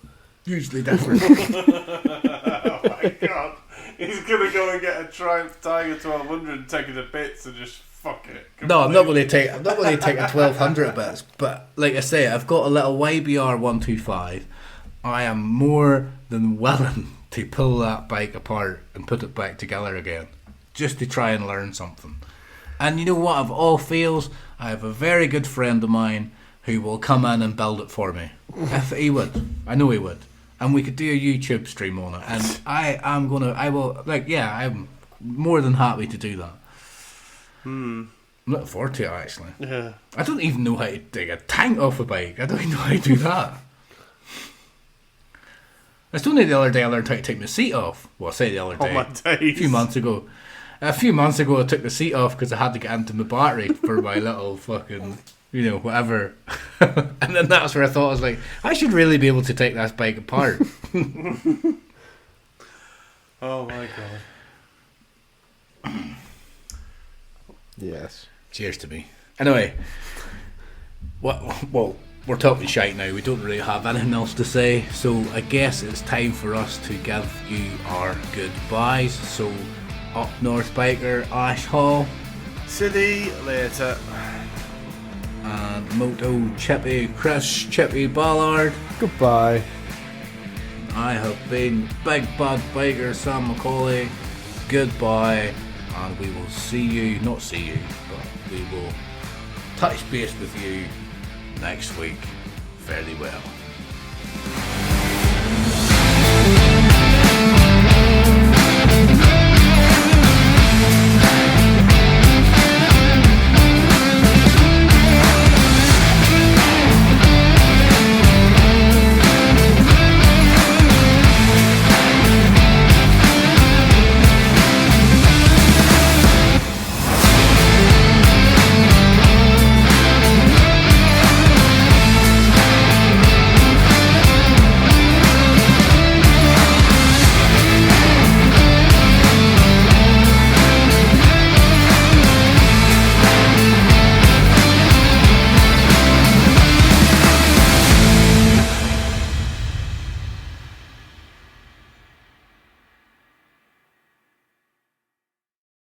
hugely different. Oh my god. He's going to go and get a Triumph Tiger 1200 and take it to bits and just fuck it. No, I'm not going to take a 1200 bits. But like I say, I've got a little YBR 125. I am more than willing to pull that bike apart and put it back together again, just to try and learn something. And you know what? Of all fails, I have a very good friend of mine who will come in and build it for me. If he would, I know he would, and we could do a YouTube stream on it. And I'm more than happy to do that. I'm looking forward to it, actually. Yeah. I don't even know how to take a tank off a bike. I don't even know how to do that. It's only the other day I learned how to take my seat off. Well, I say the other day. My days. A few months ago. I took the seat off because I had to get into my battery for my little fucking, whatever. And then that's where I thought, I was like, I should really be able to take this bike apart. Oh my god. Yes. Cheers to me. Anyway, well, we're talking shite now. We don't really have anything else to say. So I guess it's time for us to give you our goodbyes. So up north biker Ash Hall. See later. And MotoGP Chris Chippy Ballard. Goodbye. I have been Big Bad Biker Sam Macaulay. Goodbye. And we will not see you, but we will touch base with you next week. Fairly well.